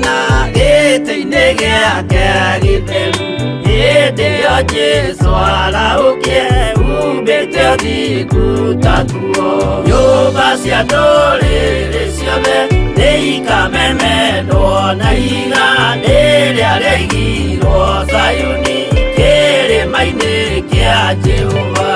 Kana ete inegea kagitelu ede oje swala uke ubete odi kutatuo yo basia dole resiabe deika meme no naiga dele aregi ro sayuni kere maine kia Jehova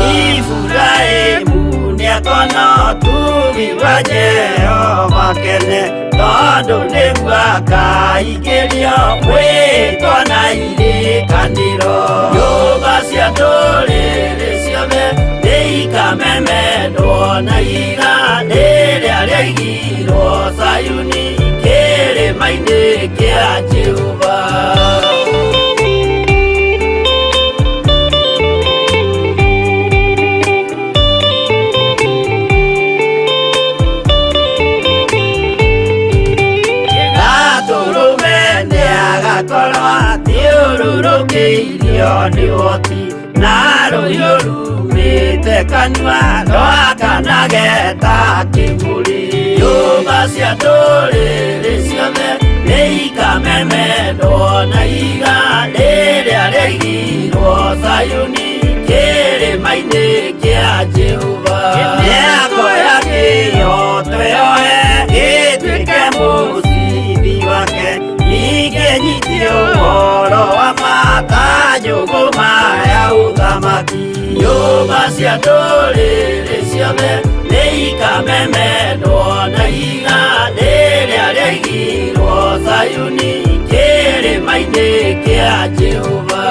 ifurae munia kono tu vivaje o makene todo negua kaikelio we kona ile kaniro yo basia dole resiabe deika meme no naiga dele aregi ro sayuni kere maine kia Jehova Koloa tiururu keirio niwoti naro yoru mite kanwa loa kanageta kimuri yo basia dole resiame neika meme do naiga dele aregi ro sayuni kere maine kia Jehova yako yake yo tweoe itwike musi biwake Nitio oro amata yogo maya ugamaki yo basia dole resiame neika meme do naiga dele aregi ro sayuni kere maine kia Jehova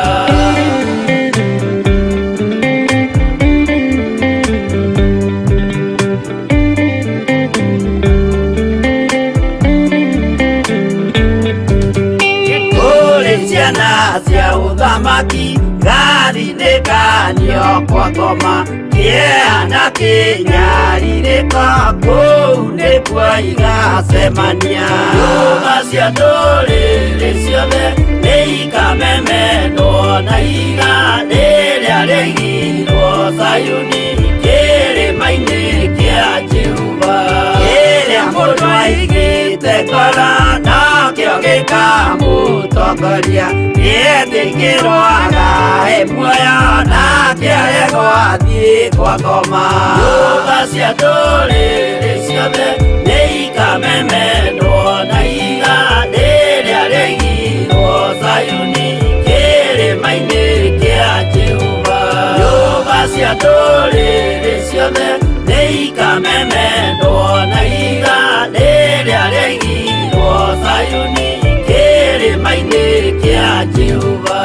Sia udhamaki gari neka nyokwa koma kia na kinyari neka kune kwa iga semania yo basia dole resiame neika meme no naiga dele aregi ro sayuni kere maine kia Jehova kere amorwa igite kora na kioge kamu tokoria Yete kero aga emuaya na kia ego ati kwa koma yo basia dole resiame neika meme no naiga dele aregi ro sayuni kere maine kia Jehova yo basia dole resiame neika meme no naiga dele aregi ro sayuni kere maine kia Jehova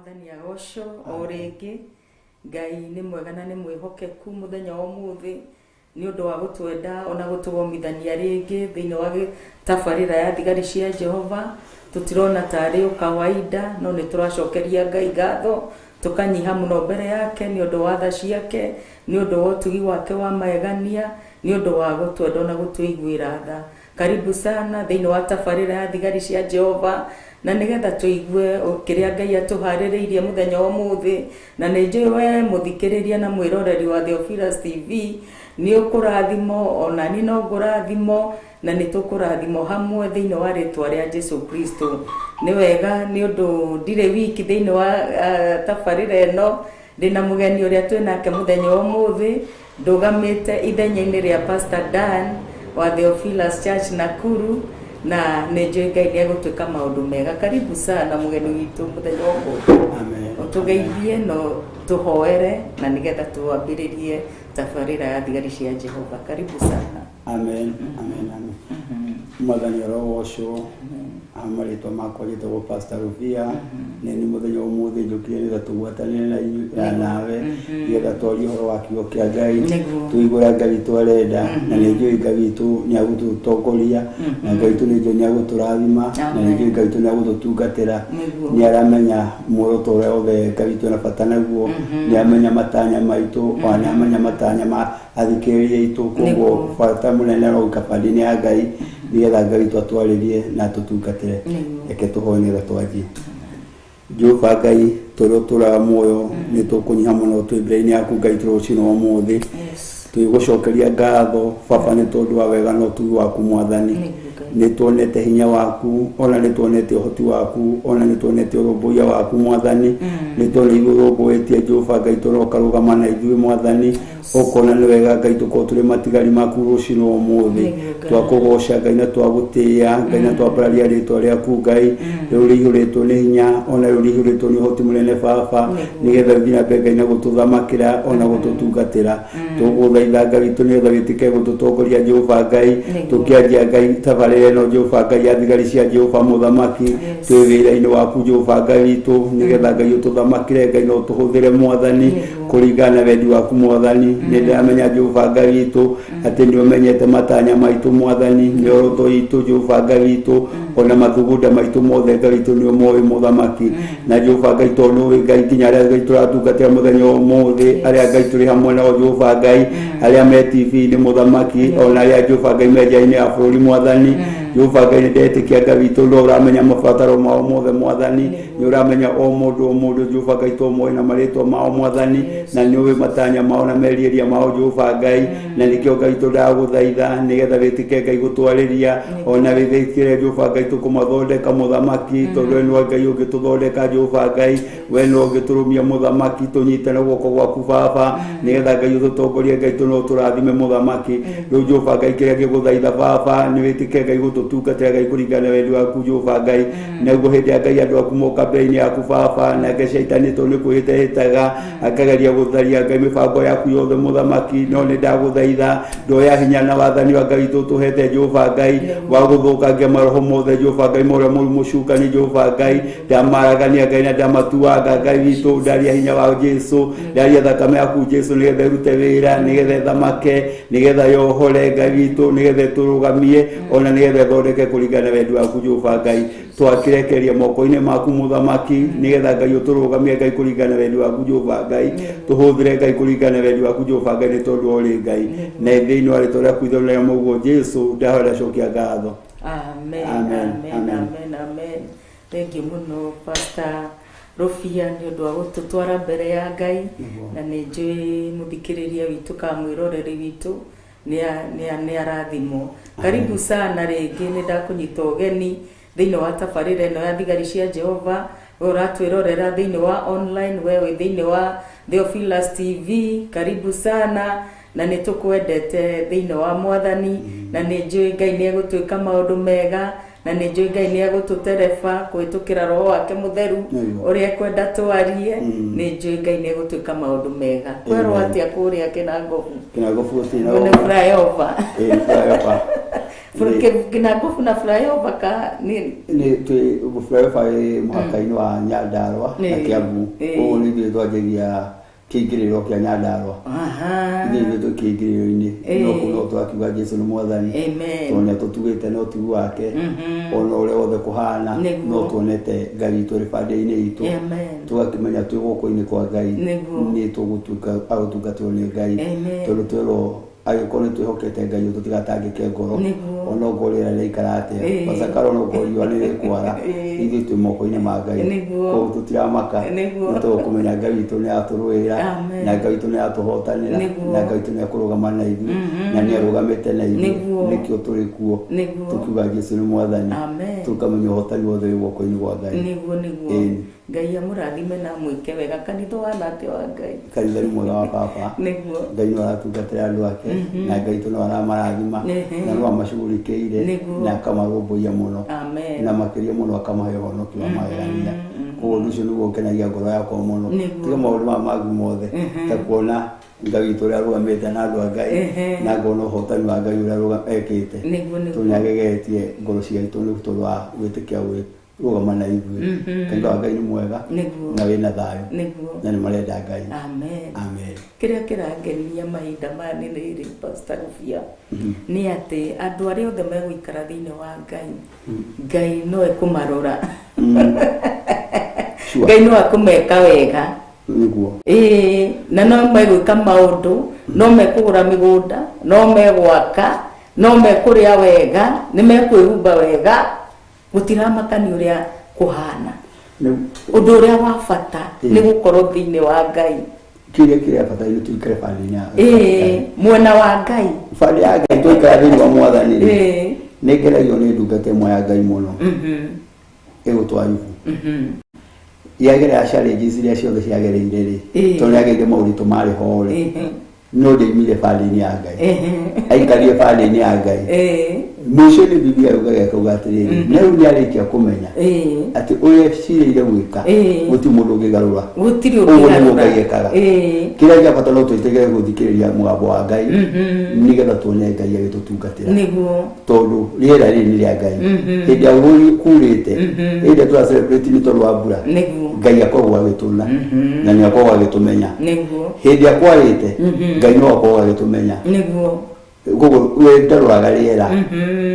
Mwathani agocwo o ringi Ngai ni mwega na ni mwihokeku muthenya wa umuthi ni undu wa gutwenda ona gutugomithania ringi thiini wa tabarira ya thigari cia Jehova tutirona tari kawaida no ni turacokeria Ngai gatho tukanyiha muno mbere yake ni undu wa tha ciake ni undu wa utugi wake wa maegania ni undu wa gutwenda ona gutuiguira tha. Karibu sana thiini wa tabarira ya thigari cia Jehova na nigetha tuigue kiria Ngai atuhaririirie muthenya wa umuthi na ni njui muthikiriria na mwiroreri wa Theophilus TV ni ukurathimo ona ni no ngurathimo na ni tukurathimo hamwe thiini wa ritwa ria Jesu Kristo. Ni wega ni undu ndire wiki thiini wa tabarira eno ndina mugeni uria twinake muthenya wa umuthi ndugamite ithenya-ini ria Pastor Dan wa Theophilus Church Nakuru na nejwe Ngai ni agutwika maundu mega. Karibu sana mugeni witu muthenya wa umuthi. Amen. Utugeithie no tuhoere na nigetha tuambiririe tabarira ya thigari cia Jehova. Karibu sana. Amen. Amen. Amen. Mwathani arogocwo amaritwa makwa gitagwo Pastor Rufia ni muthenya wa umuthi njukire ni tugwatanire na nawe nigetha twarie horo wa kiugo kia Ngai tuigura Ngai twarenda na ni njui Ngai witu ni agututongoria na Ngai witu ni njui ni aguturathima na ni njui Ngai witu ni agututungatira ni aramenya muoroto uria wothe Ngai witu na bata naguo ni amenya matanya maitu ona amenya matanya ma athikiriria itu koguo bata munene no kabadini ya Ngai nigetha Ngai witu atwaririe na tutungatire eke tuhonere twathie. Jehova Ngai turotura muoyo ni tukunyiha muno twibiraini yaku Ngai turucino wa muthi tuigucokeria ngatho baba ni tondu wa wega no tu waku Mwathani ni tuonete hinya waku ona ni tuonete uhoti waku ona ni tuonete urumbuia waku Mwathani ni tuonete urumbuitie Jehova Ngai turoka rugama na ithuĩ Mwathani ukona ni wega Ngai tuko turi matigari maku rucino wa muthi twakugoca Ngai na twagutia Ngai na twambararia ritwa riaku Ngai rurihuritwo ni hinya ona rurihuritwo ni uhoti munene baba nigetha nginya Ngai na gututhamakira ona gututungatira tuguthaitha Ngai witu nigetha witike gututongoria Jehova Ngai tukianjia Ngai tabarira no Jehova Ngai ya thigari cia Jehova muthamaki twi wira-ini waku Jehova Ngai witu nigetha Ngai ututhamakire Ngai no tuhuthire Mwathani kuringana wendi waku Mwathani ni ndamenya Jehova Ngai witu ati ni umenyete matanya maitu Mwathani mioroto itu Jehova Ngai witu ona mathugunda maitu mothe Ngai witu ni umoi muthamaki na Jehova Ngai tonu Ngai kinya aria Ngai turatungatia muthenya wa umuthi aria Ngai turi hamwe na Jehova Ngai aria me TV ni muthamaki ona aria Jehova Ngai media-ini ya bururi Mwathani Jehova Ngai ndetikia Ngai witu ndo uramenya mabataro mao mothe Mwathani ni uramenya o mundu Jehova Ngai tomwe na maritwa mao Mwathani na ni uwe matanya mao na merieria mao Jehova Ngai na nikio Ngai tundaguthaitha nigetha witike Ngai gutwariria ona withikire Jehova Ngai tukumathondeka muthamaki tondu ni Ngai ungituthondeka Jehova Ngai we no ungiturumia muthamaki tunyite na guoko gwaku baba nigetha Ngai ututongorie Ngai tuno turathime muthamaki riu Jehova Ngai kiria giguthaitha baba ni witike Ngai gututungatira Ngai kuringana wendi waku Jehova Ngai naguo hindi ya Ngai andu aku moka mbere-ini yaku baba na Ngai shaitani to ni kuhitahitaga akageria gutharia Ngai mibango yaku yothe muthamaki no ni ndaguthaitha ndoya hinya na wathani wa Ngai tuhete Jehova Ngai wa guthukangia maroho mothe Jehova Ngai moria mucukani Jehova Ngai ndamaragania Ngai na ndamatuanga Ngai witu ndaria hinya wa Jesu ndaria thakame yaku Jesu nigetha irute wira nigetha thamake nigetha yohore Ngai witu nigetha turugamie ona nigetha thondeke kuringana wendi waku Jehova Ngai twakirekeria moko-ini maku muthamaki nigetha Ngai uturugamie Ngai kuringana wendi waku Jehova Ngai tuhuthire Ngai kuringana wendi waku Jehova Ngai ni tondu uri Ngai na thiini wa ritwa riaku ithorera muguo Jesu ndahoera cokia ngatho. Amen. Amen. Thank you muno Pastor Rufia ni undu wa gututwara mbere ya Ngai na ni njui muthikiriria witu ka mwiroreri witu ni arathimo. Karibu sana ringi ni ndakunyita ugeni thiini wa tabarira ino ya thigari cia Jehova uratwirorera thiini wa online wewe thiini wa Theophilus TV. Karibu sana na ni tukwendete thiini wa Mwathani na ni njui Ngai ni egutwika maundu mega na ni njui Ngai ni egututereba kwitukira roho wake mutheru uria kwenda twarie ni njui Ngai ni egutwika maundu mega kwerwo atia kuria kinangofu Kinangofu flyover kina nguvu na flyover ka nini ni tu flyover muhaka-ini wa Nyandarua na Kiambu o ni ndio twageria kĩingĩrĩro kĩa Nyandarua nĩ ndio kĩingĩrĩro-inĩ no kuno twakiuga Jesu nĩ mwathani tone tũtugĩte no tugu wake ona ũrĩa wothe kũhana no tuonete Ngai witũ rĩ bande-inĩ itũ tũgakĩmenya twĩ guoko-inĩ kwa Ngai nĩ tũgũtuĩka agũtungatĩrwo nĩ Ngai tondũ twĩrwo agĩkorwo nĩ twĩhokete Ngai tũtigatangĩke ngoro ona ngoro ĩrĩa ĩraikara atĩa macakaro no ngoro riũa nĩ rĩkwara ithuĩ twĩ moko-inĩ ma Ngai koguo tũtiramaka nĩ tũkũmenya Ngai witũ nĩ atũrũĩra na Ngai witũ nĩ atũhotanĩra na Ngai witũ nĩ akũrũgama na ithuĩ na nĩ arũgamĩte na ithuĩ nĩkĩo tũrĩ kuo tũkiuga Jesu nĩ mwathani tũkamenya ũhotani wothe wĩ guoko-inĩ gwa Ngai Ngai amũrathime na mwĩke wega kanitha wana atĩ wa Ngai kanitha nĩ mwega wa baba Ngai nĩ aratungatĩra andũ ake na Ngai tũ nĩ aramarathima na no amacugurĩkĩire na akamarũmbũiya mũno na makĩria mũno akamahe ũhonokio wa magegania koguo ũndũ ũcio nĩguo ũkenagia ngoro yakwa mũno tiga maũndũ maya mangĩ mothe ta kuona Ngai witũ ũrĩa arũgamĩte na andũ a Ngai na ngona ũhotani wa Ngai ũrĩa ekĩte tũnĩagegetie ngoro ciitũ nĩ tondũ wa gwĩtĩkia rũgama na ithuĩ kanitha wa Ngai nĩ mwega na wĩna thayũ na nĩ marenda Ngai amen kĩrĩa kĩrangenia mahinda maya nĩ rĩrĩ Pastor Rũbia nĩ atĩ andũ arĩa othe megũikara thĩinĩ wa Ngai Ngai no ekũmarora Ngai no akũmeka wega nĩguo na no megwĩka maũndũ no mekũgũra mĩgũnda no megwaka no mekũrĩa wega nĩ mekwĩhumba wega gũtiramakani ũrĩa kũhana ũndũ ũrĩa wa bata nĩ gũkorwo thĩinĩ wa Ngai kĩrĩa bata nĩ tũikare bande-inĩ mwena wa Ngai bande ya Ngai tũikara thĩinĩ wa mwathani nĩ ngeragio nĩ ndungata ĩmwe ya Ngai mũno ĩgũtwo Ayubu yagerea challenges iria ciothe ciagereire rĩ tondũ nĩagereire maũritũ marĩ ho rĩ no ndeimire bande-inĩ ya Ngai aikarire bande-inĩ ya Ngai mũico-inĩ Biblia yugaga akauga atĩrĩrĩ na rĩu nĩarĩkia kũmenya atĩ ũrĩa cirĩire gwĩka gũtirĩ mũndũ ũngĩgarũra ũguo nĩguo Ngai ekaga kĩrĩa gĩa bata no twĩtigĩre gũthikĩrĩria mũgambo wa Ngai nĩgetha tuone Ngai agĩtũtungatĩra tondũ rĩera rĩrĩ nĩ rĩa Ngai hĩndĩ ĩrĩa kurĩte hĩndĩ ĩrĩa tũra celebrate nĩ tondũ wa mbura Ngai akoragwo agĩtũna na nĩ akoragwo agĩtũmenya hĩndĩ ĩrĩa kwarĩte Ngai no akoragwo agĩtũmenya koguo we ndarũaga rĩera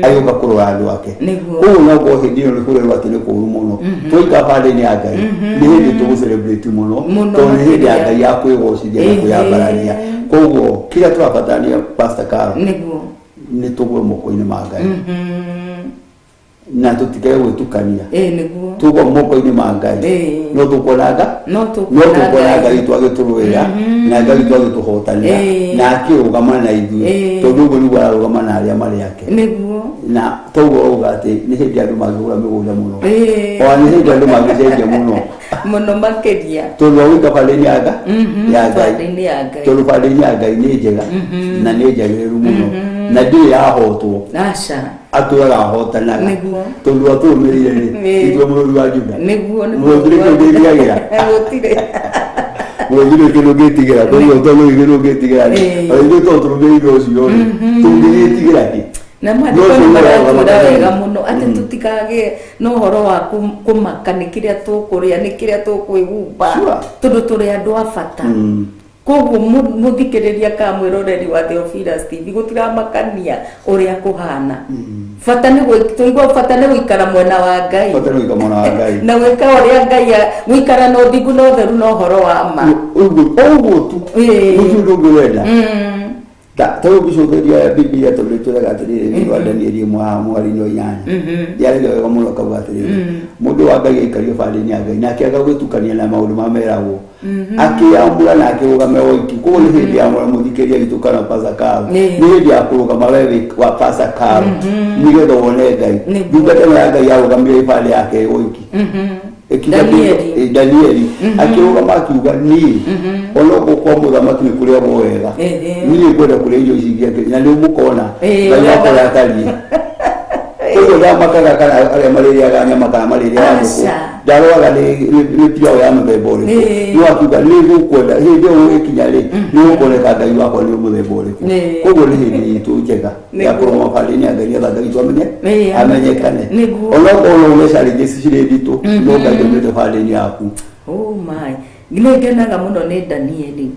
agĩũka kũrora andũ ake koguo no ngorwo hĩndĩ ĩyo nĩ kũrerwo atĩ nĩ kũũru mũno twaikara bande-inĩ ya Ngai nĩ hĩndĩ tũgũcelebrate mũno tondũ nĩ hĩndĩ ya Ngai ya kwĩgocithia na kwĩyambararia koguo kĩrĩa tũrabatarania Pastor Carol nĩ tũgwe moko-inĩ ma Ngai na tũtikage gwĩtukania tũgwe moko-inĩ ma Ngai no tũkuonaga Ngai witũ agĩtũrũĩra na Ngai witũ agĩtũhotanĩra na akĩrũgama na ithuĩ tondũ ũguo nĩguo ararũgama na arĩa marĩ ake na toguo auga atĩ nĩ hĩndĩ andũ mangĩgũra mĩgũnda mũno ona nĩ hĩndĩ andũ mangĩcenjia mũno makĩria tondũ wagũika bande-inĩ ya Ngai tondũ bande-inĩ ya Ngai nĩ njega na nĩ njagĩrĩru mũno na ndĩrĩ yahotwo atũraga ahotanaga tondũ atũrũmĩrĩire rĩ ithuĩ mũrũri wa Juda mũrũri kĩndũ ngĩtigagĩra mũrũri kĩndũ ngĩtigĩra koguo tondũ kĩndũ ngĩtigĩra rĩ ithuĩ tondũ tũrũmĩrĩire ũcio rĩ tũngĩgĩtigĩra kĩ na maandĩko nĩmaratwĩra wega mũno atĩ tũtikagĩe na ũhoro wa kũmaka nĩ kĩrĩa tũkũrĩa nĩ kĩrĩa tũkwĩhumba tondũ tũrĩ andũ a bata koguo mũthikĩrĩria ka mwĩroreri wa Theophilus TV gũtiramakania ũrĩa kũhana bata nĩ tũigua bata nĩ gũikara mwena wa Ngai na gwĩka ũrĩa Ngai gũikara na ũthingu na ũtheru na ũhoro wa ma ũguo tu gũtirĩ ũndũ ũngĩ wenda tondũ ngĩcũthĩria Biblia tondũ nĩtwĩraga atĩrĩrĩ thĩinĩ wa Danieli 1:8 yarĩga wega mũno akauga atĩrĩrĩ mũndũ wa Ngai aikario bande-inĩ ya Ngai na akĩaga gwĩtukania na maũndũ mameragwo akĩyambũra na akĩrũgama oiki koguo nĩ hĩndĩ ya mũthikĩria witũ kana Pastor Carol nĩ hĩndĩ ya kũrũgama we wa Pastor Carol nĩgetha wone Ngai ndungata ĩno ya Ngai yarũgamire bande yake oiki Danieli akĩrũgama akiuga niĩ ona gũkwa mũthamaki nĩ kũrĩa wega niĩ ngwenda kũrĩa irio ici ingĩ na nĩ mũkona Ngai akora atariĩ koguo ndamakaga kana arĩa marĩrĩaga nyama kana marĩrĩaga ngũkũ ndaroaga nĩ piao ya mũthemba ũrĩkũ nĩ wakiuga nĩ gũkwenda hĩndĩ ĩyo gũgĩkinya rĩ nĩ gũkuoneka Ngai wakwa nĩ mũthemba ũrĩkũ koguo nĩ hĩndĩ itũ njega ya kũrũma barĩ-inĩ ya Ngai nĩgetha Ngai witũ amenyekane onokorwo no challenges cirĩ nditũ no Ngai aumĩte barĩ-inĩ yaku. Oh my, nĩ ngenaga mũno nĩ Danieli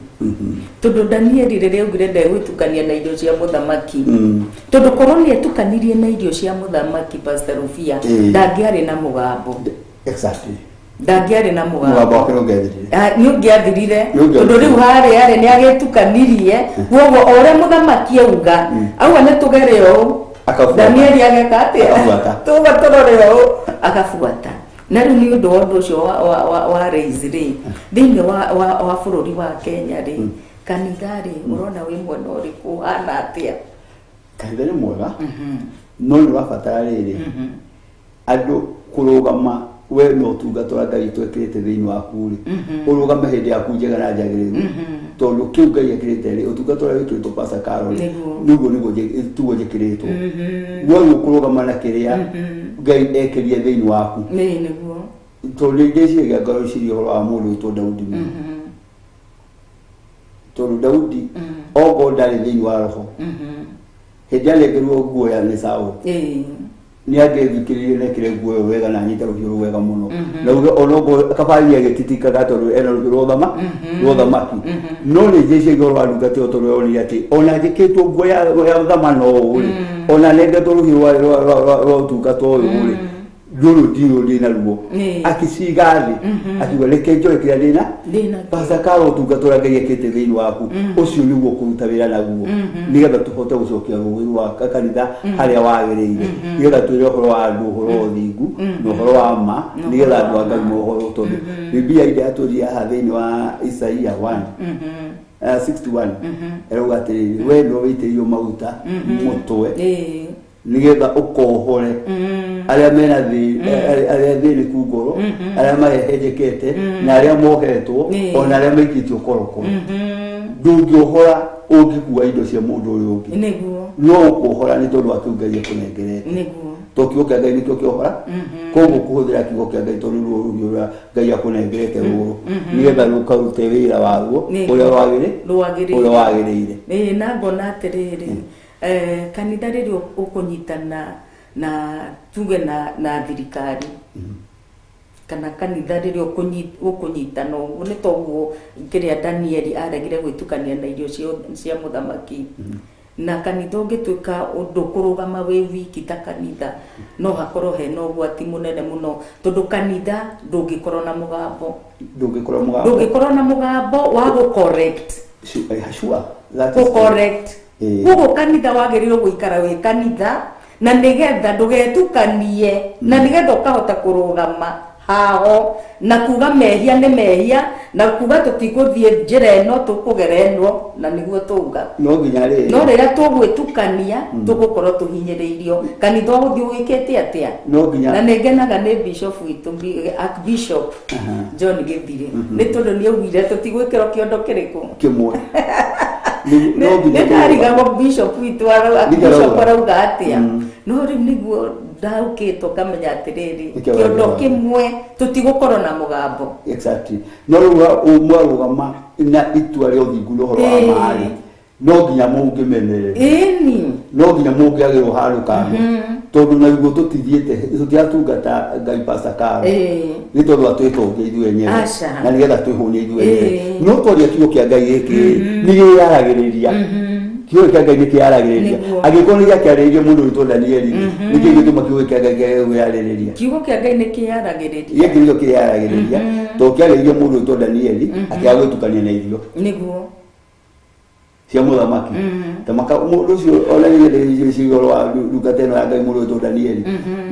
tondũ Danieli rĩrĩa augire ndegwĩtukania na irio cia mũthamaki tondũ korwo nĩ etukanirie na irio cia mũthamaki Pastor Rufia ndangĩarĩ na mũgambo. Exactly. Ndangĩarĩ na mũgambo wake nĩ ũngĩathirire tondũ rĩu harĩa nĩ agĩtukanirie koguo o ũrĩa mũthamaki auga auga nĩ tũgere ũũ Danieli ageka atĩa tuga tũrore ũũ akabuata. Na rĩu nĩ ũndũ wa ũndũ ũcio wa raise rĩ thĩinĩ wa bũrũri wa Kenya rĩ kanitha rĩ ũrona wĩ mwena ũrĩkũ hana atĩa? Kanitha nĩ mwega no nĩ wabatara rĩrĩ andũ kũrũgama we no ũtungata ũrĩa Ngai twĩkĩrĩte thĩinĩ waku rĩ ũrũgame hĩndĩ yaku njega na njagĩrĩru tondũ kĩu Ngai ekĩrĩte rĩ ũtungata ũrĩa wĩkĩrĩtwo Pastor Carol nĩguo tuo njĩkĩrĩtwo we ũkũrũgama na kĩrĩa Ngai ekĩrie thĩinĩ waku tondũ ndĩciria ngoro ciria ũhoro wa mũndũ wĩtwo Daudi tondũ Daudi ogo ndarĩ thĩinĩ wa roho hĩndĩ arengerwo nguo ya nĩ Saũlũ ni agethikiririe nekire nguo wega na nyita rũhiũ wega mũno na onogo kabari agĩtitika gatorũ ena rũhiũ rũthamaki no nĩ jeshi igoro arugate otoro oni ati ona njĩkĩtwo nguo ya thamano ũũ ona nengetwo rũhiũ rwa ũtungata ũyũ rĩ ndũrũ ndio ndina ruo akiciga thĩ akiuga reke njoe kĩrĩa ndĩna Pastor Carol ũtungata ũrĩa Ngai ekĩte thĩinĩ waku ũcio nĩguo kũruta wĩra naguo nĩgetha tũhote gũcokia rũgĩ rwa kanitha harĩa wagĩrĩire nĩgetha twĩre ũhoro wa andũ ũhoro wa ũthingu na ũhoro wa ma nĩgetha andũ a Ngai mohoro tondũ Biblia ĩrĩa yatũria haha thĩinĩ wa Isaia 61 erauga atĩrĩrĩ we no wĩitĩrio maguta mũtwe nĩgetha ũkohore arĩa mena arĩa thĩinĩ ngoro arĩa mahehenjekete na arĩa mohetwo ona arĩa maikĩtio koroko ndũngĩohora ũngĩkua indo cia mũndũ ũrĩa ũngĩ no ũkũhora nĩ tondũ wa kĩu Ngai ekũnengerete to kiugo kĩa Ngai nĩkĩo kĩohora koguo kũhũthĩra kiugo kĩa Ngai tondũ nĩruo rũhiũ rũrĩa Ngai akũnengerete rũrũ nĩgetha rũkarute wĩra waruo ũrĩa wagĩrĩire. Na ngona atĩrĩrĩ kanitha rĩrĩa ũkũnyitana na tuge na thirikari kana kanitha rĩrĩa ũkũnyitana ũguo nĩ toguo kĩrĩa Danieli aregire gwĩtukania na irio cia mũthamaki na kanitha ũngĩtuĩka ũndũ kũrũgama wĩ wiki ta kanitha no hakorwo hena ũgwati mũnene mũno tondũ kanitha ndũngĩkorwo na mũgambo wa gũcorrect Hugo kanitha wagĩrĩirwo gũikara wĩ kanitha na nĩgetha ndũgetukanie na nĩgetha ũkahota kũrũgama haho na kuga mehia nĩ mehia na kuga tũtigũthiĩ njĩra ĩno tũkũgera ĩno na nĩguo tũuga no nginya rĩrĩ no rĩrĩa tũgwĩtukania tũgũkorwo tũhinyĩrĩirio kanitha ũgũthiĩ wĩkĩte atĩa na nĩngenaga nĩ bishop witũ Archbishop John Gĩthirĩ nĩ tondũ nĩaugire tũtigwĩkĩrwo kĩondo kĩrĩkũ kĩmwe nĩndarigagwo bishop witũ arauga atĩa no rĩu nĩguo ndaukĩtwo kamenya atĩrĩrĩ kĩondo kĩmwe tũtigũkorwo na mũgambo. Exactly. No rĩu mwarũgama na itua rĩa ũthingu na ũhoro wa maarĩ no nginya mũngĩmenyerera no nginya mũngĩagĩrwo handũ kamwe tondũ na igũo tũtiatungata Ngai Pastor Carol nĩ tondũ atwĩtongia ithuĩ enyewe na nĩgetha twĩhũnie ithuĩ enyewe no twaria kiugo kĩa Ngai gĩkĩ nĩ gĩaragĩrĩria kiugo kĩa Ngai nĩ kĩaragĩrĩria angĩkorwo nĩ gĩakĩarĩrĩria mũndũ wĩtwo Danieli nĩkĩo gĩtũma kiugo kĩa Ngai gĩarĩrĩria kiugo kĩa Ngai nĩ kĩaragĩrĩria gĩkĩrĩrio kĩaragĩrĩria to kĩarĩrĩria mũndũ wĩtwo Danieli akĩagwĩtukania na irio nĩguo cia mũthamaki tamaka mũndũ ũcio ona nĩgĩthĩrĩrio cigoro wa ndungata ĩno ya Ngai mũndũ wĩtwo Danieli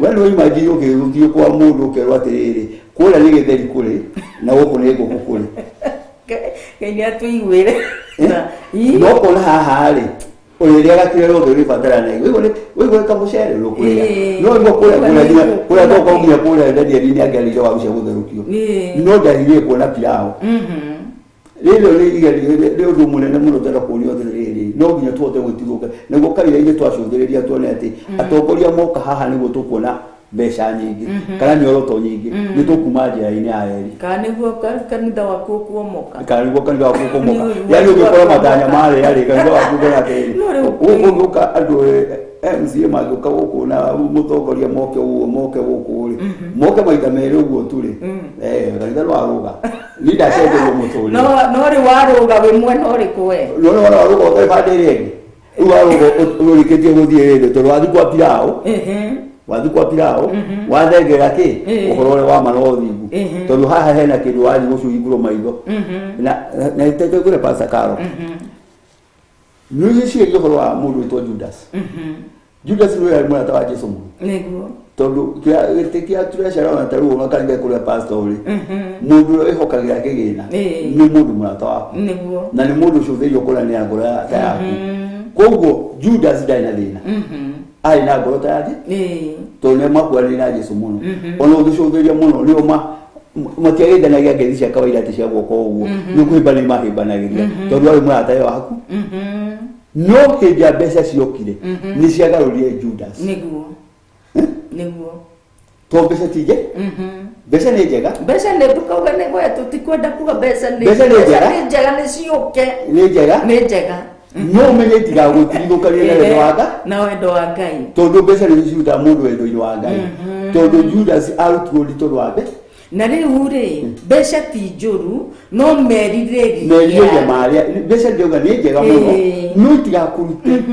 we no imagine ũkĩrũthiĩ kwa mũndũ ũkerwo atĩrĩrĩ kũrĩa nĩ gĩtheri kũrĩ na gũkũ nĩ ngũkũ kũrĩ Ngai nĩ atũiguĩre no kũna haha rĩ ũrĩrĩa gakĩrero ũtheri batarana wĩgũrĩ ta mũcere rũkũrĩa no nĩguo kũrĩa thoko nginya kũrĩa Danieli nĩ angĩarĩire waru cia gũtherũkio no ndarire kuona piao rĩrĩa nĩ ũndũ mũnene mũno tena kũũrio rĩrĩ no nginya tuote gwĩtigũka nĩguo kaira-inĩ twacũthĩrĩria tuone atĩ atongoria moka haha nĩguo tũkuona mbeca nyingi kana nyoroto nyingi ni tukuma njira-ini ya eri kana niguo kanitha waku kuomoka yani ugikora matanya mari yari kanitha waku kana tiri uguka andu MCA magiuka guku na mutongoria moke guku ri moke maita meri uguo turi kanitha waruga ni ndacenjerio muturi no ri waruga we mwena uriku we no waruga utai bande ringi waruga uriketie guthie ri tondu wathi kwa pirao wathengera ki uhoro wa manothingu tondu haha hena kindu wathi gucuhingurwo maitho na itete kure pasa karo nuri ciĩgie ũhoro wa mũndũ wĩtwo Judas nĩwe arĩ mũrata wa Jesũ mũno nĩguo tondu gĩtĩ kĩa treasure ona tarĩu ũgakarĩga kũrĩa pastor ũrĩ mũndũ ũrĩa wĩhokagĩra kĩgĩna nĩ mũndũ mũrata waku na nĩ mũndũ ũcũthĩirio kũrania ngoro yaku koguo Judas ndarĩ na thĩna ai na ngoro ta yake tondu nĩmakuanĩrĩire na Jesũ mũno ona ũngĩcũthĩria mũno nĩo matiagithanagia ngeithi cia kawaida ti cia guoko ũguo nĩ kwĩmba nĩ mahĩmbanagĩria tondu arĩ mũrata waku no hĩndĩ ya mbeca ciokire nĩ ciagarũrire Judas nĩguo to mbeca ti mbeca nĩ njega mbeca nĩ tukauga nĩ gwe tutikwenda kuga mbeca nĩ njega nĩ ciũke nĩ njega no menye itigagũtirithũkania na wendo wa Ngai tondu mbeca nĩ cirutaga mũndũ wendo-inĩ wa Ngai tondu Judas arutirwo nĩ tondũ wa na rĩu rĩ mbeca ti njũru no merirĩria marĩa mbeca ndĩuga nĩ njega mũno no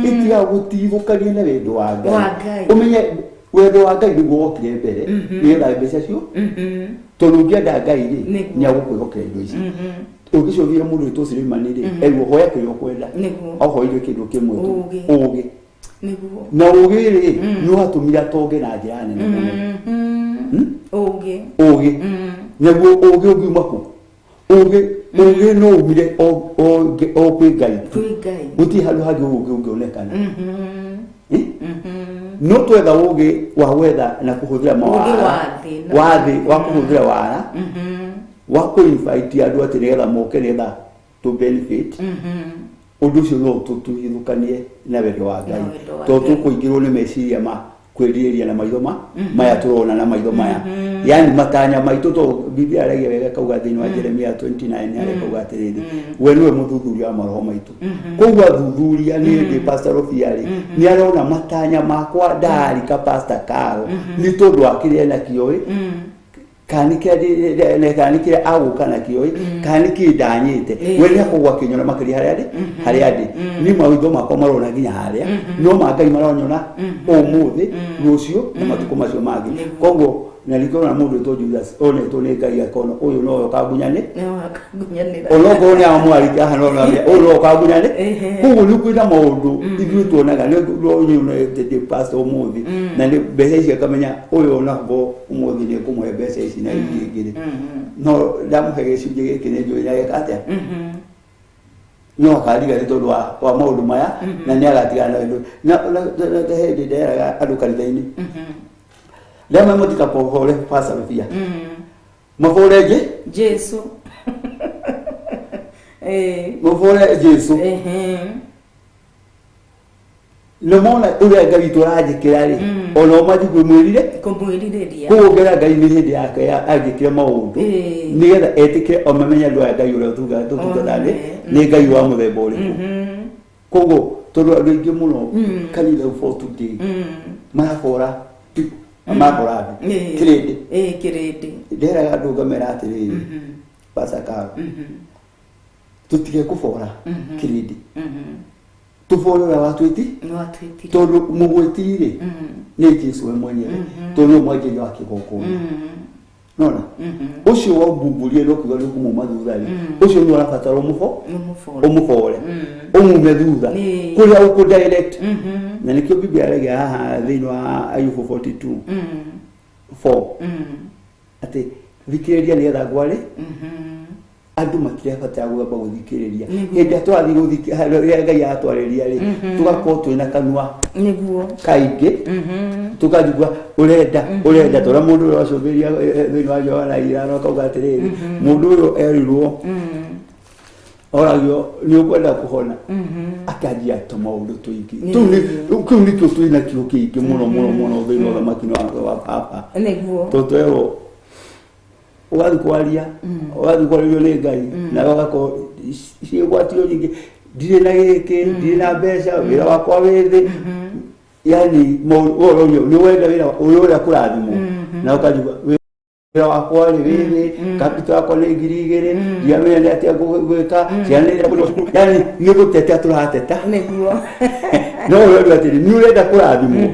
itigagũtirithũkania na wendo wa Ngai ũmenye wendo wa Ngai nĩguo wokire mbere nĩgetha mbeca cio tondu ũngĩenda Ngai rĩ nĩagũkwĩhokera indo ici ũngĩcũthĩra mũndũ wĩtwo Suleimani rĩ erwo hoya kĩrĩa ũkwenda ahoire kĩndũ kĩmwe ũũgĩ na ũũgĩ rĩ nĩ watũmire atonge na njĩra nene mũno ũũgĩ naguo ũũgĩ ũngiuma kũ ũũgĩ no umire o kwĩ Ngai gũtirĩ handũ hangĩ ũũgĩ ũngĩonekana no twetha ũũgĩ wa gwetha na kũhũthĩra mawara wa thĩ wa kũhũthĩra wara wa kũ-invite andũ atĩ nĩgetha moke nĩgetha to benefit ũndũ ũcio no tũtithũkanie na wendo wa Ngai tondũ tũkũingĩrwo nĩ meciria ma kwĩrirĩria na maitho maya tũrona na maitho maya yani matanya maitũ to Biblia aragia wega kauga thĩinĩ wa Jeremia 29 arauga atĩrĩrĩ we nĩwe mũthuthuria wa maroho maitũ koguo athuthuria nĩ ndĩ Pastor Rofia rĩ nĩ arona matanya makwa ndarika Pastor Karo nĩ tondũ wa kĩrĩa nakĩo kanikire agũka nakĩo kanikire ndanyĩte we nĩ akũgwa kĩnyona makĩria harĩa ndĩ nĩ maitho makwa marona nginya harĩa no ma Ngai maronyona ũmũthĩ rũciũ na matukũ macio mangĩ koguo na likona mũndũ wĩtwo Judas onetwo nĩ Ngai akona ũyũ no kagunyanĩ onokorwo nĩ amwarĩte haha no ũyũ no kagunyanĩ koguo nĩ kwĩna maũndũ ithuĩ tuonaga nĩ pastor ũmũthĩ na nĩ mbeca ici akamenya ũyũ onako ũmũthĩ nĩ kũmũhe mbeca ici na ingĩ no ndamũhe gĩcunjĩ gĩkĩ nĩ njũĩ nĩageka atĩa no akariga nĩ tondũ wa maũndũ maya na nĩ agatigana na hĩndĩ nderaga andũ kanitha-inĩ lema motika pohore pasa pia maforeje Jesu mafore Jesu no mona ule Ngai tũranjĩkĩra rĩ ona ũmathi kũmwĩrirĩria kũgera Ngai nĩ hĩndĩ yake angĩkĩra maũndũ nĩgetha etĩkĩre omamenya andũ aya Ngai ũrĩa tũtungata nĩ Ngai wa mũthemba ũrĩkũ koguo tondũ andũ aingĩ mũno kanitha for today marabora amakorado kirindi nderaga andũ ngamera atĩrĩrĩ Pastor Karo tutige kũbora kirindi tũbora watwĩti tondũ mũgwĩti-rĩ nĩ Jesũ we mwenyewe tondũ mwanjĩria wa kĩgongona nona ũcio wambumburie no kiuga nĩ kũmuma thutha-rĩ ũcio nĩ ũrabatara ũmũbore ũmume thutha kũrĩa ũkũ direct na nĩkĩo Biblia aragia haha thĩinĩ wa Ayubu 42:4 atĩ thikĩrĩria nĩgetha ngware andũ matirebatara gwamba gũthikĩrĩria hĩndĩ twathi gũthikĩrĩria Ngai atwarĩria-rĩ tũgakorwo twĩna kanua kaingĩ tũkajigua ũrenda tondũ mũndũ ũrĩa wacũthĩria thĩinĩ wa Johana 5 akauga atĩrĩrĩ mũndũ ũyũ erirwo oragio ni ukwenda kuhona akajia tomaundu tuingi tu ni tu tuina kiuki muno thino la makino wa papa neguo totero wali kwalia ni ngai na wako ciĩgwatio nyingĩ ndirĩ na gĩkĩ ndirĩ na mbeca wĩra wakwa wĩthĩ yani nĩ wenda wĩra ũrĩa kũrathimwo na ũkajuga wĩra wakwa rĩ wĩthĩ kapito yakwa nĩ 2,000 ndiamenya nĩ atĩa ngwĩka ciana yani nĩ gũteta tũrateta nĩguo no ũrĩa atĩrĩ nĩ ũrenda kũrathimwo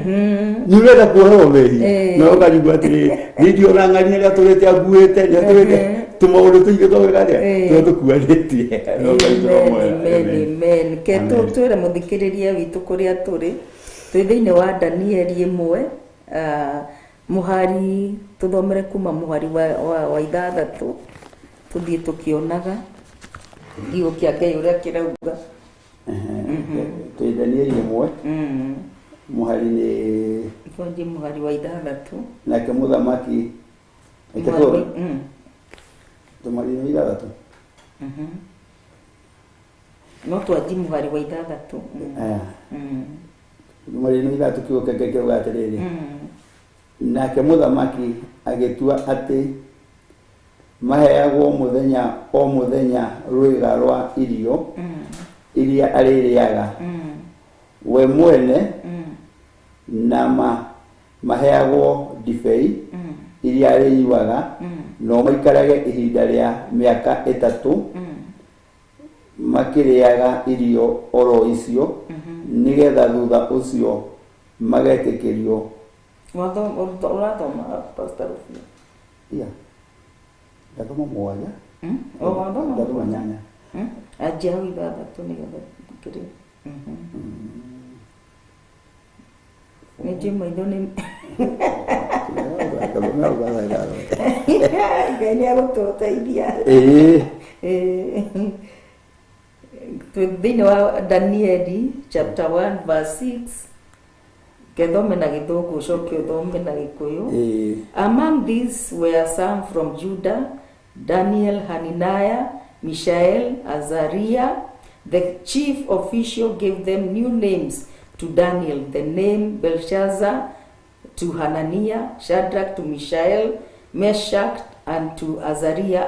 nĩ ũrenda kuohwo mehia na ũkajuga atĩrĩ nĩndio ũrang'ania rĩrĩa tũrĩte anguĩte rĩrĩa tũrĩte tumaundu tuingi twagaria tukuanitie amen keto twere muthikiriria witu kuria turi twi thiini wa Danieli 1 muhari tuthomere kuma muhari wa 6 tuthie tukionaga dio kia Ngai uria kirauga twi Danieli 1 muhari ni fonji muhari wa 6 nake muthamaki ikato tumarino 6 no twaji muhari wa 6 tumarino 3 kiuga atiriri nake muthamaki agitua ati maheagwo muthenya o muthenya rwiga rwa irio iria aririaga we mwene na maheagwo ndibei iria arĩnyuaga no maikarage ihinda rĩa mĩaka 3 makĩrĩaga irio oro icio nĩgetha thutha ũcio magetĩkĩrio urathoma pastor ya ndathoma mwanya ndathoma nyanya ajia 6 nĩgetha kĩrĩ nĩjĩ maitho nĩ Ngai nĩ agũtũteithia thĩinĩ wa Danieli chapter 1 verse 6 kethome na gĩthũngũ ũcoke ũthome na gĩkũyũ. Among these were some from Judah, Daniel, Hananiah, Mishael, Azariah. The chief official gave them new names to Daniel, the name Belshazzar to Hananiah, Shadrach to Mishael, Meshach, and to Azariah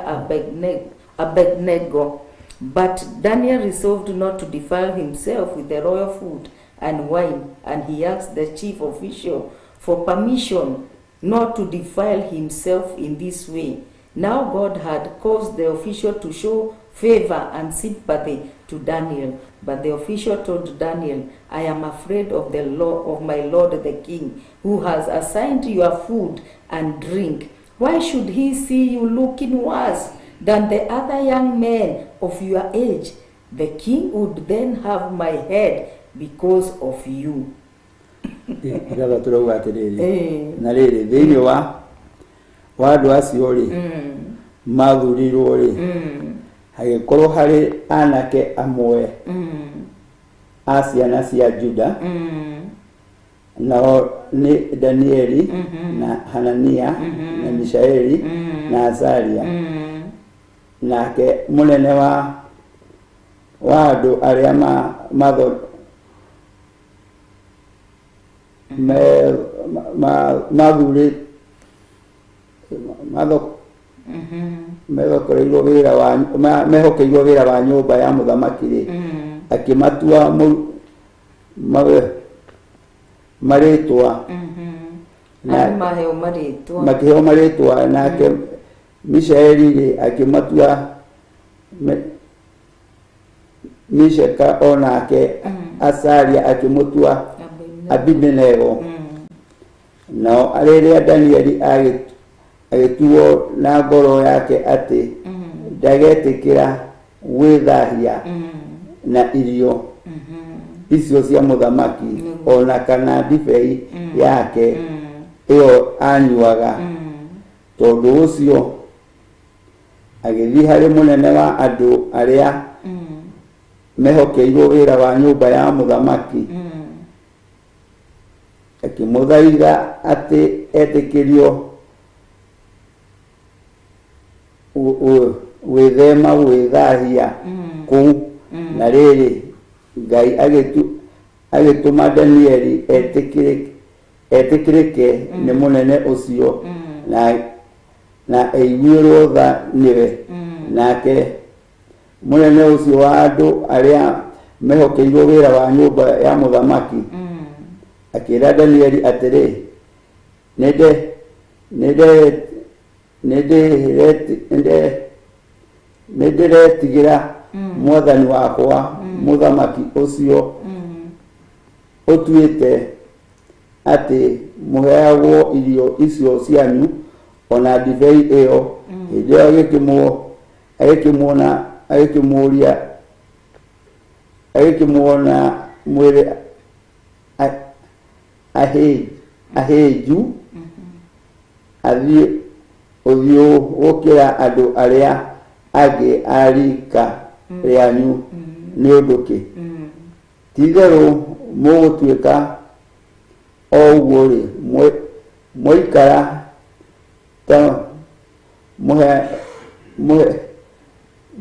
Abednego. But Daniel resolved not to defile himself with the royal food and wine, and he asked the chief official for permission not to defile himself in this way. Now God had caused the official to show favor and sympathy to Daniel, but the official told Daniel, I am afraid of the law of my lord the king, who has assigned your food and drink. Why should he see you looking worse than the other young men of your age? The king would then have my head because of you. Iraga turauga atiriri na riri thiini wa andu acio ri mathurirwo ri hagikorwo hari anake amwe a ciana cia Juda nao ni Danieli na Hanania na Mishaeli na Azaria nake munene wa andu aria mehokeirwo wĩra wa nyũmba ya mũthamaki rĩ akimatua marĩtwa makĩheo marĩtwa nake Mishaeli rĩ akimatua Misheka onake Azaria akimutua Abednego. Nao arĩrĩa Danieli agĩtuo na ngoro yake ati ndagetĩkĩra gwĩthahia na irio icio cia mũthamaki ona kana ndibei yake ĩyo anyuaga. Tondũ ũcio agĩthiĩ harĩ mũnene wa andũ arĩa mehokeirwo wĩra wa nyũmba ya mũthamaki akĩmũthaitha atĩ etĩkĩrio gwĩthema gwĩthahia kuu na rĩrĩ Ngai agĩtũma Danieli etĩkĩrĩke nĩ mũnene ũcio na aiguĩrwo tha nĩwe nake mũnene ũcio wa andũ arĩa mehokeirwo wĩra wa nyũmba ya mũthamaki akĩra Danieli atĩrĩ nĩndĩretigĩra mwathani wakwa mũthamaki ũcio ũtuĩte atĩ mũheagwo irio icio cianyu ona ndibei ĩyo. Hĩndĩ ĩyo agĩkĩmuona mwĩrĩ ahĩnju ũthiũ gũkĩra andũ arĩa angĩ a rika rĩanyu nĩ ũndũ kĩ? Ti-itherũ mũgũtuĩka o ũguo rĩ, mwaikara ta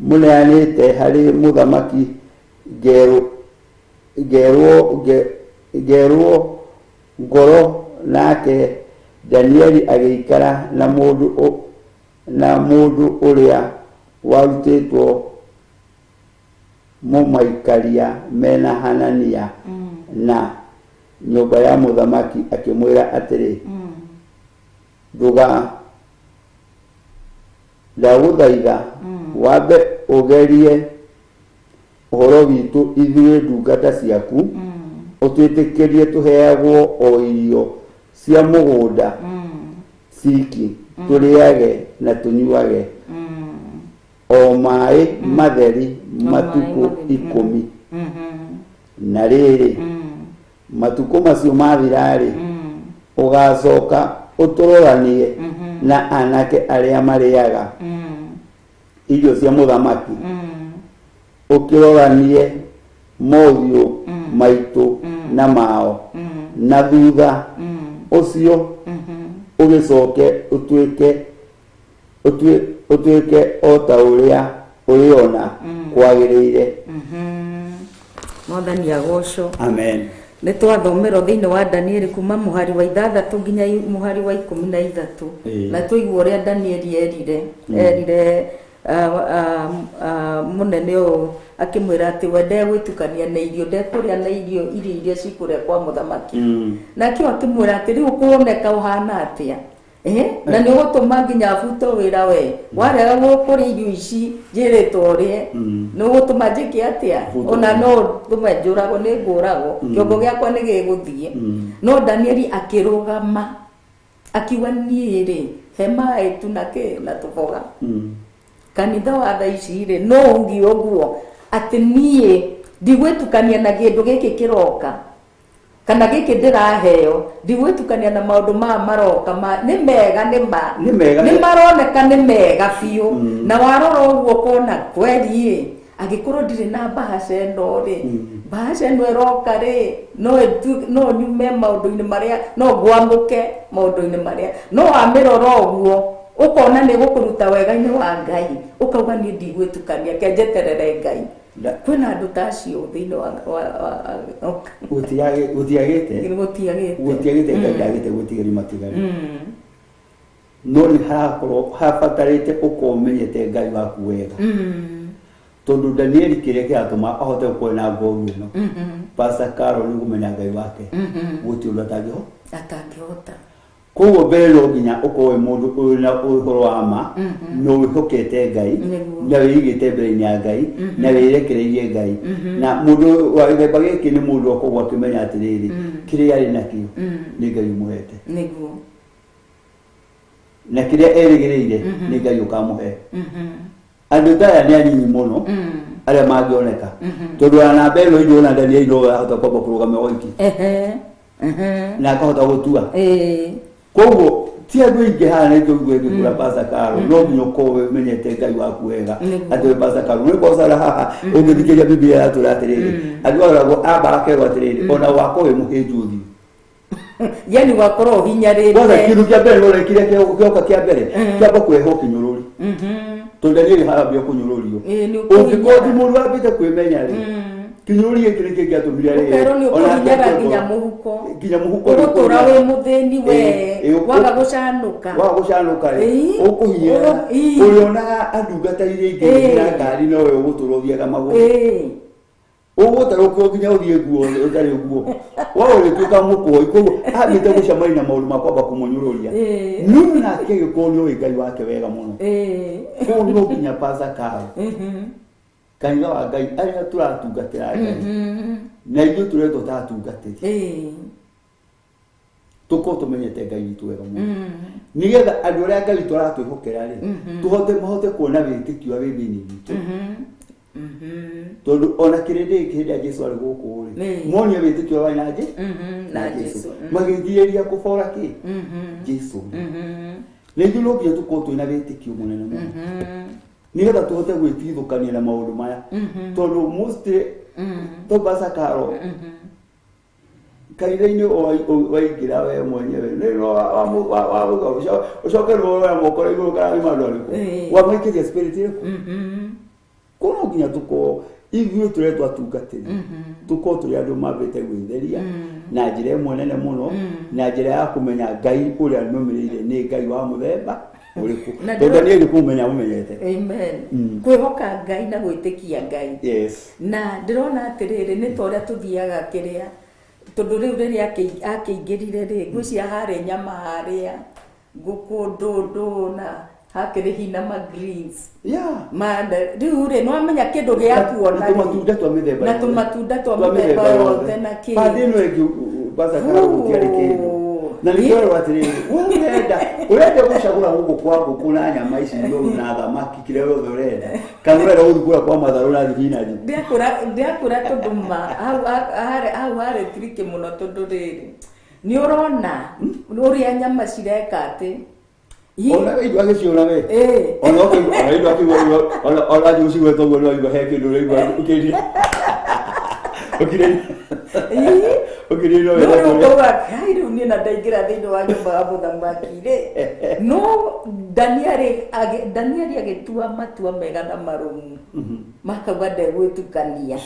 mũneanĩte harĩ mũthamaki ngerwo ngoro, nake Danieli agĩikara na mũndũ ũrĩa warutĩtwo mũmaikaria mena Hanania na nyũmba ya mũthamaki, akĩmwĩra atĩrĩ, ndagũthaitha wambe ũgerie ũhoro witũ ithuĩ ndungata ciaku, ũtwĩtĩkĩrie tũheagwo o irio cia mũgũnda ciki, tũrĩage na tũnyuage, o maĩ matheri matukũ 10. Na rĩrĩ matukũ macio mathira-rĩ, ũgacoka ũtũroranie na anake arĩa marĩaga irio cia mũthamaki, ũkĩroranie mothiũ maitũ na mao, na thutha ũcio ũgĩcoke ũtuĩke o ta ũrĩa ũrĩona kwagĩrĩire. Mwathani agocwo. Amen. Nĩ twathomerwo thĩinĩ wa Danieli kuma mũhari wa 6 nginya mũhari wa 13, na tũigua ũrĩa Danieli erire mũnene ũyũ akĩmwĩra atĩ we ndegwĩtukania na irio, ndekũrĩa na irio iria cikũrĩa kwa mũthamaki. Nake akĩmwĩra atĩ rĩu kuoneka ũhana atĩa? Na nĩ ũgũtũma nginya abutwo wĩra we, warega gũkũrĩa irio ici njĩrĩtwo ũrĩe, nĩ ũgũtũma njĩke atĩa? Ona no tũme njũragwo, nĩ ngũragwo, kĩongo gĩakwa nĩ gĩgũthiĩ. No Danieli akĩrũgama akiuga, niĩ-rĩ he maĩ tu na tũboga. Kanitha wa thaa ici-rĩ no ũngi ũguo atĩ niĩ ndigwĩtukania na kĩndũ gĩkĩ kĩroka, kana gĩkĩ ndĩraheo, ndigwĩtukania na maũndũ maya maroka, nĩ mega, nĩ maroneka nĩ mega biũ. Na warora ũguo ũkona kweri-ĩ, angĩkorwo ndirĩ na mbahaca ĩno-rĩ, mbahaca ĩno ĩroka-rĩ, no nyume maũndũ-inĩ marĩa, no ngwamũke maũndũ-inĩ marĩa, no wamĩrora ũguo ũkona nĩ gũkũruta wega-inĩ wa Ngai, ũkauga niĩ ndigwĩtukania, ke njeterere Ngai. Kwĩna andũ ta acio thĩinĩ wa gũtiagĩte Ngai ndagĩte gũtigĩria matigari. No nĩ habatarĩte ũkorwo ũmenyete Ngai waku wega, tondũ Danieli kĩrĩa kĩratũma ahote kuona ngoru ĩno, Pastor Carol nĩ kũmenya Ngai wake, gũtirĩ ũndũ atangĩhota. Koguo mbere no nginya ũkorwo mũndũ ũrĩ na ũhoro wa ma, no wĩhokete Ngai, na wĩigĩte mbere-inĩ ya Ngai, na wĩrekereirie Ngai. Na mũndũ wa gĩthemba gĩkĩ nĩ mũndũ akoragwo akĩmenya atĩrĩrĩ, kĩrĩa arĩ nakĩo nĩ Ngai ũmũhete, na kĩrĩa erĩgĩrĩire nĩ Ngai ũkamũhe. Andũ ta aya nĩ anyinyi mũno arĩa mangĩoneka, tondũ namba ĩno ĩndũona Danieli no ahota kwamba kũrũgama oiki na akahota gũtua. Koguo ti andũ aingĩ haha nĩ tũiguĩ ngĩkũra Pastor Carol, no nginya ũkorwo ũmenyete Ngai waku wega atĩ wĩ Pastor Carol. Nĩ kwacara haha ũngĩthikĩria Biblia yatũra atĩrĩrĩ, andũ aragwo amba akerwo atĩrĩrĩ, ona wakorwo wĩ mũhĩnju ũthiũ yani wakoro hinyarire wala kiru kia mbere no kire kioka kia mbere kiamba kweho kinyururi to Daniel harabia kunyururio ukikodi mundu abite kwimenya ri kinyururi gikire kia tumira ri ona nginya muhuko utura we mutheni we waga gucanuka ri ukuhiera uriona andungata ire ingĩ na ngari no we uguturothia kamago ugutarwo nginya uthie guo utari guo wa uri tuka muko iko abite gucamani na maulu makwamba kumunyururia nini na kege konyo igai wake wega muno konyo nginya pasa kao kanyo wa ngai aria turatungatira ngai na ithu turetwo tatungatiri tuko tumenyete ngai witu wega muno nigetha andu aria ngai tũratwĩhokera ri mahote kuona wĩtĩkio wĩ thĩinĩ witũ tondu ona kirindi hĩndĩ Jesu arĩ gũkũ rĩ monia wĩtĩkio wa na Jesu magĩthieria kũbora kĩ Jesu nĩ ithuĩ no nginya tũkorwo twĩna wĩtĩkio mũnene mũno nigetha tũhote gwĩtithũkania na maũndũ maya tondu mostly tobasa karo kaire-inĩ waingĩra we mwenyewe nĩno ucoke rũoya moko igũrũ kana imandũ arĩkũ wamaikĩria spirit ĩrĩkũ kono nginya tuko ithuĩ tũretwo atungatĩri tuko tũrĩ andũ mambĩte gwĩtheria na njĩra ĩmwe nene mũno na njĩra ya kũmenya Ngai ũrĩa nũmĩrĩire nĩ Ngai wa mũthemba ũrĩkũ tondũ nĩ ĩrĩ kũmenya mũmenyete amen kwĩhoka Ngai na gwĩtĩkia Ngai yes na ndĩrona atĩrĩrĩ nĩ ta ũrĩa tũthiaga kĩrĩa tondu riu riria akĩingĩrire rĩ ngwĩcia harĩ nyama harĩa ngũkũ ndũndũ na hakĩrĩ hina ma greens manda riu rĩ nĩwamenya kĩndũ gĩa kuona na tũmatunda twa mĩthemba yothe na kĩ bandĩno ĩngĩ basa kana gũtiarĩ kĩndũ na nĩkĩorwo atĩrĩrĩ ũrenda gũcagũra gũkũ kwa ngũkũ na nyama ici na thamaki kĩrĩa gĩothe ũrenda kana ũrenda gũthikũra kwa matharũ na thibinaji ndiakũra tondũ hau harĩ triki mũno tondũ rĩrĩ nĩ ũrona ũrĩa nyama cireka atĩ ona indo agĩciona we ona indo akĩgwa ona jucigweta ũguo no igua he kĩndũ ũraigua ukiri no rĩu niĩ na ndaingĩra thĩinĩ wa nyũmba ya mũthamaki rĩ no Danieli agĩtua matua mega na marũmu makauga ndegwĩtukania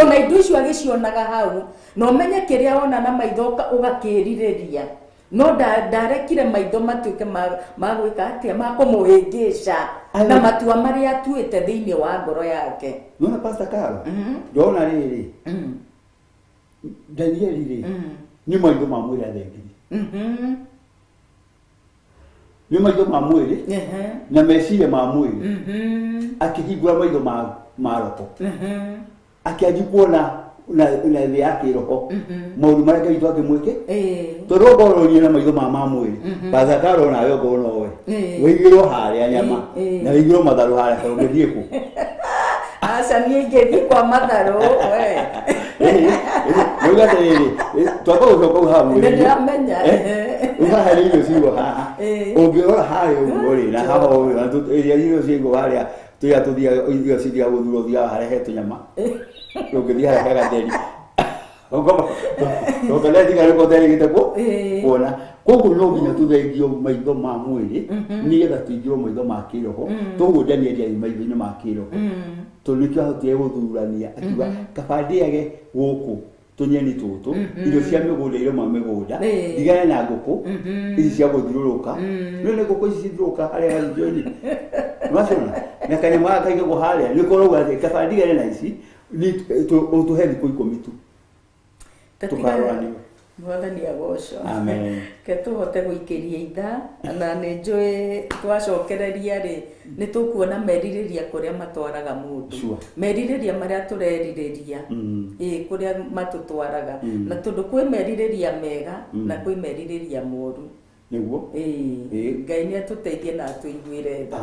ona indo icio agĩcionaga hau na ũmenye kĩrĩa ona na maitho ũgakĩrirĩria no ndarekire maitho matuĩke ma gwĩka atĩa ma kũmũhĩngĩca na matua marĩa atuĩte thĩinĩ wa ngoro yake nona Pastor Carol ndona rĩrĩ Danieli rĩ nĩ maitho ma mwĩrĩ athengiri nĩ maitho ma mwĩrĩ na meciria ma mwĩrĩ akĩhingũra maitho ma roho akĩanji kuona na thĩ ya kĩroho maũndũ marĩa Ngai akĩmwĩke tondũ ngororie na maitho ma mwĩrĩ Pastor Carol nawe ngorwo nowe wĩigĩrwo harĩa nyama na wĩigĩrwo matharũ harĩa kana ũngĩthiĩ kũ aca niĩ ingĩthiĩ kwa matharũ we Moiga atĩrĩrĩ twamba gũcoka hau haha mwĩrĩ ndĩramenya haha nĩ irio cigwo haha ũngĩrora harĩa ũguo rĩ na haha irio icio cigwo harĩa tũrĩa tũthiaga irio cithiaga gũthura ũthiaga harĩa he tũnyama ũngĩthiĩ harĩa he gatheri ũkanetiga nĩko terĩgĩte kuona koguo no nginya tũthengio maitho ma mwĩrĩ nĩgetha tũingĩrwo maitho ma kĩroho toguo Danieli arĩ maitho-inĩ ma kĩroho tondũ nĩkĩo ahotire gũthurania akiuga kaba ndĩage gũkũ tũnyeni tũtũ irio cia mĩgũnda iroma mĩgũnda ndigane na ngũkũ ici cia gũthiũrũrũka nĩ ngũkũ ici cithiũrũka harĩa njoni macona na kanyama kaigagwo harĩa nĩ koragwo atĩ kaba ndigane na ici ũtũhe thikũ 10 tu tũkarũranio Mwathani agocwo amen ke tũhote gũikĩria itha na nĩ njũĩ twacokereria rĩ nĩ tũkuona merirĩria kũrĩa matwaraga mũndũ merirĩria marĩa tũrerirĩria kũrĩa matũtwaraga na tondũ kwĩ merirĩria mega na kwĩ merirĩria moru nĩguo Ngai nĩ atũteithie na atũiguĩre tha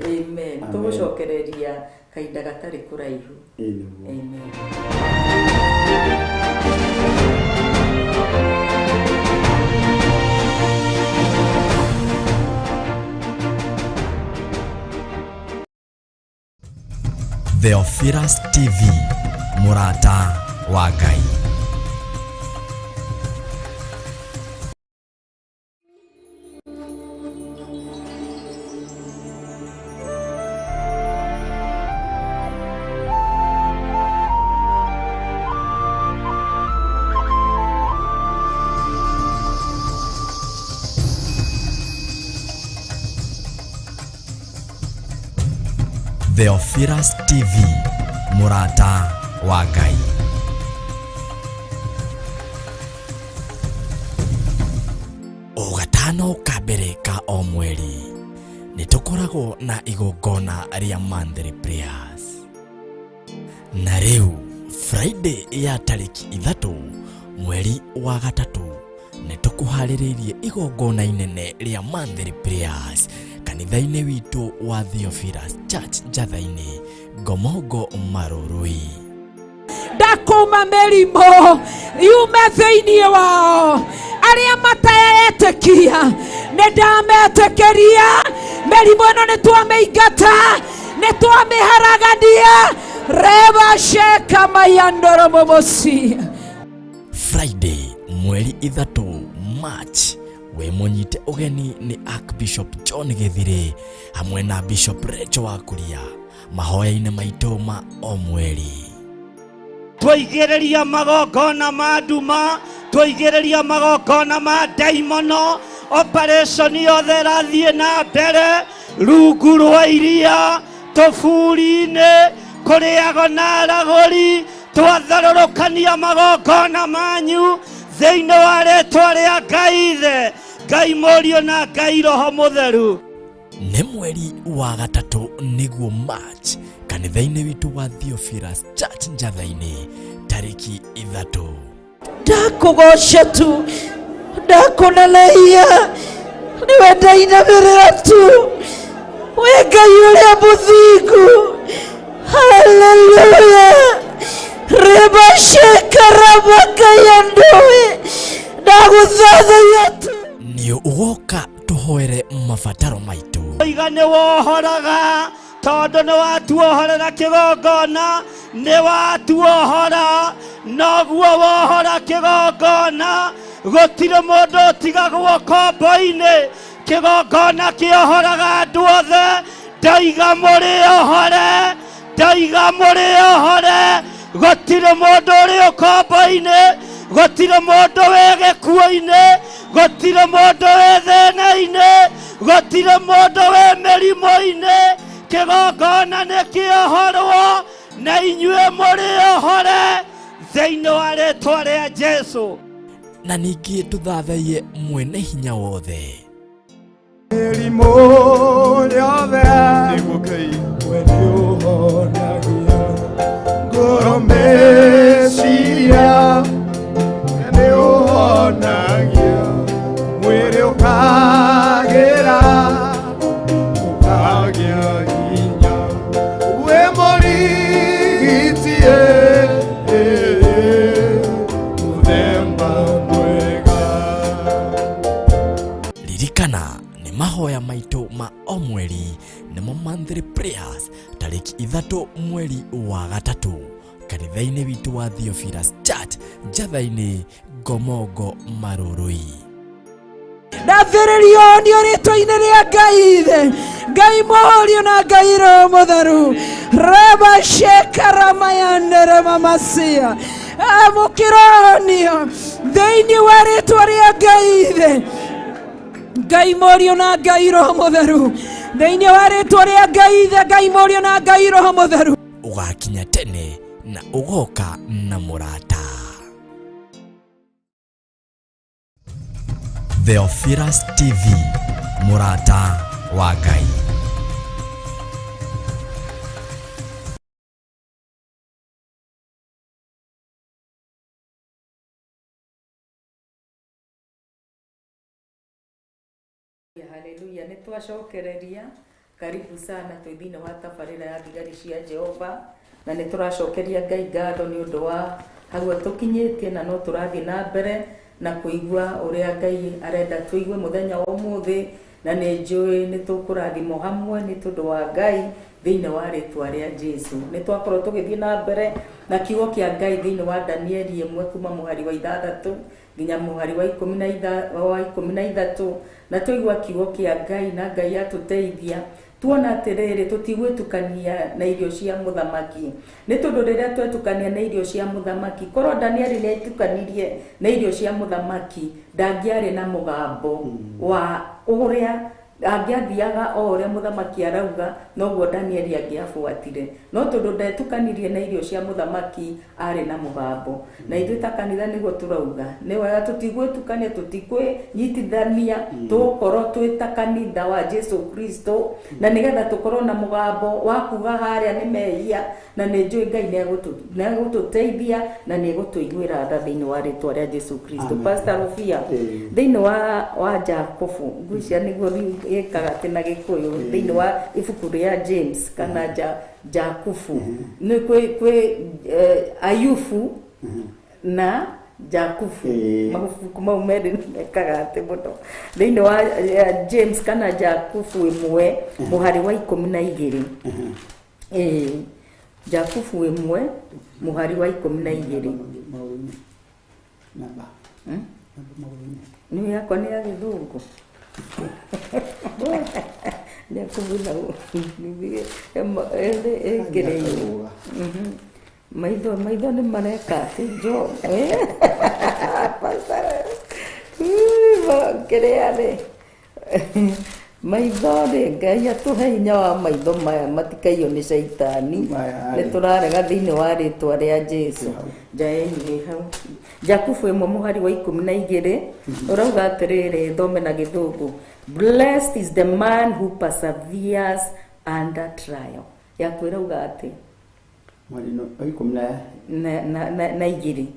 amen tũgũcokereria kahinda gatarĩ kũraihu amen Theophilus TV, Mũrata wa Ngai. Theophilus TV, Murata wa Ngai. O gatano kabere ka o mweri nitukoragwo na igongona ria Monthly Prayers. Na riu Friday ya tariki 3 mweri wa gatatu nitukuhaririirie igongona inene ria Monthly Prayers kanitha-ini witu wa Theophilus Church Njatha-ini Ngomongo Marurui. Ndakuma merimo yume thiini wao aria mataetekia nindametekeria merimo ino nitwameingata nitwameharagania reba sheka mayandoro momosi. Friday mweri 3 March we munyite ugeni ni Archbishop John Githire hamwe na Bishop Rachel Wakuria mahoya-ini maitu ma o mweri. Twigereria magongona ma nduma, twigereria magongona ma daimono, operation yothe rathie na mbere rungu rwa iria tofuri-ini kuriago na araguri twatharurukania magongona manyu thiini wa ritwa ria Ngai Ithe, Ngai Murio na Ngai Roho Mutheru. Ni mweri wa gatatu niguo March kanitha-ini witu wa Theophilus Church Njatha-ini tariki 3. Ndakugoca tu ndakunanaia niwe ndainamirira tu we Ngai uria muthingu. Haleluya reba shekarabaka yandoe ndaguthathaiya tu ni ugoka tuhoere mabataro maitu. Igane wohoraga tondu ni watuohorera kigongona, ni watuohora noguo wohora kigongona, gutire mundu utigagwo kombo-ini, kigongona kiohoraga andu othe. Ndaiga muriohore, ndaiga muriohore, gutire mundu uri kombo-ini, gutire mundu wi gikuo-ini, gutire mundu wi thina-ini, gutire mundu wi mirimo-ini. Kigongona nikiohorwo na inyue muriohore thiini wa ritwa ria Jesu. Na ningi tuthathaie mwene hinya wothe mirimo yothe niguo Ngai we niuhonagia ngoro meciria niuhonagia mwiri ukagira ukagia hinya we morigitie muthemba mwega. ririkana ni mahoya maitu ma o mweri nimo Monthly Prayers tariki 3 mweri wa gatatu kanitha-ini witu wa Theophilus Church Njatha-ini Ngomongo Marurui. ndathiririo ni ritwa-ini ria Ngai Ithe, Ngai Murio na Ngai Roho Mutheru reba shekaramayandere mamasia amukironio thiini wa ritwa ria Ngai Ithe, Ngai Murio na Ngai Roho Mutheru thiini wa ritwa ria Ngai Ithe, Ngai Murio na Ngai Roho Mutheru. Ugakinya tene na ugoka na murata. Theophilus TV, Murata wa Ngai. Haleluya, nitwacokereria karibu sana twithine wa tabarira ya thigari cia Jehova, na nituracokeria Ngai ngatho ni undu wa hagwa tukinyitie, na no turathie na mbere na kuigua uria Ngai arenda tuigue muthenya wa umuthi, na ni njui nitukurathimo hamwe ni tondu wa Ngai thiini wa ritwa ria Jesu. Nitwakorwo tugithie na mbere na kiugo kia Ngai thiini wa Danieli 1 kuma muhari wa 6 nginya muhari wa 13 na tuigua kiugo kia Ngai na Ngai atuteithia tuona atiriri tutigwitukania na irio cia muthamaki. Ni tondu riria twetukania na irio cia muthamaki, korwo Danieli ni etukanirie na irio cia muthamaki, ndangiari na mugambo wa uria angiathiaga o uria muthamaki arauga noguo Danieli angiabuatire no tondu ndetukanirie na irio cia muthamaki ari na mugambo na ithuĩ ta kanitha niguo turauga ni wega tutigwitukania tutikwinyitithania tukorwo twi ta kanitha wa Jesu Kristo na nigetha tukorwo na mugambo wa kuga haria ni mehia na ni njui Ngai negututeithia na negutuiguira tha thiini wa ritwa ria Jesu Kristo. Pastor Rufia thiini wa Jakobu ngwicia niguo ikaga tena Gikuyu thiini wa ibuku ria James kana Jakufu ni kwi Ayubu na Jakufu mabuku mau meri mekaga ati muno thiini wa James kana Jakufu imwe muhari wa 12 Jakufu imwe muhari wa 12 ni yakwa ni ya Githungu nä akåbuna maitho nä mareka atä njo kä rä arä maitho rä Ngai atå he hinya wa maitho maya matikaiywo nä caitani nä tå rarega thä-inä wa rä twa rä a Jesu njaeni hau Jakubu imwe muhari wa 12 urauga atiriri thome na Githungu blessed is the man who perseveres under trial yakwira uga ati mwarino 10 na igiri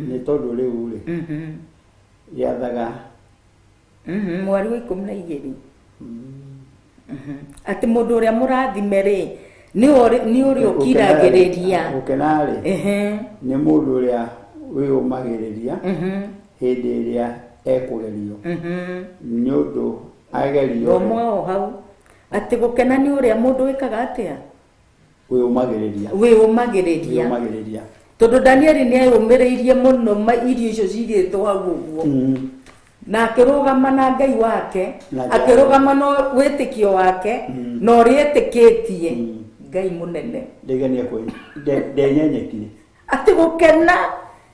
ni tondu riu ri yathaga muhari wa 12 ati mundu uria murathime ri ni uri ukiragiriria ukenari ni mundu uria wiyumagiriria hindi iria ekugerio ni undu agerio omwe hau ati gukena ni uria mundu wikaga atia wiyumagiriria tondu Danieli ni ayumiriirie muno irio icio cigitwo hau uguo na akirugama na Ngai wake akirugama no witikio wake no rietikitie Ngai munene ndegania kwe ndenyenyekire ati gukena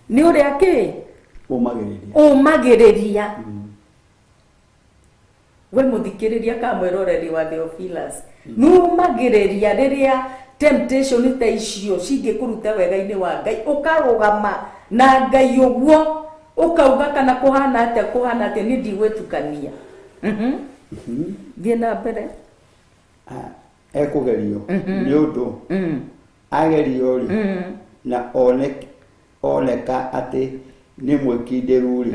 ni uria ki umagiriria we muthikiriria ka mwiroreri wa Theophilus numagiriria riria temptation ta icio cingikuruta wega-ini wa Ngai ukarugama na Ngai uguo ukauga kana kuhana atia ni ndigwitukania thie na mbere ekugerio ni undu agerio ri na oneka ati ni mwikindiru ri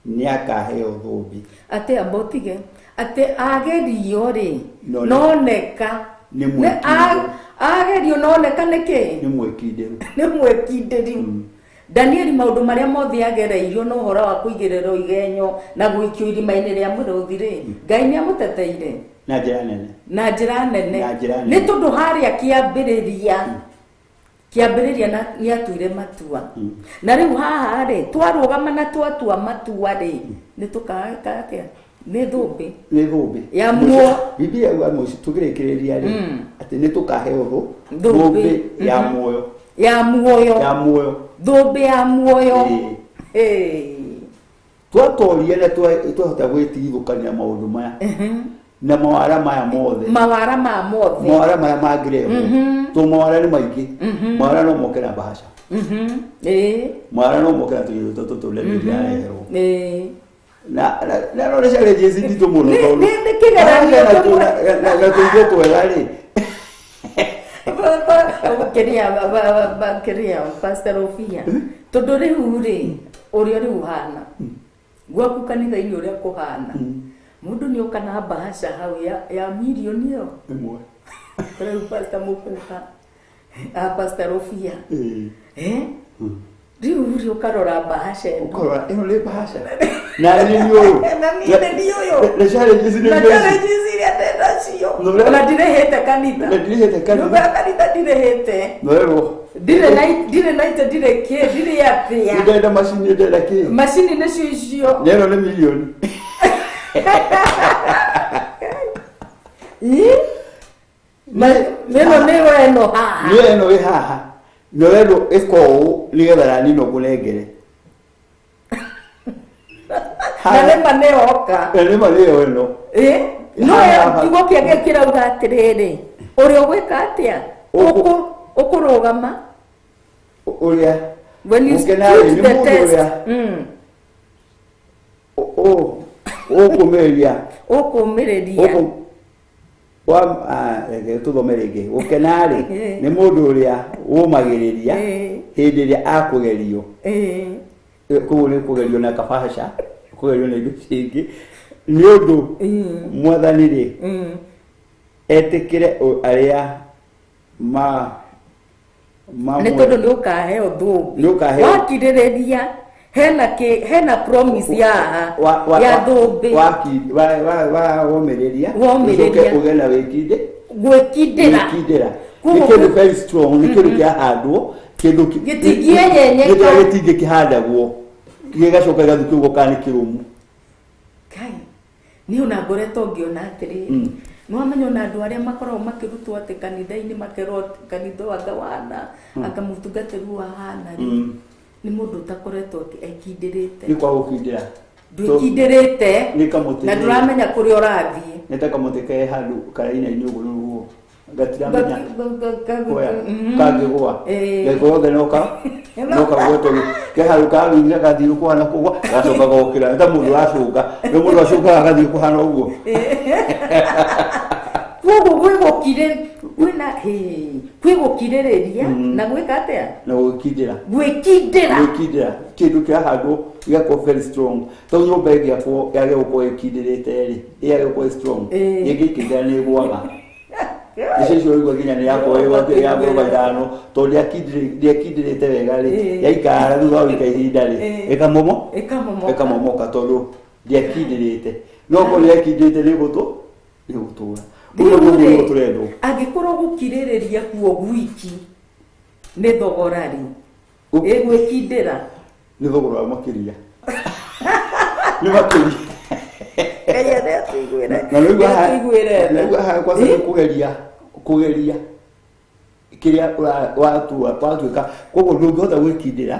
ni akaheo thumbi ati abotige ati agerio ri noneka ni mwikindiru agerio noneka niki ni mwikindiru Danieli maundu maria mothe agereirio no hora wa kuigiriro igenyo na guikio irima-ini ria muruthi ri Ngai ni amuteteire na njira nene ni tondu haria kiambiriria ni atuire matua na riu haha ri twarugama na twatua matua ri ni tukaka atia ni thumbi ya muo Biblia uga tugirikiriria ri ati ni tukaheo thumbi ya muoyo thumbi ya muoyo twatorie na twahota gwĩtigithũkania maũndũ maya na mawara maya mothe mawara maya mangĩrehwo to mawara nĩ maingĩ mawara no moke na bahasha mawara no moke na tũindo tũtũ tũrĩa tũrareherwo na no nĩ challenges nditũ mũno tondũ nĩ kĩgeranio na tũindo twega rĩ Keria Pastor Rufia tondu riu ri uria riu hana gwaku kanitha-ini uria kuhana mundu ni uka na bahasha hau ya milioni yo imwe riu Pastor Mukuka Pastor Rufia riu uri ukarora bahasha ino ni bahasha na ni yo na challenges iria tendasio na direhete kanitha kanitha direhete dire naite dire ke dire yatia ndenda mashini ndenda ke mashini nacio icio nero ni milioni neno ni weno haha neno we haha Norendo eko ligetha nino kunengere. Ndarema neoka. Ndarema leo eno. No ya kigo kiage kirauga atiriri. Uri ugwika atia? Ukurugama. Uria. When you speak the test. Ukumireria. Tuthomerege ukenari ni mundu uria umagiriria hindi iria akugerio kuo ni kugerio na kabahasha kugerio na indo cingi ni undu mwathani ri etikire aria ni tondu ni ukaheo thumbi wakirireria hena promise ya thumbi womereria ugena wikinde gwikindira ni kindu very strong ni kindu kiahandwo kindu gitingienyeka gitingi kihandagwo gigacoka gathukirwo kana kirumu kai ni una ngoretwo ngiona atiri no amenyo na andu aria makoragwo makirutwo ati kanitha-ini makerwo kanitha wagawana akamutungatĩru wahana ni mundu utakoretwo ekindirite ni kwa gukindira ndukindirite na nduramenya kuri urathie nitakamutike handu karaina-ini uguo nuguo gatiramenya kangigwa gagothe noka gwetwo keharu karinga gathiĩ kuhana kugwa gacoka gokĩra ta mũndũ wacũnga nĩ mũndũ acũngaga agathiĩ kuhana ũguo koguo kwĩgũkirĩrĩria na gwĩka atĩa na gwĩkindĩra kĩndũ kĩahandwo gĩgakorwo very strong to nyũmba ĩngĩakwo yage gũkorwo ĩkindĩrĩte-rĩ yage gũkorwo strong ĩngĩkindĩra nĩ ĩgwaga icio igwa nginya nĩ yakorwo ya ngoroba ithano tondũ ndĩakindĩrĩte wega-rĩ yaikara thutha wa gũikara ihinda-rĩ ĩkamomoka tondũ ndĩakindĩrĩte no korwo nĩyakindĩrĩte nĩ gũtũra angĩkorwo gũkirĩrĩria kuo gwiki nĩ thogora-rĩ gwĩkindĩra nĩ thogora makĩria nĩ makĩria na rĩu haha kwanza nĩ kũgeria kĩrĩa watuĩka koguo ndũngĩhota gwĩkindĩra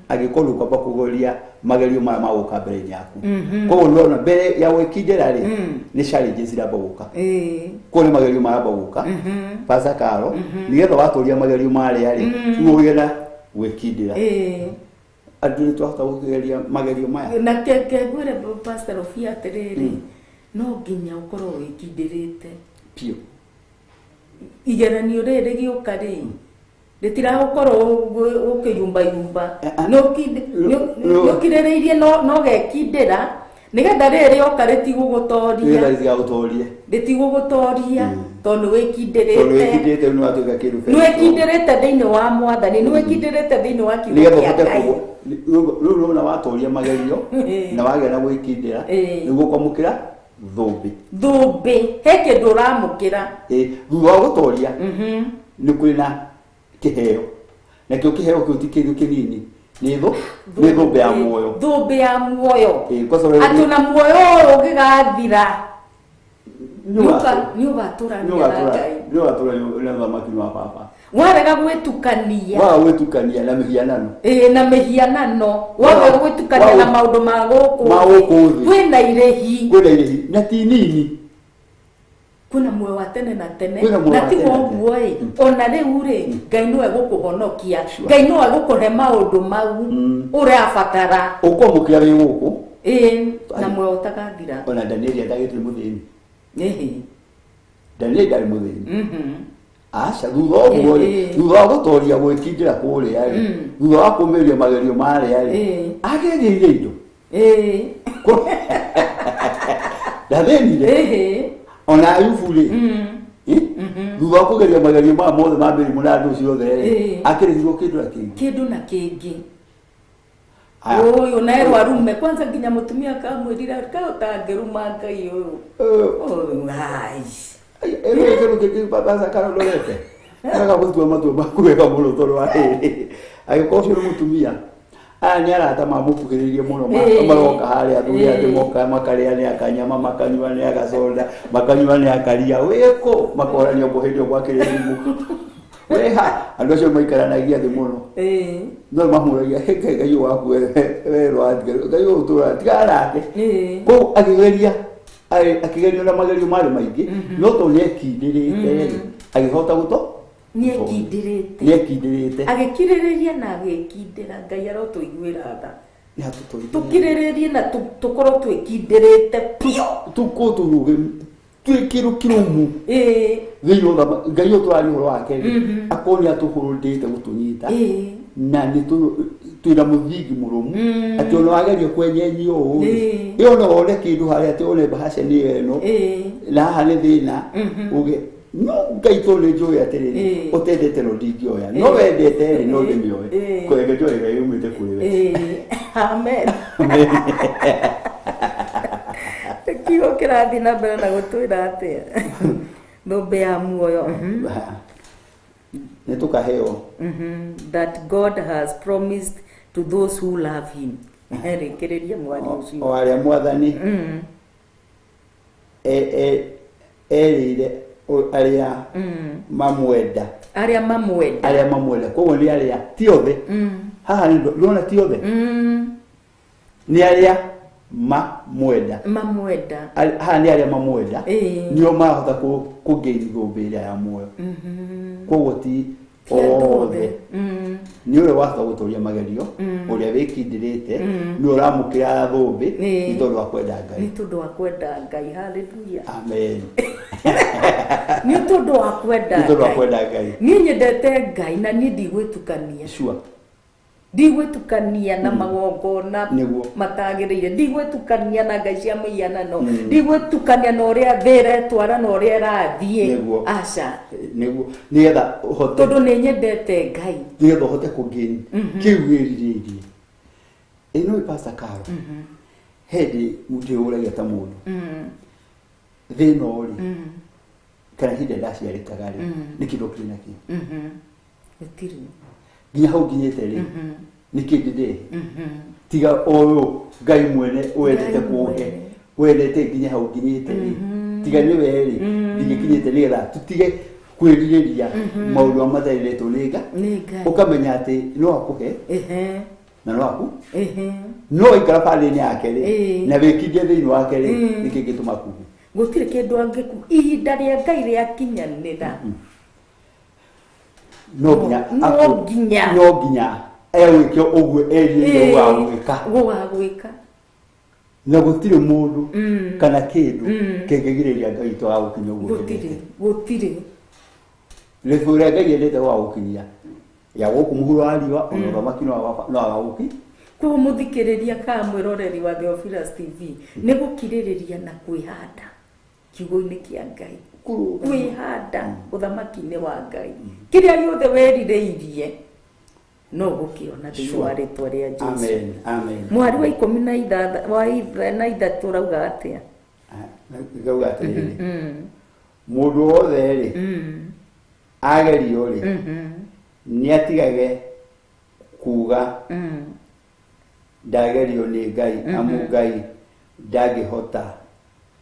angĩkorwo ndũkwamba kũgeria magerio maya magũka mbere-inĩ yaku koguo nĩwona mbere ya gwĩkindĩra-rĩ nĩ challenges iramba gũka koguo nĩ magerio maramba gũka Pastor Carol nĩgetha watũria magerio marĩa-rĩ nĩguo ũgĩe na gwĩkindĩra andũ nĩ twahota gũkĩgeria magerio maya na ngwĩre Pastor Rofia atĩrĩrĩ no nginya ũkorwo wĩkindĩrĩte piũ igeranio rĩrĩ gĩũka-rĩ rĩtiragũkorwo ũkĩyumbayumba nĩũkirĩrĩirie no gekindĩra nĩgetha rĩrĩ rĩoka rĩtigũgũtoria tondũ wĩkindĩrĩte nĩwĩkindĩrĩte thĩinĩ wa Mwathani nĩwĩkindĩrĩte thĩinĩ wa kiugo kĩa Ngai rĩu nona watoria magerio na wagĩa na gwĩkindĩra nĩguo kwamũkĩra thũmbĩ he kĩndũ ũramũkĩra thutha wa gũtoria nĩ kũrĩ na kĩheo nakĩo kĩheo kĩu ti kĩndũ kĩnini nĩ thũmbĩ ya muoyo atĩ na muoyo ũyũ ũngĩgathira nĩũgatũrania na thamaki wa Baba warega gwĩtukania na mĩhianano waga gwĩtukania na maũndũ ma gũkũ kwĩna irĩhi na ti nini kwĩna muoyo wa tene na tene na tiga ũguo-ĩ ona rĩu-rĩ Ngai no egũkũhonokia Ngai no egũkũhe maũndũ mau ũrabatara ũkwamũkĩra wĩ gũkũ na muoyo ũtagathira ona Danieli ndagĩtire mũthĩni Danieli ndarĩ mũthĩni aca thutha ũguo-rĩ thutha wa gũtoria gwĩkindĩra kũrĩa-rĩ thutha wa kũmĩria magerio marĩa-rĩ agĩrĩire indo ndathĩnire ona Ayubu-rĩ thutha wa kũgeria magerio maya mothe ma mĩrimũ na andũ ũcio othe-rĩ akĩrĩhirwo kĩndũ na kĩngĩ ũyũ na erwarume kwanza nginya mũtumia akamwĩrire kaũtangĩruma Ngai ũyũ kĩndũ kĩngĩ Pastor Carol ndorete agagũtua matua maku wega mũno tondũ wa rĩrĩ agĩkorwo ũcio nĩ mũtumia aya nĩ arata mamũkuhĩrĩirie mũno maroka harĩa athuri atĩ moka makarĩanĩra kanyama makanyuanĩra gacoda makanyuanĩra karia wĩkũ makorania mbũhĩndĩ gwakĩrĩrimũ weha ando cio maikaranagia thi muno no mamuragia heke ngai waku we rwathige ngai utura tigarake ko akigeria na magerio mari maingi no to niekindirite agihota guto niekindirite agikiriria na agikindira ngai aroto igwira tha tukiririe na tukorwo twikindirite pio tukoturuge twikirukirungu ngai utwari horo wake akoni atuhurundite gutunyita na ni twina muthingi murumu ati ono agerio kwenyenyi uu iyo no wone kindu haria ati one bahasha ni eno na hane thina uge no ngai tole njui atiriri utendete no ndingioya no wendete ri no ndimioe kwege njui ngai umite kuri we amen kigo kirathi na mbere na gutwira atia thumbe ya muoyo netukaheo that God has promised to those who love him rekereria mwari ucio o aria mwathani erire aria mamwenda koguo ni aria ti othe haha ndona ti othe ni aria mamwenda haha ni aria mamwenda nio mahota kugeini thumbi ya muoyo koguo ti othe ni ure wahota guturia magerio uria wikindirite ni uramukira thumbi ni tondu wa kwenda ngai hallelujah amen ni tondu wa kwenda ngai ni nyendete ngai na ni ndigwitukania sure ndigwitukania na magongona matagiriire ndigwitukania na ngai cia muianano ndigwitukania na uria thire twara na uria rathie aca niguo nigetha uhote tondu ni nyendete ngai nigetha uhote kugeni kiwiriririe ino Pastor Carol hendi ndiuragia ta mundu thina uri kana hinde ndaciarĩkaga rĩ nĩ kĩndũ kĩrĩ nakĩo gũtirĩ nginya hau nginyĩte rĩ nĩ kĩndũ ndĩ tiga ũyũ ngai mwene wendete kũhe wendete nginya hau nginyĩte rĩ tiga nĩ we rĩ ndingĩkinyĩte nĩgetha tũtige kwĩrirĩria maũndũ mathairĩtwo nĩ Ngai ũkamenya atĩ no akũhe na no aku no ikara pale-inĩ yake rĩ na wĩkindie thĩinĩ wake rĩ nĩ kĩĩ gĩtũma kuge gũtirĩ kĩndũ angĩku ihinda rĩa Ngai rĩakinyanĩra no nginya egwĩkio ũguo erire gũgagwĩka na gũtirĩ mũndũ kana kĩndũ kĩngĩgirĩria Ngai twa gũkinya ũguo gũtirĩ rĩbũ rĩa Ngai endete wa gũkinyia ya gũkũ mũhuro wa riũa ona ũthamaki no agagũki kwa muthikiriria ka mwiroreri wa Theophilus TV nĩ gũkirĩrĩria na kwĩhanda kiugo-inĩ kĩa Ngai kwĩhanda ũthamaki-inĩ wa Ngai kĩrĩa gĩothe werirĩirie no gũkĩona thĩinĩ wa rĩtwa rĩa Jesũ amen mwari wa 13 rauga atĩa ngauga atĩrĩrĩ mũndũ wothe rĩ agerio rĩ nĩ atigage kuga ndagerio nĩ Ngai amu Ngai ndangĩhota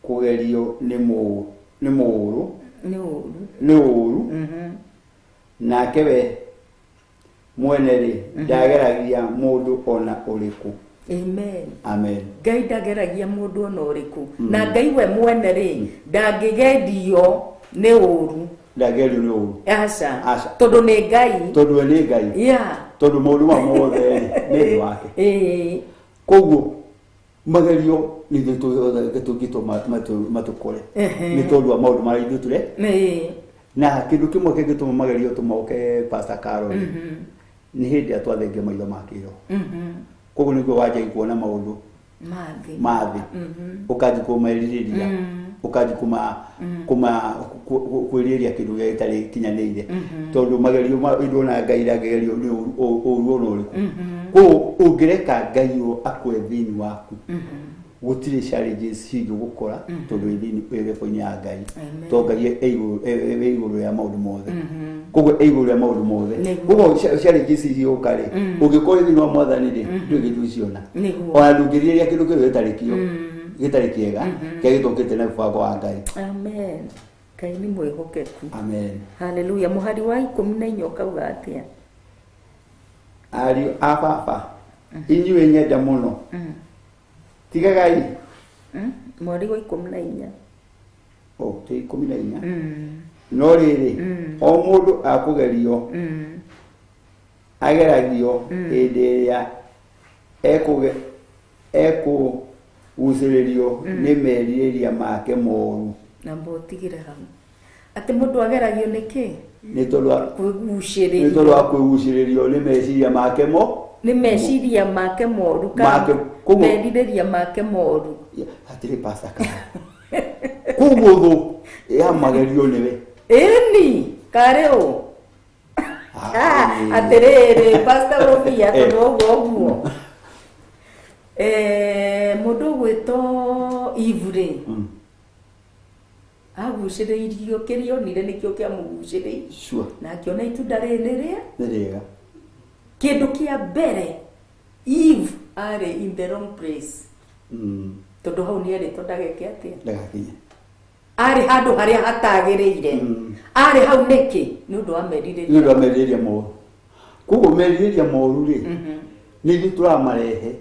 kugerio nĩ mũũru nake we mwene rĩ ndageragia mũndũ ona ũrĩkũ amen Ngai ndageragia mũndũ ona ũrĩkũ na Ngai we mwene rĩ ndangĩgerio nĩ ũũru ndagerio nĩ ũũru aca tondũ nĩ Ngai tondũ mũndũ wa mothe nĩ thĩ wake koguo magerio nĩ tũngĩtũma matũkore nĩ tondũ wa maũndũ marĩa ithuĩ tũre na kĩndũ kĩmwe kĩngĩtũma magerio tũmoke Pastor Carol nĩ hĩndĩ ĩrĩa twathengia maitho ma kĩroho koguo nĩguo wanjia kuona maũndũ mathĩ ũkanjia kũmerirĩria ũkanjia kwĩrirĩria kĩndũ gĩa gĩtarĩ kinyanĩire tondũ magerio ndona Ngai ndangĩgerio nĩ ũũru ona ũrĩkũ koguo ũngĩreka Ngai akwe thĩinĩ waku gũtirĩ challenges cingĩgũkora tondũ wĩ ya Ngai tondũ Ngai ĩ igũrũ ya maũndũ mothe koguo ĩ igũrũ ya maũndũ mothe koguo challenges cigĩũka rĩ ũngĩkorwo thĩinĩ wa Mwathani rĩ ndũngĩciona ona ndũngĩrirĩria kĩndũ kĩu gĩtarĩ kĩega kĩa gĩtũkĩte na mũbango wa Ngai amen Ngai nĩ mwĩhokeku. Amen. Haleluya. Mũhari wa 14 ũkauga atĩa? Ariũ a baba, inyuĩ nyenda mũno, tigagai. Mweri wa 14. Ti 14. No rĩrĩ, o mũndũ akũgerio, ageragio hĩndĩ ĩrĩa ekũgucĩrĩrio nĩ merirĩria make moru. Na mbotigire hau. Atĩ mũndũ ageragio nĩkĩ? Nĩ tondũ wa kwĩgucĩrĩrio nĩ meciria make moru. Nĩ meciria make moru. Merirĩria make moru. Hatirĩ pasaka. Kũgũthũ ya magerio nĩwe. Ĩni, karĩ ũ? Atĩrĩrĩ, Pastor Rofia, tondũ ũguo. Mũndũ ũgwĩtwo Eve-rĩ, agucĩrĩirio, kĩrĩa onire nĩkĩo kĩamũgucĩrĩirie. Na akĩona itunda rĩrĩ nĩ rĩega. Kĩndũ kĩa mbere, Eve arĩ in the wrong place. Tondũ hau nĩ erĩtwo ndageke atĩa? Ndagakinye. Arĩ handũ harĩa hatagĩrĩire. Arĩ hau nĩkĩ? Nĩ ũndũ wa merirĩria. Nĩ ũndũ wa merirĩria moru. Koguo merirĩria moru-rĩ, nĩ ithuĩ tũramarehe.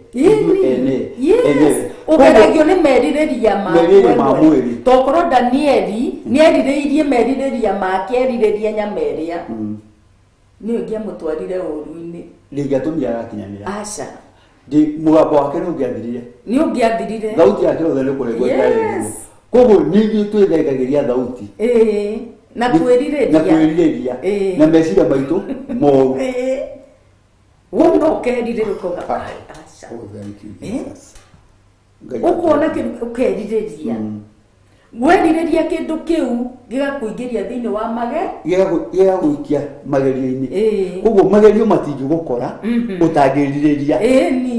Ũgeragio nĩ merirĩria ma mwĩrĩ. Tokorwo Danieli nĩ erirĩirie merirĩria make, erirĩria nyama ĩrĩa. Nĩ ũngĩamũtwarire ũru-inĩ. Ndingĩatũmire agakinyanĩra. Aca. Mũgambo wake nĩ ũngĩathirire. Nĩ ũngĩathirire. Thauti yake yothe nĩ kũregwo ĩtarĩ. Koguo nĩ ithuĩ twĩthengagĩria thauti. Na kwĩrirĩria. Na meciria maitũ moru. Wona ũkerirĩria ũkoga. Aca. Ũkuona kĩndũ ũkerirĩria. Werirĩria kĩndũ kĩu gĩgakũingĩria thĩinĩ wa gĩgagũikia magerio-inĩ. Koguo magerio matingĩgũkora ũtangĩrirĩria.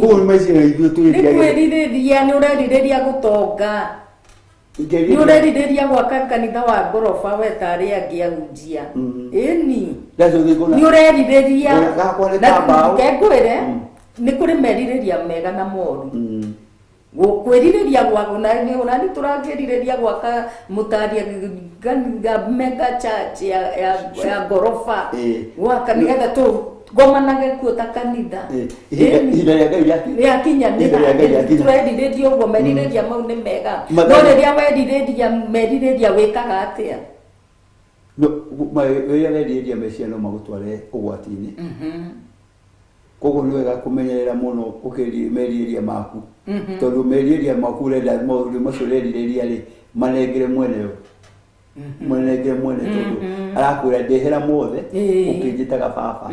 Koguo nĩ meciria ithuĩ twĩrirĩria. Nĩ kwĩrirĩria, nĩ ũrerirĩria gũtonga. Nĩ ũrerirĩria gwaka kanitha wa ngoroba we tarĩ angĩ ahunjia. Ĩni. Nĩ ũrerirĩria. Ngwĩre nĩ kũrĩ merirĩria mega na moru. Kwĩrirĩria gwako na nĩ tũrakĩrirĩria gwaka mũtaria mega church ya ngoroba. Gwaka nĩgetha tũgomanage kuo ta kanitha. Ihinda rĩa Ngai rĩakinyanĩra. Tũrerirĩria ũguo, merirĩria mau nĩ mega. No rĩrĩa werirĩria merirĩria wĩkaga atĩa? Rĩrĩa werirĩria meciria no magũtware ũgwati-inĩ. Koguo nĩ wega kũmenyerera mũno merirĩria maku. Tondũ merirĩria maku ũrenda maũndũ macio ũrerirĩria-rĩ, manengere mwene tondũ arakwĩra ndehera mothe ũkĩnjĩtaga baba.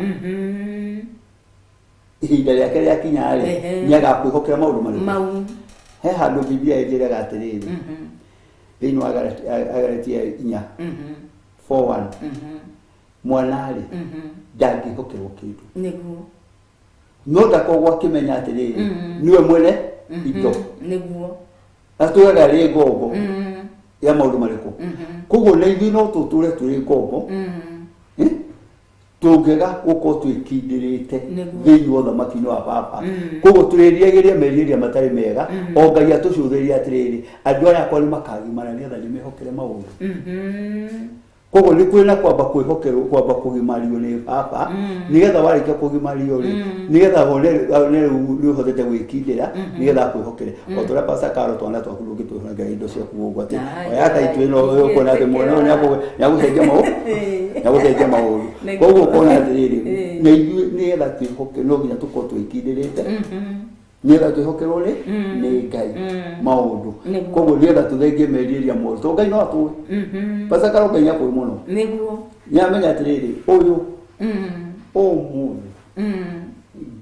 Ihinda rĩake rĩakinya-rĩ, nĩagakwĩhokera maũndũ marĩkũ. He handũ Biblia ĩnjĩraga atĩrĩrĩ, thĩinĩ wa Galatia 4:1, mwana-rĩ ndangĩhokerwo kĩndũ. No ndakoragwo akĩmenya atĩrĩrĩ, niwe mwene indo. Atũraga rĩ ngombo ya maũndũ marĩkũ. Koguo na ithuĩ no tũtũre tũrĩ ngombo tũngĩaga gũkorwo twĩkindĩrĩte thĩinĩ wa ũthamaki-inĩ wa baba. Koguo tũrĩriragĩria merirĩria matarĩ mega, o Ngai atũcũthĩrĩria atĩrĩrĩ, andũ aya akwa nĩ makagimara nĩgetha nĩmehokere maũndũ. Koguo nĩ kwĩna kwamba kwĩhokerwo, kwamba kũgimario nĩ baba, nĩgetha warĩkia kũgimario-rĩ, nĩgetha one nĩ ũhotete gwĩkindĩra, nĩgetha akwĩhokere. O ta ũrĩa Pastor Carol twana twaku ndũngĩtwĩhokera indo ciaku ũguo atĩ oya taitũ ĩno ũkuona atĩ mwana ũyũ nĩagũcenjia maũndũ. Koguo ũkona atĩrĩrĩ, na ithuĩ nĩgetha twĩhoke no nginya tũkorwo twĩkindĩrĩte, nĩgetha twĩhokerwo nĩ Ngai maũndũ. Koguo nĩgetha tũthengie merirĩria moru, tondũ Ngai no atũĩ. Pastor Carol Ngai nĩakũĩ mũno. Nĩamenya atĩrĩrĩ, ũyũ ũmũthĩ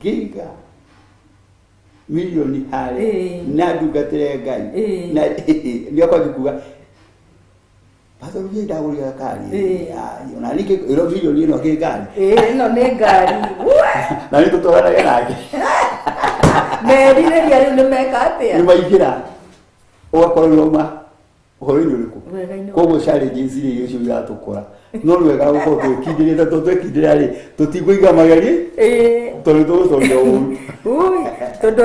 ngĩiga milioni harĩ na ndungatĩre Ngai, na nĩakwanjia kuga Pastor Rufia ndagũrire ngari. Ona ningĩ ĩro milioni ĩno kĩ ngari. Ĩno nĩ ngari. Na nĩ tũtwaranaga nake. Merirĩria rĩu nĩ meka atĩa? Nĩ maingĩra ũgakorwo nĩwauma ũhoro-inĩ ũrĩkũ. Koguo challenges iria icio iratũkora, no nĩ wega gũkorwo twĩkindĩrĩte, tondũ twĩkindĩra-rĩ tũtikũiga mageri tondũ tũgũcokia ũru. Tondũ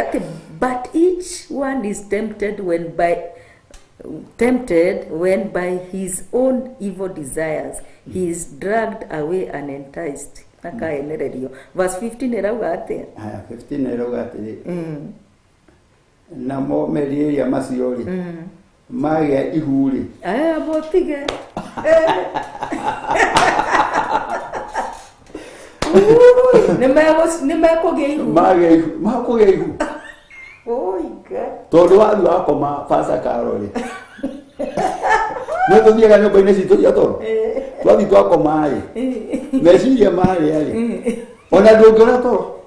atĩ but each one is tempted tempted when by his own evil desires he is dragged away and enticed. Akaenererio. Verse 15 erauga atia? 15 erauga atiri. Namo meria maciori. Magia ihuri. Botige. Nimekugia ihu. Makugia ihu. Oiga. Todo watu akoma pasa karoli. No todía ganó con ese todo todo. Todo y todo akoma ai. Mesiria mari ali. Ona doktora to.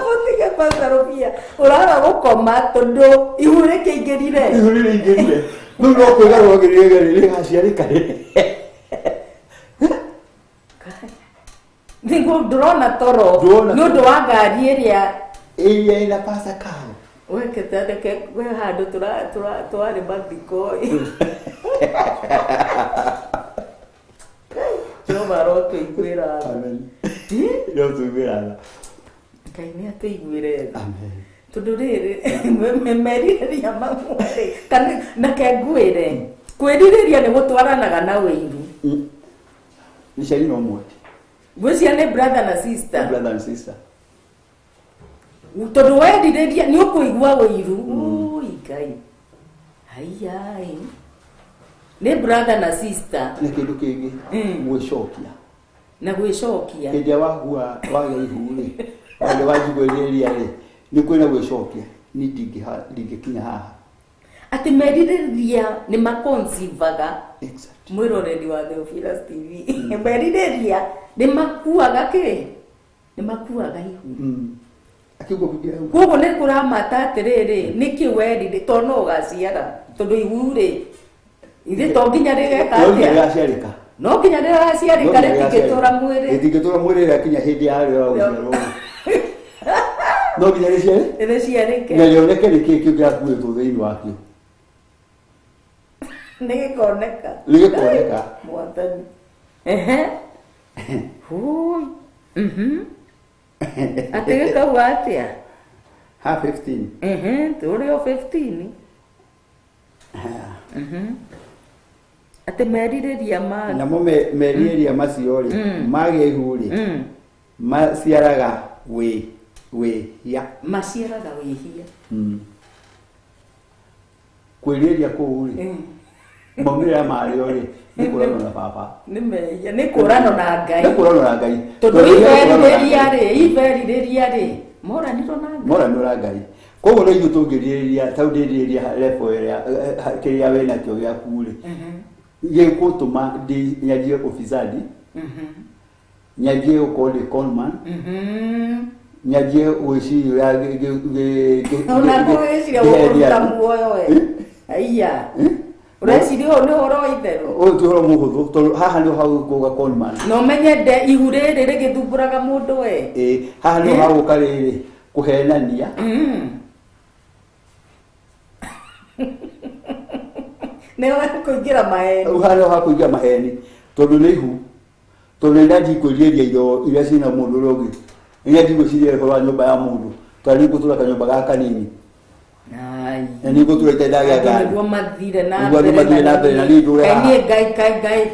Botige pasarofia. Ora gukoma todo ihure keigerire. Ihure keigerire. No kwega ro gerire hasiari kare. Digo drona toro. No do ngari iria ina pasa karo. We que tate que we hado tura bandiko. Yo maroto iguira. Amen. Yo tu iguira. Kai me ate iguire. Amen. Tudurere me meri ya mamu. Kan na ke guire. Kwedireria ne gutwaranaga na weiru. Ni shari no mo. Wecia ne brother na sister. Brother and sister. Todo wedireria ni ukuigua weiru. Oi kai. Ai. Ne brother na sister. Ne kindu kingi gwicokia. Na gwicokia. Hĩndĩ wagua wage ihuri. Wale wajigwereria ri. Ni kwina gwicokia. Ni ndingikinya haha. Ati merireria ni makonsivaga. Exactly. Mwiroreri wa Theophilus TV. Merireria ni makuaga ke. Ni makuaga ihu. Koguo nä kå ramata atä rä rä nä kä werire to no gaciara tondå ihu rä ithe to nginya rä geka atä no nginya rä gaciarä rä tingä tå ra mwä rä tingä tå ra mwä rä rä akinya hä ndä yarä wa gå ciarwo no nginya rä ciarä rä ciarä ke na rä oneke nä kä kä gä akuä two thä inä wakä nä gä koneka mwathani atä gä kauga atä a ha 15 tå rä o 15 atä merirä ria namo merirä ria macio rä magä ihu rä maciaraga wä hia maciaraga wä hia kwä rä ria kå u rä maumä rä ra marä o rä nä kå rano na baba nä kå rano na ngai tondå iberirä ria rä moranä ra ngai koguo no ithuä tå ngä rirä ria tau ndä rirä ria repo kä rä a wä nakä gä aku rä gä gå tå ma nyanjie ofisadi nyanjie gå korwo ndä conman nyanjie gwä ciria ureciria å nä å horo wa itherå å yå ti å horo må hå thå tondå haha nä hau gå ga conman no menye nde ihu rä rä rä gä thumbåraga må ndå we haha nä hau gå ka rä rä kå henania nä kå ingä ra maheni haha nä hakå ingä ra maheni tondå nä ihu tondå nä ndanji kwä ria indo iria cina må ndå å rä å ngä iria ndigå ciria horo wa nyå mba ya må ndå tondå nä ngå tå ra kanyå mba gaka nini na nä ngå tå ra itendagia niguo mathire na mbere na nä ndå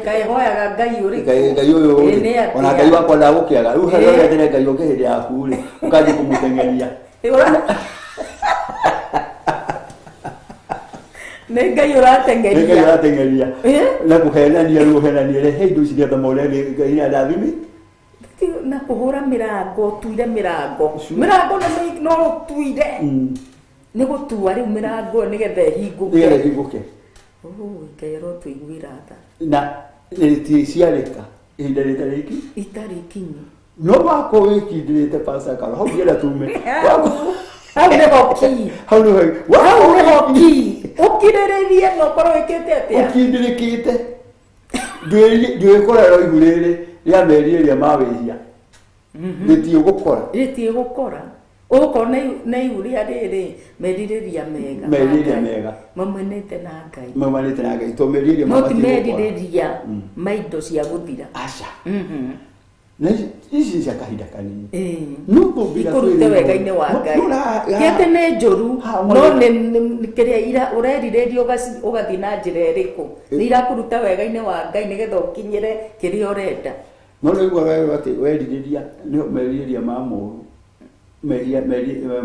ngai hoyaga ngai å rä ngai å yå ona ngai wakwa ndagå kä aga rä u harä oretere ngai å ngä hä ndä yaku rä å kanjä kå må tengeria nä ngai å ratengeria na kå henania rä å henanie re he indo ici rä thoma å rä ngai nä andathimi na kå hå ra mä rango tuire mä rango no tuire nä gå tua rä u mä rango nä getha hingå ke ngai ro tå iguä ra tha na ti ciarä ka ihinda rä tarä ki itarä kinyi no wakorwo wä kindä rä te pasakaro hau ngä tume hau nä hoki hau nä hoki å kirä rä rie no korwo wä kä te atä å kindä rä kä te nduä kå rero ihu rä rä rä a merirä ria mawä hia rä tiä gå kora uko na ihu ria rä rä merirä ria mega maumanä na ngai to merirä ria no ti merirä ria maindo cia gå thira aca na ici cia kahinda kanini ikurute wega-inĩ wa Ngai kĩndĩ nĩ njũru no nĩ kĩrĩa ira ũrerirĩria ũgathiĩ na njĩra ĩrĩkũ nĩ irakũruta wega-inĩ wa Ngai nĩgetha ũkinyĩre kĩrĩa ũrenda no nĩ guo wewe atĩ werirĩria nĩ merirĩria ma mũru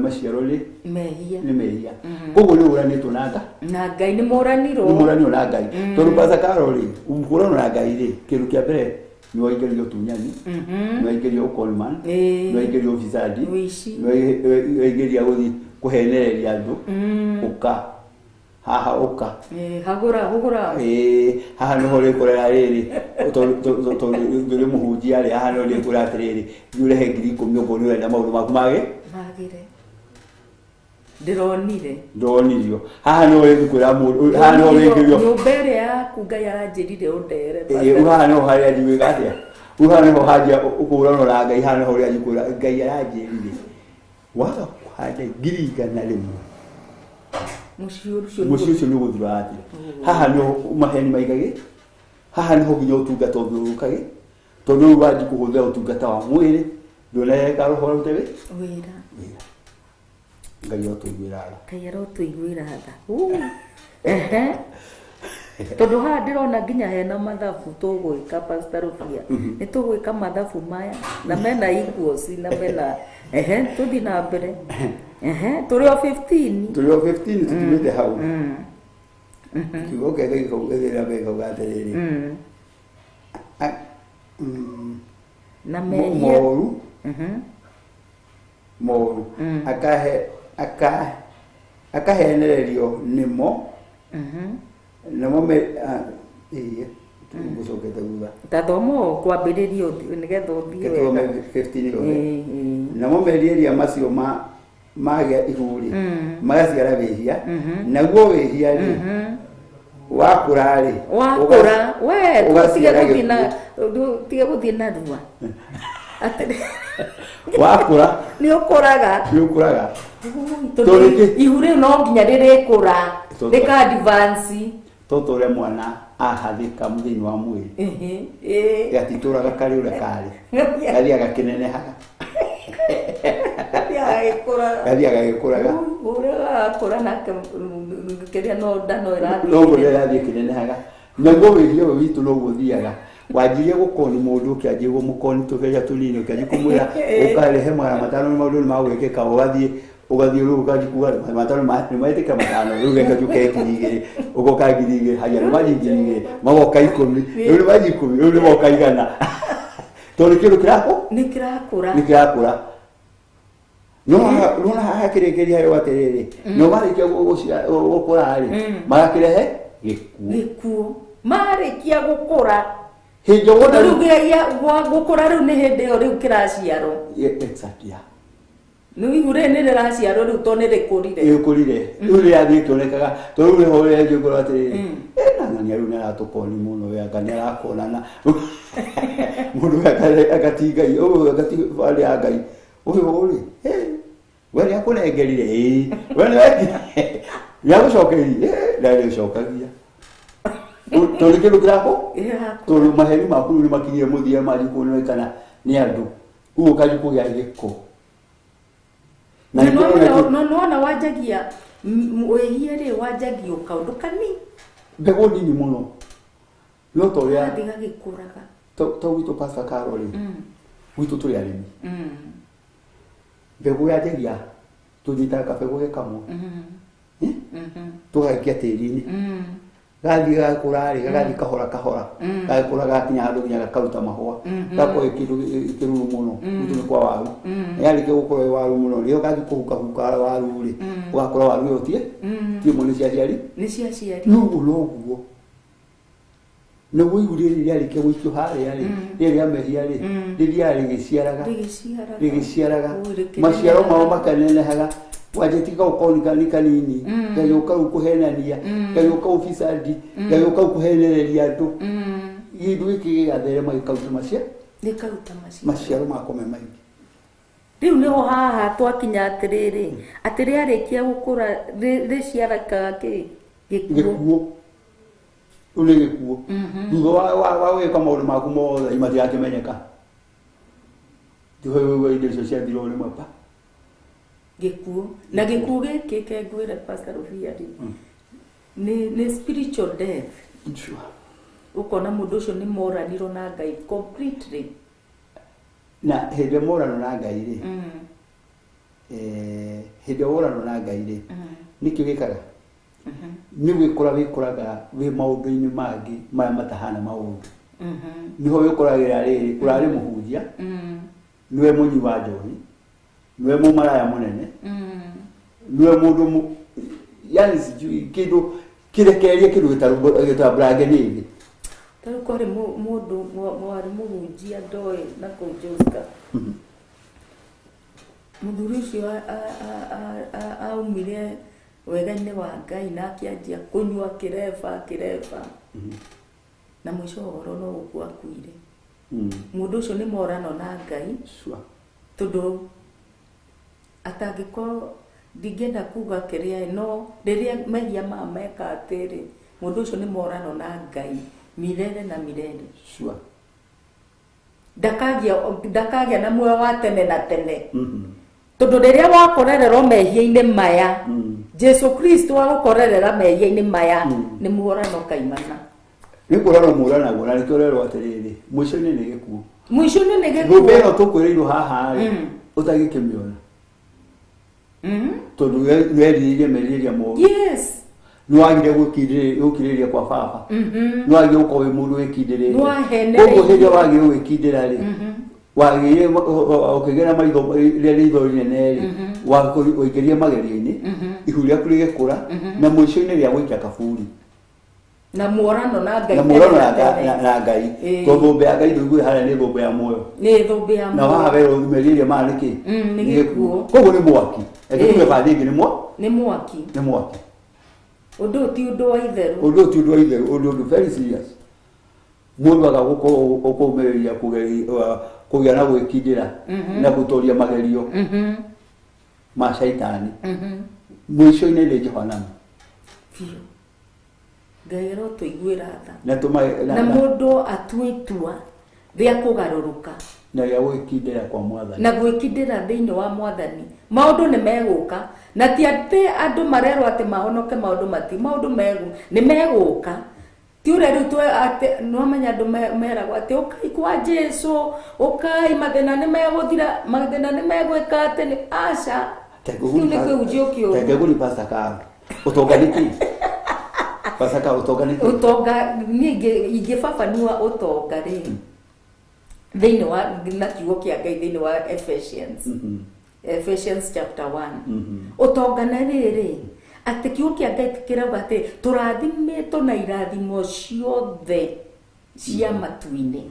maciaro nĩ mehia koguo nĩ ũranĩtwo na Ngai nĩ mũranirwo na Ngai tondũ Pastor Carol rĩ ũkũranwo na Ngai rĩ kĩndũ kĩa mbere nĩ waingĩrio tunyani nĩ waingĩrio ũkonman nĩ waingĩrio ufisadi nĩ waingĩria gũthiĩ kũhenereria andũ ũka haha ũka hagũra haha nĩho rĩkũrera rĩrĩ tondũ mũhunjia rĩ haha nĩho rĩkũrera atĩrĩrĩ ũrehe 10,000 ũguo nĩ ũrenda maũndũ maku magĩre ndĩronirio haha nĩho rĩkwĩra mũndũ haha nĩho rĩngĩrio nyũmba ĩrĩa yaku Ngai aranjĩrire ũndere haha nĩho harĩa njiwĩka atĩa haha nĩho hanjia ũkũranwo na Ngai haha nĩho rĩa njikwĩra Ngai aranjĩrire waga kũhanja 100,000 mũciĩ ũcio nĩ ũgũthira atĩa haha nĩho maheni maigage haha nĩho nginya ũtungata ũthiũrũrũkage tondũ rĩu wanji kũhũthĩra ũtungata wa mwĩrĩ ndũnareka roho rũte wĩra Ngai arotũiguĩra tha tondũ haha ndĩrona nginya hena mathabu tũgwĩka Pastor Rufia nĩ tũgwĩka mathabu maya na mena equals na mena tũthiĩ na mbere tũrĩ o 15 tũtigĩte hau kiugo kĩega gĩkaugĩrĩra wega atĩrĩrĩ na mehia moru akahenererio nĩmo namo gũcokete thutha tathomo kwambĩrĩrio nĩgetha ũthiĩ wega 15 namo merirĩria macio magĩa ihuri magaciara wĩhia naguo wĩhia rĩ wakũra rĩ tige gũthiĩ na rua wakũra nĩ ũkũraga tondũ ihu rĩu no nginya rĩrĩkũra rĩka advance toto ũrĩa mwana ahathĩka thĩinĩ wa mwĩrĩ gatitũraga karĩ ũrĩa karĩ gathiaga kĩnenehaga gathiaga gĩkũraga ũrĩa gakũra nake kĩrĩa no nda no ĩrathiĩ kĩnenehaga naguo wĩhia ũyũ witũ noguo ũthiaga wanjirie gũkoni mũndũ ũkĩanjie gũmũkoni tũbeca tũnini ũkĩanjie kũmwĩra ũkarehe magana matano nĩ maũndũ nĩ magwĩkĩka ũgathiĩ rĩu ũkanji kuga matano nĩ maĩtĩka matano rĩu reka njũke 2,000 ũgoka 2,000 haria nĩ manyi 2,000 magoka 10 rĩu nĩ manyi 10 rĩu nĩ moka 100 tondũ kĩndũ nĩ kĩrakũra no haha kĩrĩkĩria hayo atĩrĩrĩ no marĩkia gũkũra rĩ magakĩrehe gĩkuũ marĩkia gũkũra hĩndĩ wona rĩu gũkũra rĩu nĩ hĩndĩ ĩyo rĩu kĩraciarwo nĩ ihu rĩrĩ nĩ rĩraciarwo rĩu to nĩ rĩkũrire rĩu rĩrathiĩ kĩonekaga to rĩu nĩho rĩenjio ngoro atĩrĩrĩ nang'ania rĩu nĩ aratũkoni mũno wega nĩ arakonana mũndũ agati Ngai ũyũ agati barĩ ya Ngai ũyũ rĩ we nĩ akũnengerire we nĩ agũcokerie ndarĩ gũcokagia tondũ kĩndũ kĩrakũ tondũ maheni maku nĩ makinyire mũthia manji kuonekana nĩ andũ ũguo kanji kũgĩa gĩko nona wanjagia wĩhia rĩ wanjagio kaũndũ kanini mbegũ nini mũno no to ũrĩa gagĩkũraga to gwitũ Pastor Carol gwitũ tũrĩ arĩmi mbegũ yanjagia tũnyitaga kabegũ gĩkamwe tũgaikia tĩri-inĩ gathiĩ gakũra rĩ gagathiĩ kahora gagĩkũra gakinya handũ nginya gakaruta mahũa gakorwo kĩruru mũno gwitũ nĩ kwa waru yarĩkia gũkorwo waru mũno rĩo gathiĩ kũhukahuka waru rĩ ũgakora waru ĩyo tie imwe nĩ ciaciari noguo nĩguo ihu rĩrĩ rĩarĩkia gũikio harĩa rĩ rĩrĩ rĩa mehia rĩ rĩthiaga rĩgĩciaraga maciaro mao makanenehaga wanjĩtika ũkonika nĩ kanini gagĩũka kũhenania gagĩũka ufisadi gagĩũka kũhenereria andũ gĩthũ gĩkĩ gĩgatherema gĩkaruta maciaro makome maingĩ rĩu nĩho haha twakinya atĩrĩrĩ atĩ rĩarĩkia gũkũra rĩciarakaga gĩkuũ rĩu nĩ gĩkuũ thutha wa gwĩka maũndũ maku mothe matirakĩmenyeka Ndiwe indo icio ciathirwo nĩ mwapa gĩkuũ na gĩkuũ gĩkĩ kengwĩre Pastor Rufia nĩ spiritual death. Sure. Ukona mũndũ ũcio nĩ moranirwo na Ngai completely. Na hĩndĩ morano na Ngai rĩ hĩndĩ morano na Ngai rĩ nĩkĩo gĩkaga nĩ wĩkũraga wĩ maũndũ-inĩ mangĩ marĩa matahana maũndũ niho wĩkũragĩra rĩrĩ ũrarĩ mũhunjia niwe mũnyi wa njohi niwe mũmaraya mũnene niwe mũndũ yani kĩndũ kĩrekererie kĩndũ gĩtambũrange nĩthĩ. Tarĩu kwarĩ mũndũ mwarĩ mũhunjia ndoĩ na kũu Joska. Mũthuri ũcio aumire wega-inĩ wa Ngai na akĩanjia kũnyua kĩreba na mũico ũhoro no gũkua akuire. Mũndũ ũcio nĩ morano na Ngai tondũ atangĩkorwo ndingĩenda kuga kĩrĩa no rĩrĩa mehia meka atĩrĩ mũndũ ũcio nĩ morano na Ngai milele na milele. Sure. Ndakagĩa na muoyo wa tene na tene. Tondũ rĩrĩa wakorererwo mehia-inĩ maya Jesu Kristo agũkorerera mehia-inĩ maya nĩ muorano kaimana. Nĩ kũrano mũranagwo na nĩkĩo rero atĩrĩrĩ mũico-inĩ nĩ gĩkuũ. Mũico-inĩ nĩ gĩkuũ. Ngũmbe ĩno tũkwĩrĩirwo haha rĩ ũtagĩkĩmĩona. Tondũ werirĩirie merirĩria moru. Yes. Nwagire gũkirĩrĩria kwa baba. Nwagire gũkorwo wĩ mũndũ wĩkindĩrĩrie. Koguo hĩndĩ wagire gwĩkindĩra rĩ wagire ũkĩgera maitho rĩrĩa ritho rĩnene rĩ waingĩria magerio-inĩ ihu rĩaku rĩgĩkũra na mũico-inĩ rĩa gũikia kaburi. Na muorano na Ngai. Na muorano na Ngai. Tondũ thũmbĩ ya Ngai ndũiguĩ harĩa nĩ thũmbĩ ya muoyo. Nĩ thũmbĩ ya muoyo. Na wahaberwo merirĩria maya nĩkĩ? Nĩ gĩkuũ. Koguo nĩ mwaki. Tuge bandĩ ingĩ nĩ mwaki. Nĩ mwaki. Ũndũ ti ũndũ wa itherũ. Ũndũ ti ũndũ wa itherũ, ũndũ very serious. Mũndũ agagũkorwo ũkũmĩrĩria kũgĩa na gwĩkindĩra na gũtũria magerio ma shaitani. Mũico-inĩ nĩ Jehanamu. Ngai ro tũiguĩra tha. Na mũndũ atue itua rĩa kũgarũrũka na rĩa gwĩkindĩra kwa Mwathani. Na gwĩkindĩra thĩinĩ wa Mwathani. Maũndũ nĩ megũka na ti atĩ andũ marerwo atĩ mahonoke maũndũ mati maũndũ nĩ megũka. Ti ũrĩa rĩu atĩ no menya andũ meragwo atĩ ũkai kwa Jesu ũkai mathĩna nĩ megũthira mathĩna nĩ megwĩka atĩ nĩ aca. Kĩu nĩ kĩhunjio kĩũru. Tegegũri Pastor Carl. Ũtonganĩki. Pastor Carl ũtonganĩki. Ũtonga niĩ ingĩbabaniwa ũtonga rĩ. Thĩinĩ wa na kiugo kĩa Ngai thĩinĩ wa Ephesians. Ephesians chapter 1. Ũtongana rĩrĩ atĩ kiugo kĩa Ngai kĩrauga atĩ tũrathimĩtwo na irathimo ciothe cia matu-inĩ.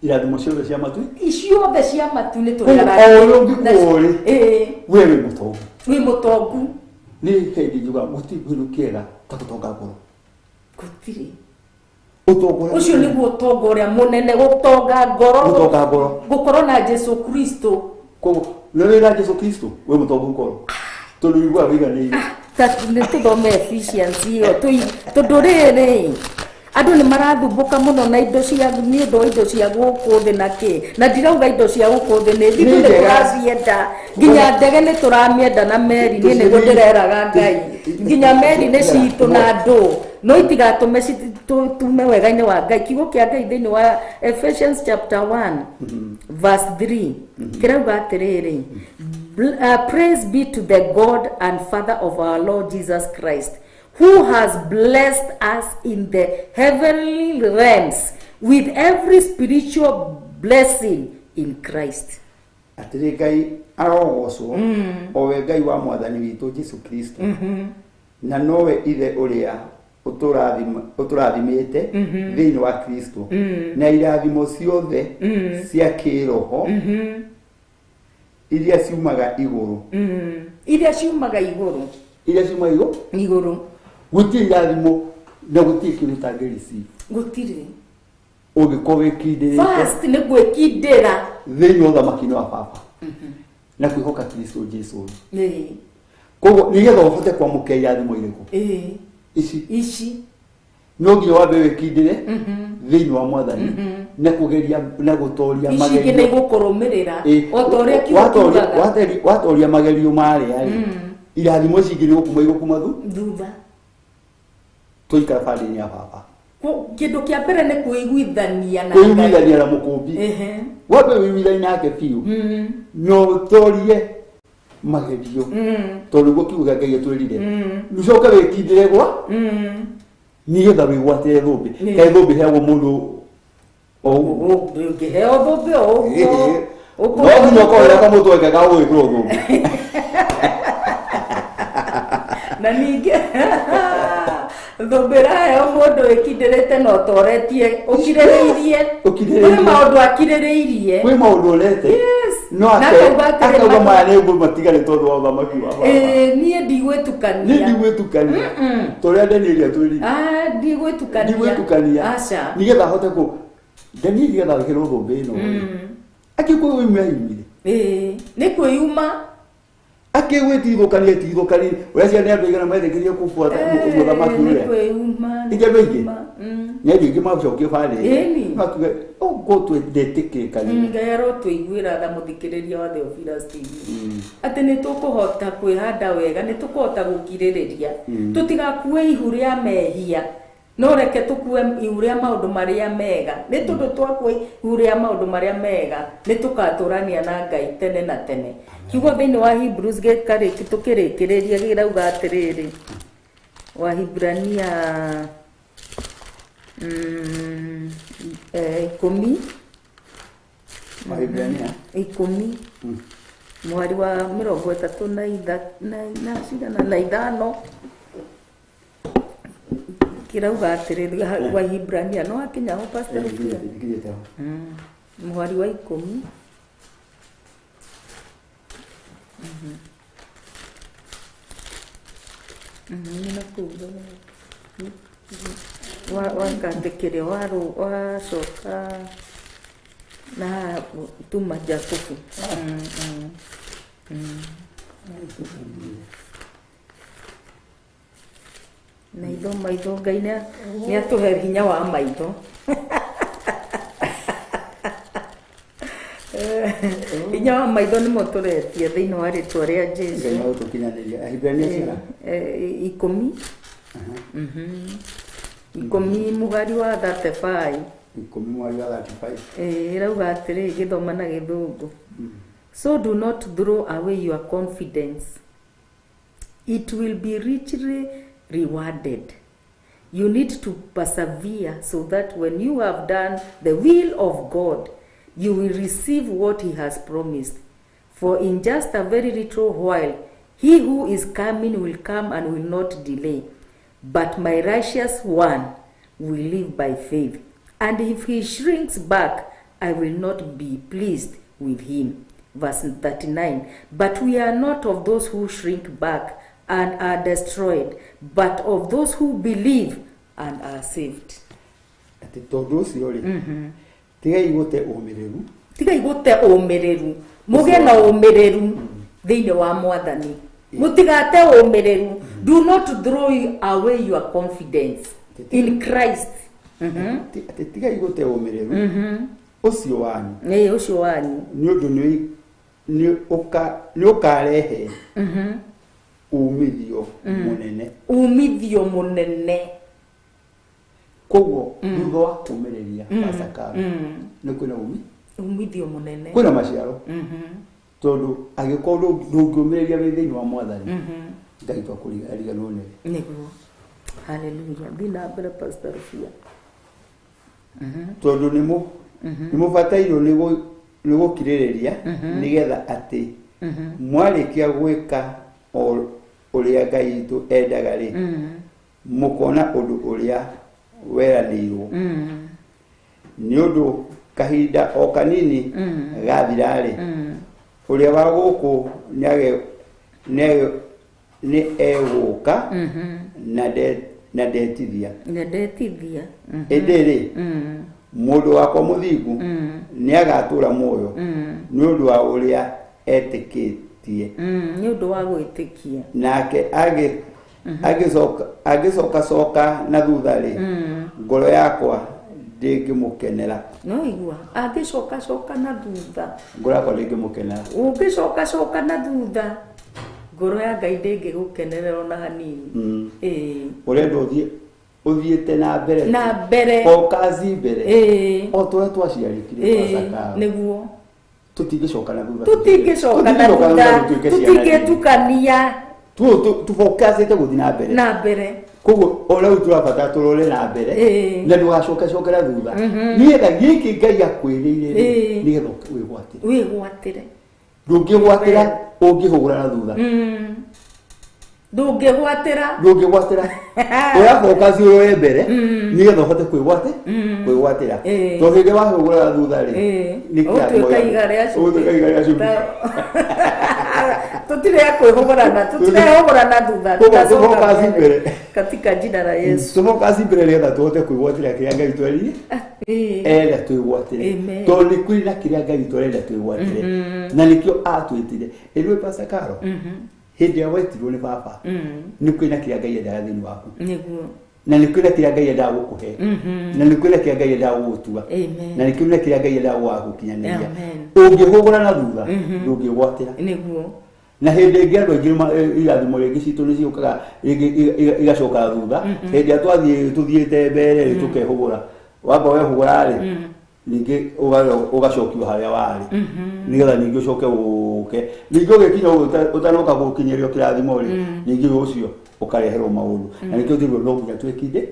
Irathimo ciothe cia matu-inĩ? Ciothe cia matu-inĩ tũrĩ. Wee wĩ mũtongu. Wĩ mũtongu. Nĩ hĩndĩ njuga gũtirĩ kĩndũ kĩega ta gũtonga ngoro. Gũtirĩ. Ũcio nĩguo ũtonga ũrĩa mũnene gũtonga ngoro. Gũkorwo na Jesu Kristo. Koguo nĩ wĩra Jesu Kristo wĩ mũtongu ngoro. Tondũ igua wĩganĩire. Nĩ tũthome Ephesians ĩyo tondũ rĩrĩ andũ nĩ marathumbũka mũno na indo cia nĩ ũndũ wa indo cia gũkũ thĩ na kĩ na ndirauga indo cia gũkũ thĩ nĩ thikũ nĩ tũracienda nginya ndege nĩ tũramĩenda na meri nĩ nĩguo ndĩreraga Ngai nginya meri nĩ citũ na andũ no itigatũme tume wega-inĩ wa Ngai kiugo kĩa Ngai thĩinĩ wa Ephesians chapter 1 verse 3 kĩrauga atĩrĩrĩ praise be to the God and Father of our Lord Jesus Christ, who has blessed us in the heavenly realms with every spiritual blessing in Christ. Atĩrĩ Ngai arogocwo owe Ngai wa Mwathani witũ Jesu Kristo na nowe ithe ũrĩa ũtũrathimĩte thĩinĩ wa Kristo na irathimo ciothe cia kĩroho iria ciumaga igũrũ. Iria ciumaga igũrũ. Iria ciumaga igũrũ. Gũtirĩ irathimo na gũtirĩ kĩndũ ũtangĩreceive. Gũtirĩ. Ũngĩkorwo wĩkindĩrĩte. First nĩ gwĩkindĩra thĩinĩ wa ũthamaki wa Baba na kwĩhoka Kristo Jesu. Koguo nĩgetha ũhote kwamũkĩra irathimo irĩkũ? Ici no nginya wambe wikindire thiini wa mwathani na kugeria na gutoria magerio ici nĩ gũkũrũmĩrĩra o ta ũrĩa kiugaga watoria magerio marĩa irathimo cingĩ gũkuma igũkuma thutha tuikara bandi-inĩ ya baba kĩndũ kĩa mbere nĩ kwĩiguithania na kwĩiguithania na mũkũmbi wambe wĩiguithania nake biũ no ũtorie magerio tondũ guo kiuga Ngai atwĩrire ũcoke wĩkindĩre gwa nigetha wĩgwatĩre thũmbĩ kaĩ thũmbĩ heagwo mũndũ ũngĩheo thũmbĩ o ũguo no nginya ũkorera kamũtwe kega gũgĩkĩrwo thũmbĩ na ningĩ thũmbĩ ĩraheo mũndũ wĩkindĩrĩte na ũtoretie ũkirĩrĩirie kwĩ maũndũ akirĩrĩirie kwĩ maũndũ ũrete no akauga maya nĩ ngũrũ matigari tondũ wa ũthamaki wa baba niĩ ndigwĩtukania tũrĩa Danieli atwĩrire ndigwĩtukania nigetha ahote kũ Danieli getha wĩkĩrwo thũmbĩ ĩno akĩkwĩyumire nĩ kwĩyuma akĩgwĩtithũkania tithũkania ũrĩa ciana andũ aigana methĩkĩrie kũbuata mũthamaki ũrĩa ĩngĩ andũ aingĩ nĩ andũ aingĩ macokio bari makiuga ũguo twendetĩkĩrĩkania Ngai arotũiguĩra tha mũthikĩrĩria wa Theophilus TV atĩ nĩ tũkũhota kwĩhanda wega nĩ tũkũhota gũkirĩrĩria tũtigakue ihu rĩa mehia no reke tũkue ihu rĩa maũndũ marĩa mega nĩ tondũ twakue ihu rĩa maũndũ marĩa mega nĩ tũkatũrania na Ngai tene na tene kiugo thĩinĩ wa Hebrews gĩkarĩki tũkĩrĩkĩrĩria gĩrauga atĩrĩrĩ Wahibrania 10 mweri wa 35 kirauga atĩrĩrĩ Wahibrania no akinya ho pastor mweri wa 10 wakandĩkĩre wacoka na tuma Jakubu maitho Ngai nĩ atũhe hinya wa maitho hinya wa maitho nĩ mo tũretie thĩinĩ wa rĩtwa rĩa Jesũ 10 mũgari wa 35 ĩrauga atĩrĩ gĩthoma na gĩthũngũ so do not throw away your confidence, it will be richly rewarded. You need to persevere so that when you have done the will of God, you will receive what he has promised. For in just a very little while, he who is coming will come and will not delay. But my righteous one will live by faith. And if he shrinks back, I will not be pleased with him. Verse 39. But we are not of those who shrink back and are destroyed, but of those who believe and are saved. Tigai gũte ũmĩrĩru mũgĩe na ũmĩrĩru thĩinĩ wa Mwathani mũtigate ũmĩrĩru. Do not throw away your confidence in Christ. Tigai gũte ũmĩrĩru ũcio wanyu nĩ ũndũ nĩ ũkarehe umithio mũnene. Koguo thutha wa kũmĩrĩria macakara nĩ kwĩna umithio mũnene, kwĩna maciaro. Tondũ angĩkorwo ndũngĩũmĩrĩria wĩ thĩinĩ wa Mwathani Ngai twakũriganĩrwo nĩwe. Hallelujah. Thina mbere Pastor Rufia. Tondũ nĩ mũbatairwo nĩ gũkirĩrĩria nĩgetha atĩ mwarĩkia gwĩka ũrĩa Ngai witũ endaga rĩ mũkona ũndũ ũrĩa weranĩirwo. Nĩ ũndũ kahinda o kanini gathira rĩ ũrĩa wa gũkũ nĩ egũka na ndetithia ĩndĩ rĩ mũndũ wakwa mũthingu nĩ agatũra muoyo nĩ ũndũ wa ũrĩa etĩkĩtie, nĩ ũndũ wa gwĩtĩkia. Nake agicoka na thutha ri ngoro yakwa ndingimukenera no igua agicoka na thutha ngoro yakwa ndingimukenera ugicoka na thutha ngoro ya Ngai ndingigukenerera ona hanini urenda uthiite na mbere focus mbere o turia twaciarikire pasaka niguo tutingicoka na thutha tutingitukania tufocusite guthi na mbere koguo oria turabata turore na mbere na ndugacokera thutha nigetha giki Ngai akwirire nigetha wigwatire ndungigwatira ungihura na thutha ndungigwatira oya focus urore mbere nigetha uhote kwigwatira to hindi wahugura na thutha ri utuika igare tutire kwihugurana thutha tufocus mbere katika jina la Yesu tufocus mbere nigetha tuhote kwigwatira kiria Ngai twerire enda twigwatire to ni kwina kiria Ngai twerenda twigwatire na nikio atwitire ĩrũĩ pasakaro hindi ya wetirwo ni baba ni kwina kiria Ngai endaga thiini waku niguo na ni kwina kiria Ngai endaga gukuhe na ni kwina kiria Ngai endaga gugutua na ni kwina kiria Ngai endaga gugukinyanĩria ũngĩhũgũra na thutha ndũngĩgwatĩra niguo na hindi ĩngĩ andũ aingĩ irathimo rĩngĩ citũ nĩ ciũkaga igacoka thutha hindi ĩrĩa tuthiĩte mbere tukehũgũra wamba wehũgũra rĩ ningĩ ũgacokio harĩa warĩ nigetha ningĩ ũcoke ũke ningĩ ũgĩkinya ũtanoka gũkinyĩrio kĩrathimo rĩ ningĩ ũcio ũkareherwo maũndũ na nĩkĩo thirwo no nginya twĩkindĩre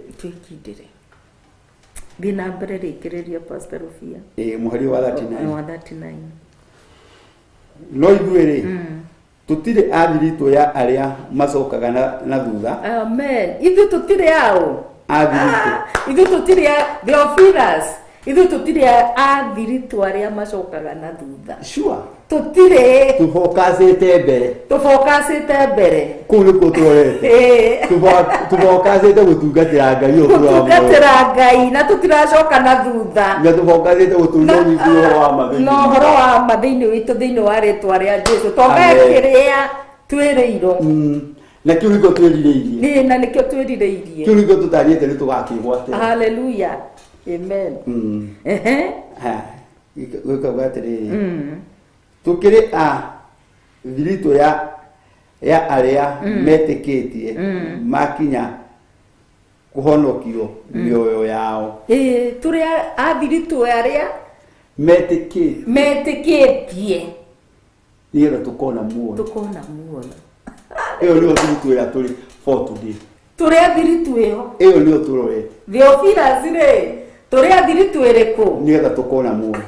thiĩ na mbere rĩkĩrĩria Pastor Rufia mũhari wa 39 no ithuĩ rĩ tũtirĩ athiritũ ya arĩa macokaga na thutha amen ithuĩ tũtirĩ ao athiritũ ithuĩ tũtirĩ Theophilus ithuĩ tũtirĩ athiritũ arĩa macokaga na thutha sure tũtirĩ tũfocusĩte mbere kũu nĩkuo tũrorete tũfocusĩte gũtungatĩra Ngai na tũtiracoka na thutha na tũfocusĩte gũtũũria no ũhoro wa ma thĩinĩ witũ thĩinĩ wa rĩĩtwa rĩa Jesũ tũgekĩrĩa twĩrĩirwo na kĩu nĩkĩo twĩrirĩirie na nĩkĩo twĩrirĩirie kĩu nĩkĩo tũtariĩte nĩ tũgakĩgwatĩra haleluya amen gwĩkagwo atĩrĩrĩ tukiri a thirito ya arĩa metĩkĩtie makinya kuhonokio mioyo yao turi a thirito arĩa metĩkĩtie nigetha tukona muoyo iyo nĩyo thirito ĩrĩa tũrĩ for today turi a thirito ĩyo nĩyo tũrorete Theophilus rĩ turi a thirito ĩrĩkũ nigetha tukona muoyo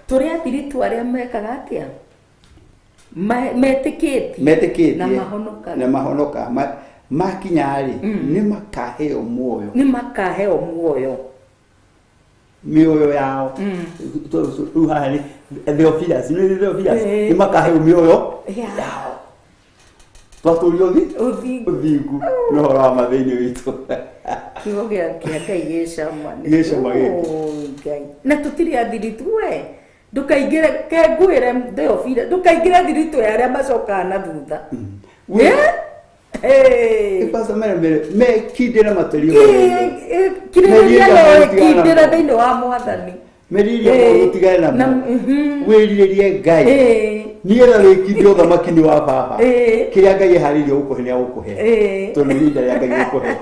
turi a thirito arĩa mekaga atĩa metĩkĩtie na mahonoka makinya rĩ nĩ makaheo muoyo mioyo yao rĩu haha nĩ Theophilus nĩ makaheo mioyo yao twatũrio ũthingu nĩ ũhoro wa mathĩinĩ witũ kiugo gĩa Ngai gĩcama Ngai na tũtirĩ athiritu we ndũkaingĩre ngwĩre Theophilus ndũkaingĩre thiritu ya arĩa macokaga na thutha Pastor mekindĩre materio kirĩrĩria no ĩkindĩre thĩinĩ wa Mwathani meriria ũtigane na wĩrirĩrie Ngai nigetha wĩkindĩre ũthamaki-inĩ wa baba kĩrĩa Ngai eharĩirie gũkũhe nĩagũkũhe tondũ nĩ ihinda rĩa Ngai gũkũhe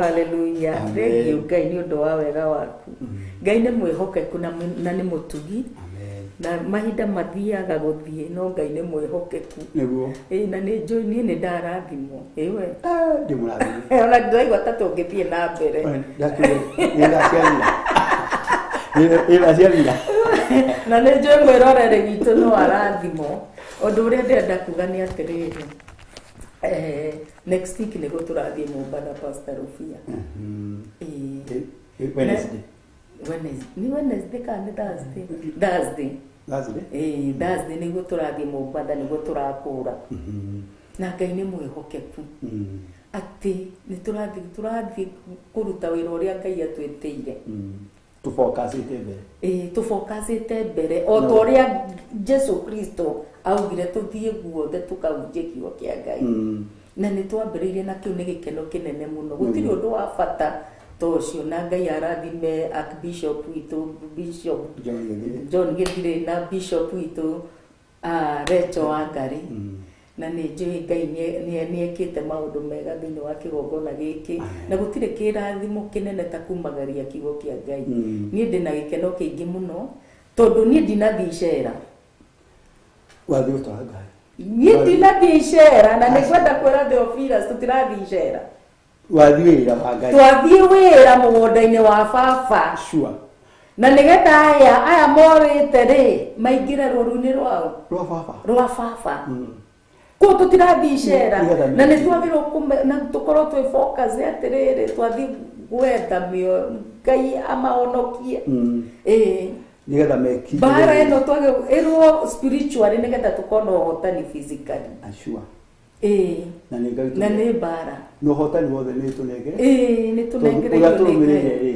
haleluya thengio Ngai nĩ ũndũ wa wega waku Ngai nĩ mwĩhokeku na nĩ mũtugi na mahinda mathiaga gũthiĩ no Ngai nĩ mwĩhokeku nĩguo na nĩ njũĩ niĩ nĩ ndarathimwo we ndĩmũrathimwo ona ndĩraigua ta tũngĩthiĩ na mbere na nĩ njũĩ mwĩrorere witũ no arathimwo ũndũ ũrĩa ndĩrenda kuga nĩ atĩrĩrĩ next week nĩguo tũrathiĩ Mombatha Pastor Rufia Wednesday kana Thursday Thursday nĩguo tũrathiĩ Mombatha nĩguo tũrakũra na Ngai nĩ mwĩhokeku atĩ nĩ tũrathiĩ kũruta wĩra ũrĩa Ngai atwĩtĩire tũfocusĩte mbere o ta ũrĩa Jesu Kristo augire tũthiĩ guothe tũkahunjie kiugo kĩa Ngai na nä twambä na kä u nä gä keno kä nene må no gå tirä å ndå wa bata ta å cio na Ngai arathime Archbishop witå Bishop John Githire na Bishop witå Rachel Wangari na nä njå Ngai nä ekä te maå ndå mega thä inä wa kä gongona gä kä na gå tirä kä rathimo kä nene ta kumagaria kiugo kä a Ngai niä ndä na gä keno kä ingä må no tondå niä ndinathiä icera wathi å twara Ngai niä ndinathiä icera na nä kwenda kwä ra Theophilus tå tirathiä icera wathi wä ra wa Ngai twathiä wä ra må gå-ndainä wa baba sure na nä getha aya morä te rä maingä re rå-ru-inä rwao rwa baba kå tå tirathiä icera na nä twagä na tå korwo twä atä rä rä twathiä gwetha mä o Ngai amahonokie nä getha meki bara ä no twagä ärwo spiritually nä getha tå kona å hotani physically na nä Ngai na nä bara no hotani wothe nä tå nengere nä tå nengereire tå rå mä rä re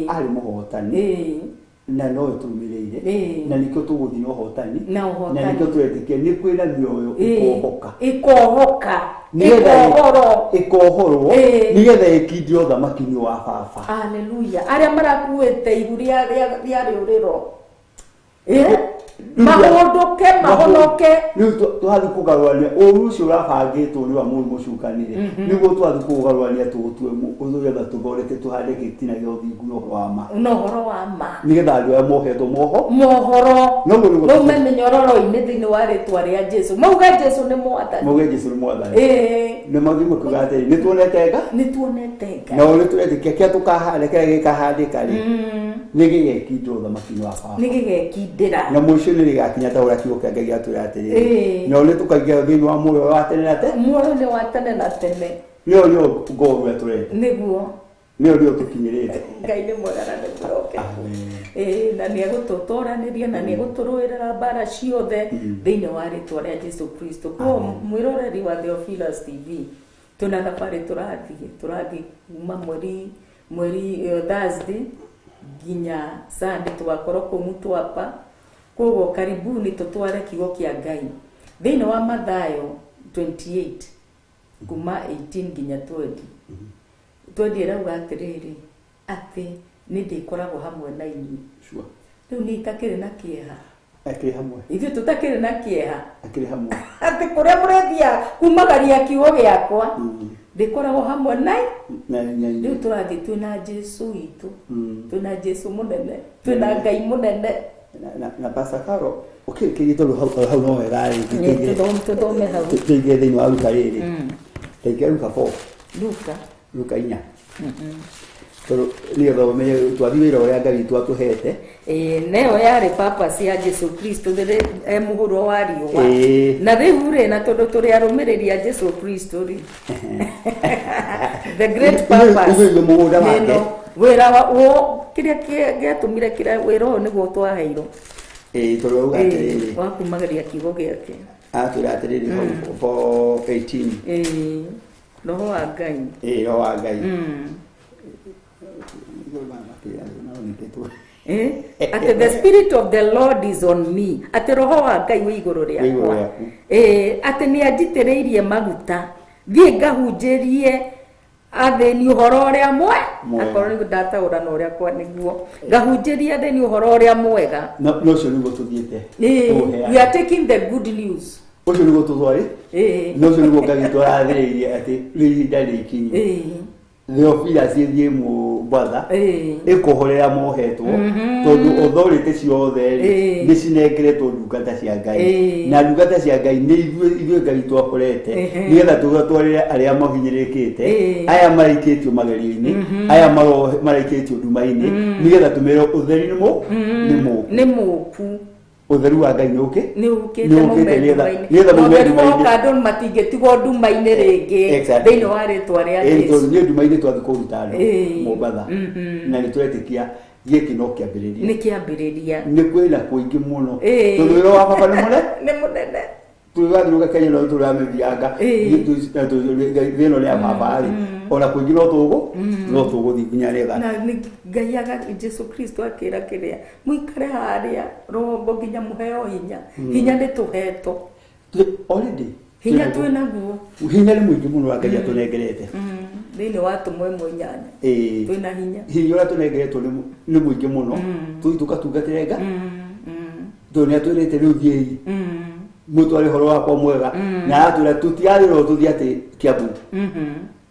arä må hotani na no tå rå mä rä ire na nä kä o tå gå thiä na å hotani na nä kä o tå retä kä nä kwä na mä oyo ikohoka ikohorwo nä getha ä kindio thamaki-inä wa baba haleluya arä a marakuä te iru rä a rä å rä ro mahondoke mahonoke riu twathi kugarurania uru ucio urabangitwo ni wa murimu cukanire niguo twathi kugarurania tugutue uthugetha tuthoreke tuhande gitina gio thingu no horo wa ma nigetha andu aya mohetwo mohoro no menye ororo-inĩ thĩinĩ wa rĩtwa rĩa Jesu mauga Jesu nĩ mwathani nĩ mathimo kuga atĩrĩ nĩ tuonete Ngai na ũrĩa tũretĩkia kĩrĩa tũkahanda kĩrĩa gĩkahandĩka rĩ nĩ gĩgekindwo thamaki-inĩ wa baba nĩ gĩgekindĩra na mũico nĩ gĩgakinya ta ũrĩa kiugo kĩa Ngai gĩatwĩra atĩrĩ na ũrĩa tũkaingĩra thĩinĩ wa muoyo wa tene na tene muoyo wa tene na tene nĩyo ngoru ũrĩa tũrenda nĩguo nĩyo nĩyo tũkinyĩrĩte Ngai nĩ mwega na nĩ mũroke na nĩ egũtũtũranĩria na nĩ egũtũrũĩrĩra mbara ciothe thĩinĩ wa rĩtwa rĩa Jesu Kristo kuo mwĩroreri wa Theophilus TV tuna thabarĩ tũrathiĩ kuma mweri Thursday nginya Sunday tugakorwo kũu Mtwapa koguo karibuni tũtware kiugo kĩa Ngai thĩinĩ wa Mathayo 28 kuma 18 nginya 20 ĩrauga atĩrĩrĩ atĩ nĩ ndĩkoragwo hamwe na inyuĩ rĩu nĩ itakĩrĩ na kĩeha akĩrĩ hamwe ithuĩ tũtakĩrĩ na kĩeha akĩrĩ hamwe atĩ kũrĩa mũrethia kumagaria kiugo gĩakwa ndĩkoragwo hamwe na rĩu tũrathiĩ twĩna Jesu witũ twĩna Jesu mũnene twĩna Ngai mũnene na Pastor Carol ũkĩrĩkĩrie tondũ hau no wega tũthome hau tũingĩre thĩinĩ wa Luka rĩrĩ taingĩre Luka 4 Luka 4 tondũ nĩgetha ũmenye twathi wĩra ũrĩa Ngai witũ atũhete neyo yarĩ purpose ya Jesu Kristo rĩrĩ mũhũro wa riũa na rĩu rĩ na tondũ tũrĩ arũmĩrĩri a Jesu Kristo rĩ the great purpose wĩra wa kĩrĩa gĩatũmire wĩra ũyũ nĩguo twaheirwo tondũ auga atĩrĩrĩ wa kumagaria kiugo gĩake atwĩra atĩrĩrĩ hau 18 roho wa Ngai roho wa Ngai at the spirit of the Lord is on me at roho wa Ngai wĩ igũrũ rĩakwa at nĩ anjitĩrĩirie maguta thiĩ ngahunjĩrie athĩni ũhoro ũrĩa akorwo nĩ ndataũra na ũrĩa kwa nĩguo ngahunjĩrie athĩni ũhoro ũrĩa mwega no ũcio nĩguo tũthiĩte we are taking the good news ũcio nĩguo tũtwarĩ no ũcio nĩguo Ngai witũ arathĩrĩirie atĩ rĩu ihinda rĩkinye Theophilus thiĩ mũmbatha ĩkũhorera mohetwo tondũ authority ciothe nĩ cinengeretwo ndungata cia Ngai na ndungata cia Ngai nĩ ithuĩ Ngai twahorete nĩgetha tũgatwarĩre arĩa mahinyĩrĩkĩte aya maraikĩtio magerio-inĩ aya maraikĩtio nduma-inĩ nĩgetha tũmere ũtheri nĩ mũku ũtheru wa Ngai nĩ ũkĩte ũtheru woka andũ matingĩtigwo nduma-inĩ rĩngĩ thĩinĩ wa rĩtwa rĩa Jesu nĩ nduma-inĩ twathi kũruta andũ Mombatha na nĩ tũretĩkia gĩkĩ no kĩambĩrĩria nĩ kwĩna kũingĩ mũno tondũ wĩra wa baba nĩ mũnene tũgathiũrũka Kenya no tũramethianga thĩno rĩa baba rĩ ona kũingĩ no tũgũthiĩ nginya rĩtha na Ngai Jesu Kristo akĩra kĩrĩa mũikare harĩa rũgongo nginya mũheo hinya nĩ tũhetwo already hinya twinaguo hinya nĩ mũingĩ mũno Ngai atũnengerete thĩinĩ wa tũmwe mwĩnyanya twĩna hinya hinya ũrĩa tũnengeretwo nĩ mũingĩ mũno tũkatungatĩre Ngai tondũ nĩ atwĩrĩte rĩu thiĩi mũtware ũhoro wakwa mwega na atwĩra tũtiarĩrwo tũthiĩ atĩ Kiambu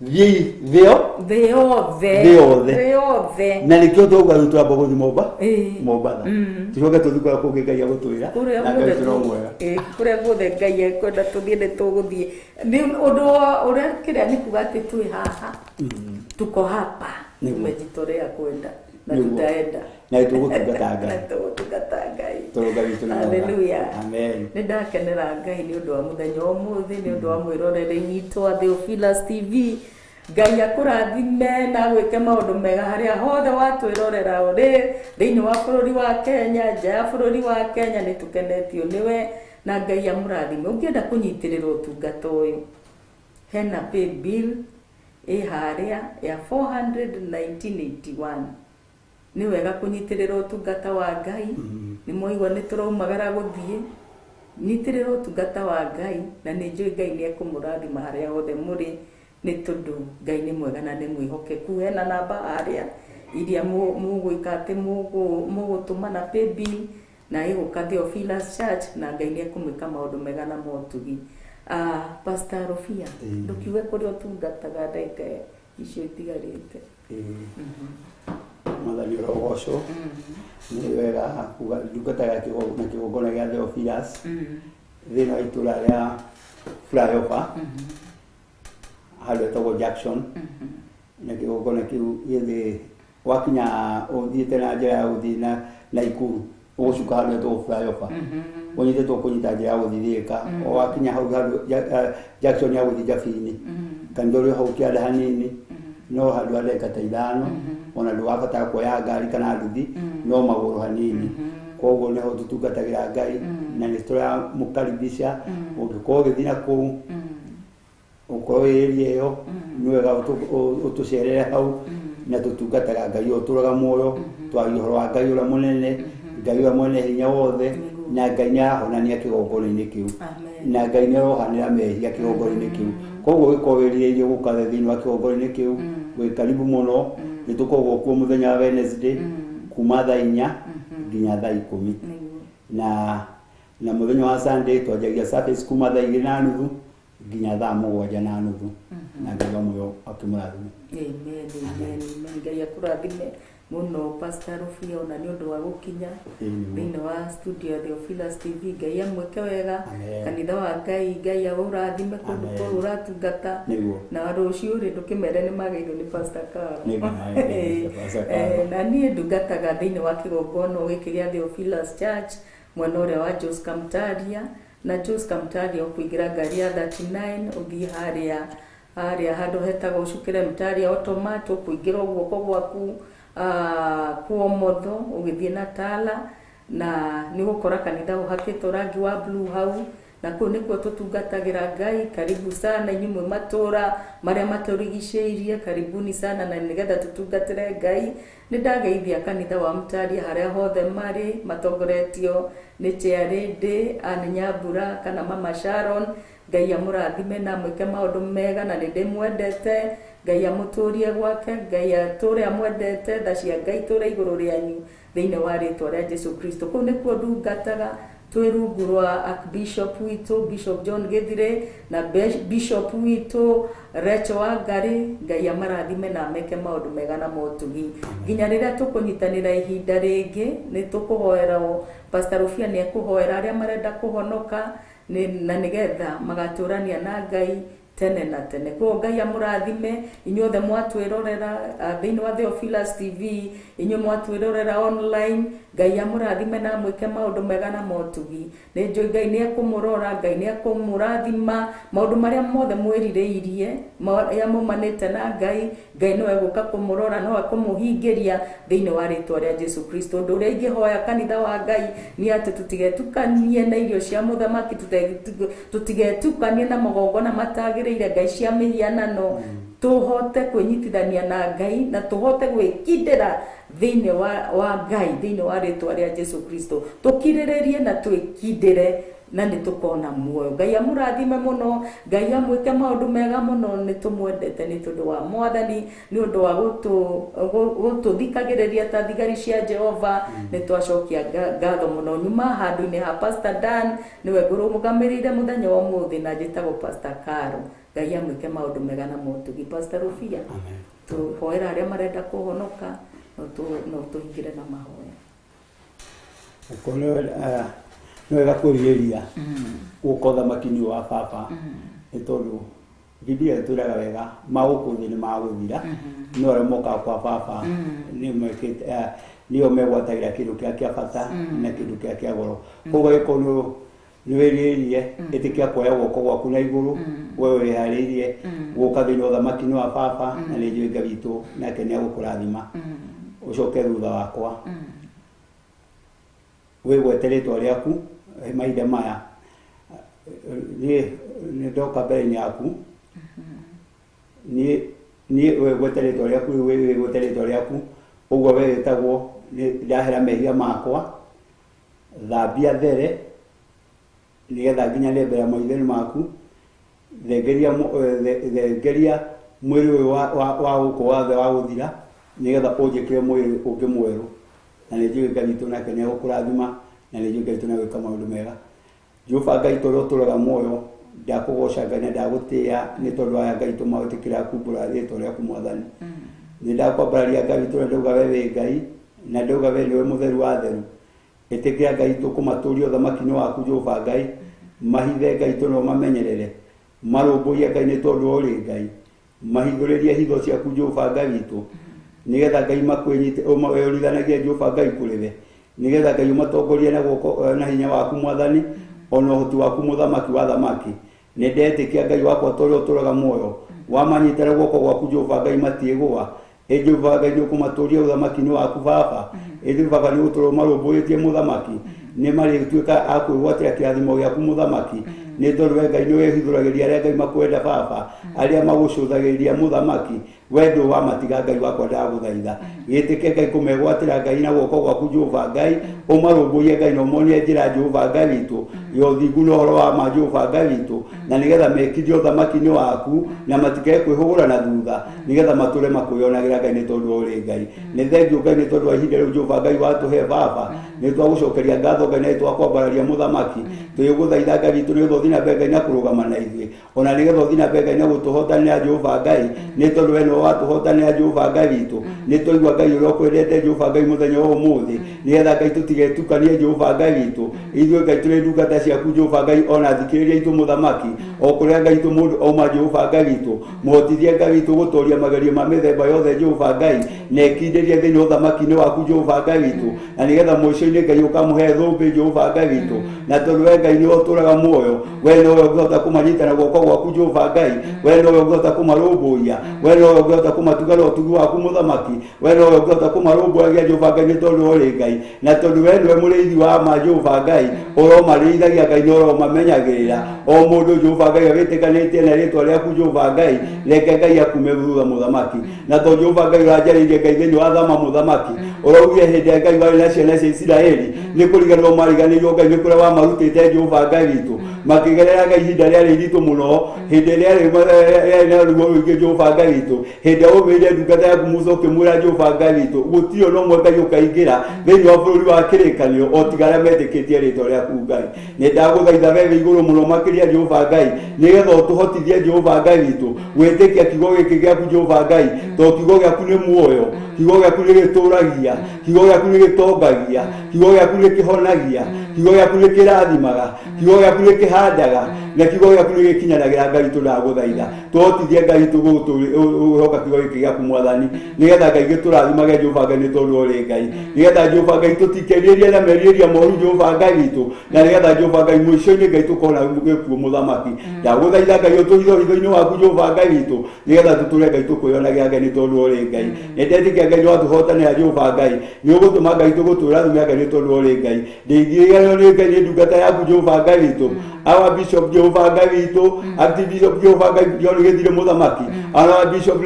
thiĩi thĩ yothe na nĩkĩo tũgwa rĩu twamba gũthiĩ Mombatha tũcoke tũthiĩ kũrĩa kũngĩ Ngai agũtwĩra na Ngai tũro mwega kũrĩa guothe Ngai ekwenda tũthiĩ nĩ tũgũthiĩ nĩ ũndũ ũrĩa kĩrĩa nĩ kuga atĩ twĩ haha tuko hapa tumejitolea kwenda na tutaenda na tũgũtungata Ngai tũrũgamĩtwo na haleluya amen nĩ ndakenera Ngai nĩ ũndũ wa mũthenya ũmũthĩ nĩ ũndũ wa mwĩrorere witũ wa Theophilus TV Ngai akũrathime na gwĩke maũndũ mega harĩa hothe watwĩrorera ũrĩ thĩinĩ wa bũrũri wa Kenya nja ya bũrũri wa Kenya nĩ tũkenetio nĩwe na Ngai amũrathime ũngĩenda kũnyitĩrĩra ũtungata ũyũ hena pay bill harĩa ya 419.81 nĩ wega kũnyitĩrĩra ũtungata wa Ngai nĩ mwaigua nĩ tũraumagara gũthiĩ nyitĩrĩra ũtungata wa Ngai na nĩ njũĩ Ngai nĩ ekũmũrathima harĩa hothe mũrĩ nĩ tondũ Ngai nĩ mwega na nĩ mwĩhokeku hena namba harĩa iria mũgwĩka atĩ mũgũtũmana pay bill na ĩgũka Theophilus Church na Ngai nĩ ekũmwĩka maũndũ mega na motugi Pastor Rofia ndũkiuge kũrĩa ũtungataga ndagĩka icio itigarĩte Mwathani ũrogocwo nĩ wega kuga ndungataga na kĩgongona gĩa Theophilus thĩinĩ wa itũra rĩa Flyover handũ hetagwo Jackson na kĩgongona kĩu gĩthĩ wakinya ũthiĩte na njĩra ya gũthiĩ na Naikuru ũgũcuka handũ hetagwo Flyover ũnyitĩtwo kũnyita njĩra ya gũthiĩ Thĩka o wakinya hau Jackson ya gũthiĩ Njabini kanitha ũrĩ hau kĩanda hanini no handũ ha ndagĩka ta 5 ona ndũgabatara kuoya ngari kana nduthi no magũrũ hanini koguo nĩho tũtungatagĩra Ngai na nĩ tũramũkaribisha ũngĩkorwo ũgĩthiĩ na kũu ũkorwo ĩrĩa ĩyo nĩ wega ũtũcerere hau na tũtungataga Ngai ũyũ tũraga muoyo twaria ũhoro wa Ngai ũrĩa mũnene Ngai ũrĩa mwene hinya wothe na Ngai nĩ arahonania kĩgongona-inĩ kĩu na Ngai nĩ arohanĩra mehia kĩgongona-inĩ kĩu koguo gĩkorwo wĩrirĩirie gũka thĩinĩ wa kĩgongona-inĩ kĩu wĩ karibu mũno nĩ tũkoragwo kuo mũthenya wa Wednesday kuma thaa 4 nginya thaa 10 na mũthenya wa Sunday twanjagia service kuma thaa 2:30 nginya thaa 7:30 na Ngai amũyo akĩmũrathime amen Ngai akũrathime muno Pastor Rofia ona nĩ ũndũ wa gũkinya thĩinĩ wa studio ya Theophilus TV Ngai amwĩke wega kanitha wa Ngai aũrathime kũndũ kũu ũratungata na rũciũ rĩ ndũkĩmere nĩ magĩirwo nĩ Pastor Carol na niĩ ndungataga thĩinĩ wa kĩgongona gĩkĩ gĩa Theophilus Church mwena ũrĩa wa Jos Kamtaria na Jos Kamtaria ũkũingĩra ngari ya 39 ũthiĩ harĩa handũ hetagwo ũcukĩre Mtaria Automat ũkũingĩra guoko gwaku kuomotho ũgĩthiĩ na Tala na nĩ gũkora kanitha ũhakĩtwo rangi wa blue hau na kũu nĩkuo tũtungatagĩra Ngai karibu sana inyuĩ matũra marĩa matũrigicĩirie karibuni sana na nĩgetha tũtungatĩre Ngai nĩ ndageithia kanitha wa Mtaria harĩa hothe marĩ matongoretio nĩ Chiarĩndĩ Anne Nyambura kana Mama Sharon Ngai amũrathime na mwĩke maũndũ mega na nĩ ndĩmwendete Ngai amũtũrie gwake Ngai atũre amwendete tha cia Ngai tũre igũrũ rĩanyu thĩinĩ wa rĩtwa rĩa Jesũ Kristo kũu nĩkuo ndungataga twĩ rungu rwa Archbishop witũ Bishop John Githire na Bishop witũ Rachel Wangari Ngai amarathime na meke maũndũ mega na motugi nginya rĩrĩa tũkũnyitanĩra ihinda rĩngĩ nĩ tũkũhoera Pastor Rofia nĩ ekũhoera arĩa marenda kũhonoka na nĩgetha magatũrania na Ngai tene na tene kwa Ngai amũrathime inyuothe mwatwĩrorera thĩinĩ wa Theophilus TV inyuĩ mwatwĩrorera online Ngai amũrathime na mwĩke maũndũ mega na motugi nĩ njũĩ Ngai nĩ ekũmũrora Ngai nĩ ekũmũrathima maũndũ marĩa mothe mwĩrirĩirie marĩa mumanĩte na Ngai no egũka kũmũrora no ekũmũhingĩria thĩinĩ wa rĩtwa rĩa Jesũ Kristo ũndũ ũrĩa ingĩhoya kanitha wa Ngai nĩ atĩ tũtigetukanie na irio cia mũthamaki tũtigetukanie na magongona matagĩrĩire Ngai cia mĩhianano tuhote kwinyitithania na Ngai na tuhote gwikindira thiini wa Ngai thiini wa ritwa ria Jesu Kristo tukiriririe na twikindire na nitukona muoyo. Ngai amurathime muno, Ngai amwike maundu mega muno, nitumwendete ni tondu wa Mwathani, ni undu wa gututhikagiriria ta thigari cia Jehova. Nitwacokia ngatho muno nyuma handu-ini ha Pastor Dan, niwe ngurumugamirire muthenya wa muthi na njitagwo Pastor Karo. Ngai amwike maundu mega na mutugi. Pastor Rufia, tuhoera aria marenda kuhonoka no tuhingire na mahoya. Nĩ wega kwĩrirĩria gũkotha makinyi wa baba nĩ tondũ Biblia ĩtwĩraga wega magũkũ thĩ nĩ magũthira, no arĩa mokaga kwa baba nĩo megwatagĩra kĩndũ kĩrĩa kĩa bata na kĩndũ kĩrĩa kĩa goro. Koguo gĩkorwo nĩ wĩrirĩirie ĩtĩkia kuoya guoko gwaku na igũrũ, we wĩharĩirie gũka thĩinĩ wa ũthamaki-inĩ wa baba, na nĩ njũĩ Ngai witũ nake nĩ agũkũrathima. Ũcoke thutha wakwa wĩgwete rĩtwa rĩaku mahinda maya. Nĩ ndoka mbere-inĩ yaku, niĩ wĩgwete rĩtwa rĩaku, wĩgwete rĩtwa rĩaku, ũguo we wĩtagwo ndahera mehia makwa, thambia there nĩgetha nginyane mbere ya maitho-inĩ maku, thengeria mwĩrĩ ũyũ wa gũkũ wathe wa gũthira, nĩgetha ũnjĩkĩre mwĩrĩ ũngĩ mwerũ, na nĩ njũĩ Ngai witũ nake nĩ agũkũrathima, na nĩ njũĩ Ngai witũ nĩ agwĩka maũndũ mega. Jehova Ngai tondũ ũtũraga muoyo, ndakũgoca Ngai na ndagũtĩĩa nĩ tondũ aya Ngai tũmagwĩtĩkĩra kumbũra rĩtwa rĩaku Mwathani. Nĩ ndakwambararia Ngai witũ na ndauga we wĩ Ngai, na ndauga we nĩwe mũtheru wa theru. Ĩtĩkĩra Ngai tũkũmatũria ũthamaki-inĩ waku Jehova Ngai, mahithe Ngai tondũ no mamenyerere, marũmbũiye Ngai nĩ tondũ ũrĩ Ngai, mahithũrĩrie hitho ciaku Jehova Ngai witũ, nĩgetha Ngai makwĩnyite ũrithanagie Jehova Ngai kũrĩ we, nĩgetha Ngai ũmatongorie na guoko na hinya waku Mwathani, ona ũhoti waku mũthamaki wa thamaki. Nĩ ndetĩkia Ngai wakwa tondũ ũtũraga muoyo, wamanyitĩra guoko gwaku Jehova Ngai matiĩgũa. Jehova Ngai nĩ ũkũmatũria ũthamaki-inĩ waku baba, Jehova nĩ ũgũtũra marũmbũitie mũthamaki, nĩ marĩtuĩka a kwĩgwatĩra kĩrathimo gĩaku mũthamaki, nĩ tondũ we Ngai nĩ wehithũragĩria arĩa Ngai makwenda baba, arĩa magũcũthagĩrĩria mũthamaki, wendo wa matiga Ngai wakwa ndagũthaitha. Gĩtĩke Ngai kũmegwatĩra Ngai na guoko gwaku Jehova Ngai, ũmarũmbũiye Ngai na ũmonie njĩra Jehova Ngai witũ ya ũthingu na ũhoro wa ma Jehova Ngai witũ, na nĩgetha mekithie ũthamaki-inĩ waku na matikae kwĩhũgũra na thutha, nĩgetha matũre makwĩonagĩra Ngai nĩ tondũ ũrĩ Ngai. Nĩ thengiũ Ngai nĩ tondũ wa ihinda rĩu Jehova Ngai watũhe baba, nĩ twagũcokeria ngatho Ngai na nĩtwakwambararia mũthamaki, twĩgũthaitha Ngai witũ nĩgetha ũthiĩ na mbere Ngai na kũrũgama na ithuĩ, ona nĩgetha ũthiĩ na mbere Ngai na gũtũhotanĩra Jehova Ngai, nĩ tondũ we nĩwe watũhotanĩra Jehova Ngai witũ. Nĩ twaigua Ngai ũrĩa ũkwendete Jehova Ngai mũthenya wa ũmũthĩ, nĩgetha Ngai tũtigetukanie Jehova Ngai witũ, ithuĩ Ngai tũrĩ ndungata ciaku Jehova Ngai, ona thikĩrĩria itũ mũthamaki, o kũrĩa Ngai itũ mũndũ auma Jehova Ngai witũ, mũhotithie Ngai witũ gũtooria magerio ma mĩthemba yothe Jehova Ngai, na ekindĩrie thĩinĩ ũthamaki-inĩ waku Jehova Ngai witũ, na nĩgetha mũico-inĩ Ngai ũkamũhe thũmbĩ Jehova Ngai witũ, na tondũ we Ngai nĩwe ũtũraga muoyo, we nĩwe ũngĩhota kũmanyita na guoko gwaku Jehova Ngai, we nĩwe ũngĩhota kũmarũmbũiya, we nĩwe ũngĩhota kũmatuga na ũtugi waku mũthamaki, we nĩwe ũngĩhota kũmarũmbũyagia Jehova Ngai nĩ tondũ ũrĩ Ngai, na tondũ we nĩwe mũrĩithi wa ma Jehova Ngai, ũromarĩithagia Ngai na ũromamenyagĩrĩra o mũndũ Jehova Ngai agĩtĩkanĩtie na rĩtwa rĩaku Jehova Ngai, reke Ngai akume thutha mũthamaki, na tondũ Jehova Ngai ũranjarĩirie Ngai thĩinĩ wa thama mũthamaki, ũraugire hĩndĩ ya Ngai warĩ na ciana cia Isiraeli nĩ kũriganĩrwo mariganĩirwo Ngai nĩ kũrĩa wamarutĩte Jehova Ngai witũ, makĩgerera Ngai ihinda rĩarĩ iritũ mũno, hĩndĩ ĩrĩa na ruo rũingĩ Jehova Ngai witũ, hĩndĩ ĩrĩa ũmĩrire ndungata yaku Musa ũkĩmwĩra Jehova Ngai witũ, gũtirĩ ona ũmwe Ngai ũkaingĩra thĩinĩ wa bũrũri wa kĩrĩkanĩro o tiga arĩa metĩkĩtie rĩtwa rĩaku Ngai. Nĩ ndagũthaitha we wĩ igũrũ mũno makĩria Jehova Ngai, nĩgetha ũtũhotithie Jehova Ngai witũ gwĩtĩkia kiugo gĩkĩ gĩaku Jehova Ngai, tondũ kiugo gĩaku nĩ muoyo, kiugo gĩaku nĩ gĩtũũragia, kiugo gĩaku nĩ gĩtongagia, kiugo gĩaku nĩ kĩhonagia, kiugo gĩaku nĩ kĩrathimaga, kiugo gĩaku nĩ kĩhandaga, na kiugo gĩaku nĩ gĩkinyanagĩra Ngai witũ ndagũthaitha. Tũhotithie Ngai witũ gũgũhoka kiugo gĩkĩ gĩaku Mwathani, nĩgetha Ngai gĩtũrathimage Jehova Ngai nĩ tondũ ũrĩ Ngai, nĩgetha Jehova Ngai tũtikĩrirĩrie na merirĩria moru Jehova Ngai witũ, na nĩgetha Jehova Ngai mũico-inĩ Ngai tũkona gĩkuũ mũthamaki. Ndagũthaitha Ngai ũtũhithe hitho-inĩ waku Jehova Ngai witũ, nĩgetha tũtũre Ngai tũkwĩonagia Ngai nĩ tondũ ũrĩ Ngai. Nĩ ndetĩkia Ngai nĩ watũhotanĩra Jehova Ngai, nĩ ũgũtũma Ngai tũgũtũrathimia Ngai nĩ tondũ ũrĩ Ngai. Ndĩngĩriganĩrwo nĩ Ngai nĩ ndungata yaku Jehova Ngai witũ, our Bishop Jehova Ngai witũ, Archbishop Jehova Ngai John Gĩthirĩ mũthamaki, ana Bishop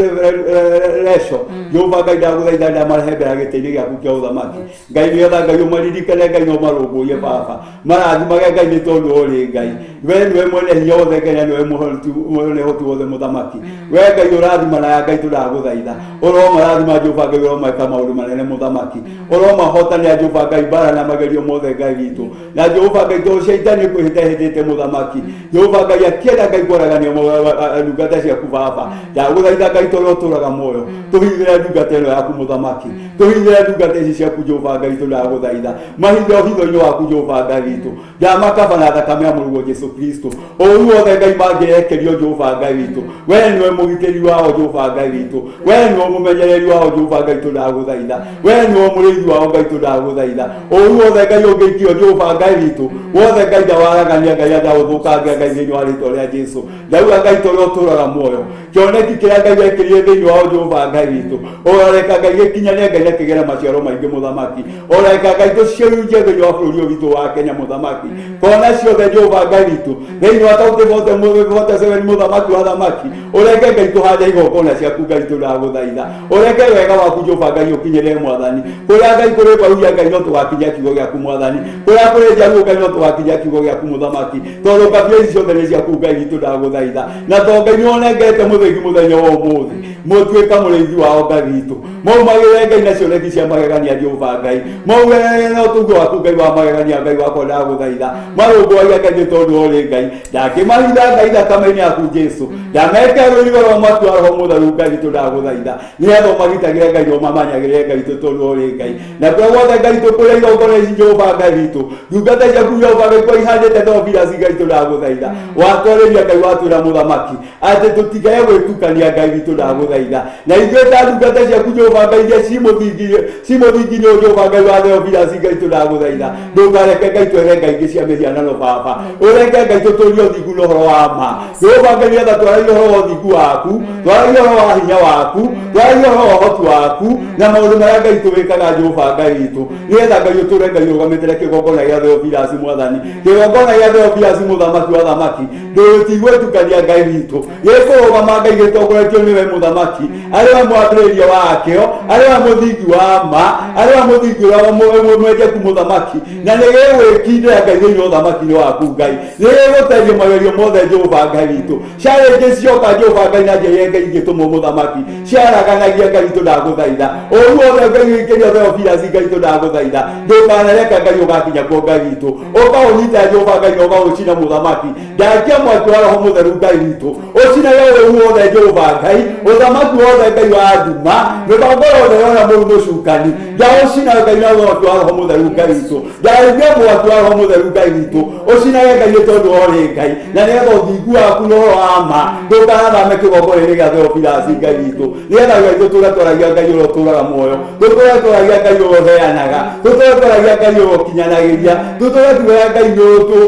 Lesho, Jehova Ngai ndagũthaitha ndamarehe mbere gĩtĩ-inĩ gĩaku kĩa ũthamaki. Ngai nĩgetha Ngai ũmaririkane, Ngai no marũmbũiye Baba, marathimage Ngai nĩ tondũ ũrĩ Ngai. We nĩwe mwene hinya wothe, Ngai na nĩwe mũhoti wothe mũthamaki. We Ngai ũrathimanaga, Ngai tũragũthaitha, ũromarathima Jehova Ngai, ũromeka maũndũ manene mũthamaki, ũromahotanĩra Jehova Ngai mbara na magerio mothe Ngai witũ. Na Jehova Ngai tondũ Shaitani kwĩhĩtahĩtĩte mũthamaki, Jehova Ngai akĩenda Ngai kwaragania ndungata ciaku Baba, ndagũthaitha Ngai tondũ ũtũũraga muoyo, tũhithĩre ndungata ĩno yaku mũthamaki, tũhithĩre ndungata ici ciaku Jehova Ngai tũragũthaitha, mahithe ũhitho-inĩ waku Jehova Ngai witũ, ndamakaba na thakame ya mũrũguo Jesu Kristo, ũru wothe Ngai mangĩrekerio Jehova Ngai witũ, we nĩwe mũgitĩri wao Jehova Ngai witũ, we nĩwe mũmenyereri wao Jehova Ngai tũragũthaitha, we nĩwe mũrĩithi wao Ngai tũragũthaitha, ũru wothe Ngai ũngĩikio Jehova Ngai witũ, wothe Ngai ndawaragania, Ngai ndaũthũkangia Ngai thĩinĩ wa rĩĩtwa rĩa Jesu, ndauga Ngai tondũ ũtũũraga muoyo, kĩoneki kĩrĩa Ngai ekĩrire thĩinĩ wao Jehova Ngai witũ, ũreka Ngai gĩkinyane, Ngai na kĩgere maciaro maingĩ mũthamaki, ũreka Ngai tũciũrunjie thĩinĩ wa bũrũri ũyũ witũ wa Kenya mũthamaki, kona ciothe Jehova Ngai witũ thĩinĩ wa kaũntĩ mũthamaki mũthamaki wa thamaki, ũreke Ngai tũhande igongona ciaku Ngai tũragũthaitha, ũreke wega waku Jehova Ngai ũkinyĩre mwathani, kũrĩa Ngai kũrĩ bauria Ngai no tũgakinyia kiugo gĩaku mwathani, kũrĩa kũrĩ njaruo Ngai no tũgakinyia kiugo gĩaku mũthamaki, tondũ kabira ici ciothe nĩ ciaku Ngai witũ ndagũthaitha, na tondũ Ngai nĩwonengete mũthĩgi mũthenya wa ũmũthĩ, mũtuĩka mũrĩithi wao Ngai witũ, maumagĩrĩre Ngai na cioneki cia magegania Jehova Ngai, maugĩrĩre na ũtugi waku Ngai wa magegania Ngai wakwa ndagũthaitha, marũmbũagia Ngai nĩ tondũ ũrĩ Ngai, ndakĩmahitha Ngai thakame-inĩ yaku Jesu, ndameke rũrigo rwa mwaki wa Roho Mũtheru Ngai witũ ndagũthaitha, nĩgetha ũmagitagĩre Ngai na ũmamanyagĩrĩre Ngai witũ tondũ ũrĩ Ngai, na kũrĩa guothe Ngai tũkũrĩa igongona ici Jehova Ngai witũ, ndungata ciaku Jehova Ngai kwa ihandĩte thobiraci Ngai tũragũthaitha, watwarĩria Ngai watwĩra mũthamaki atĩ tũtigae gwĩtukania Ngai witũ ndagũthaitha, na ithuĩ ta ndungata ciaku Jehova Ngai iria cimũthingi-inĩ ũyũ Jehova Ngai wa thobiraci Ngai tũragũthaitha, ndũkareke Ngai twege Ngai ingĩ cia mĩhianano Baba, ũreke Ngai tũtũrie ũthingu na ũhoro wa ma, Jehova Ngai nĩgetha twaragie ũhoro wa ũthingu waku, twaragie ũhoro wa hinya waku, twaragie ũhoro wa ũhoti waku na maũndũ marĩa Ngai tũwĩkaga Jehova Ngai witũ, nĩgetha Ngai ũtũre Ngai ũrũgamĩtĩre kĩgongona gĩa thobiraci mwathani, kĩgongona gĩa thobiraci mũthamaki wa thamaki, ndũtigwĩtukania Ngai witũ, gĩkũrũgama Ngai gĩtongoretio nĩwe mũthamaki, arĩ we mwambĩrĩria wakĩo, arĩ we mũthingi wa ma, arĩ we mũthingi ũrĩa mwenjeku mũthamaki, na nĩ gĩgwĩkindĩra Ngai thĩinĩ wa ũthamaki-inĩ waku Ngai, nĩ gĩgũteithia magerio mothe Jehova Ngai witũ, ciarĩ ingĩ cioka Jehova Ngai na njĩra Ngai ingĩtũmwo mũthamaki, ciaraganagia Ngai witũ ndagũthaitha, ũru wothe Ngai wĩkĩria theobiaci Ngai witũ ndagũthaitha, ndũkanareke Ngai ũgakinya kuo Ngai witũ, ũkaũnyita Jehova Ngai na ũkaũcina mũthamaki, ndakia mwaki wa Roho Mũtheru Ngai witũ, ũcinage ũrĩu wothe Jehova Ngai, ũthamaki wothe Ngai wa nduma, mĩbango yothe yona mũru mũcukani, ndaũcina Ngai na mwaki wa Roho Mũtheru Ngai witũ, ndarugia mwaki wa Roho Mũtheru Ngai witũ, ũcinage Ngai tondũ ũrĩ Ngai, na nĩgetha ũthingu waku na ũhoro wa ma ndũkanathame kĩgongona-inĩ gĩa theobiaci Ngai witũ, nĩgetha Ngai tũtũre twaragia Ngai ũrĩa ũtũũraga muoyo, tũtũre twaragia Ngai ũrĩa ũheanaga, tũtũre twaragia Ngai ũrĩa ũkinyanagĩria, tũtũre tugaga Ngai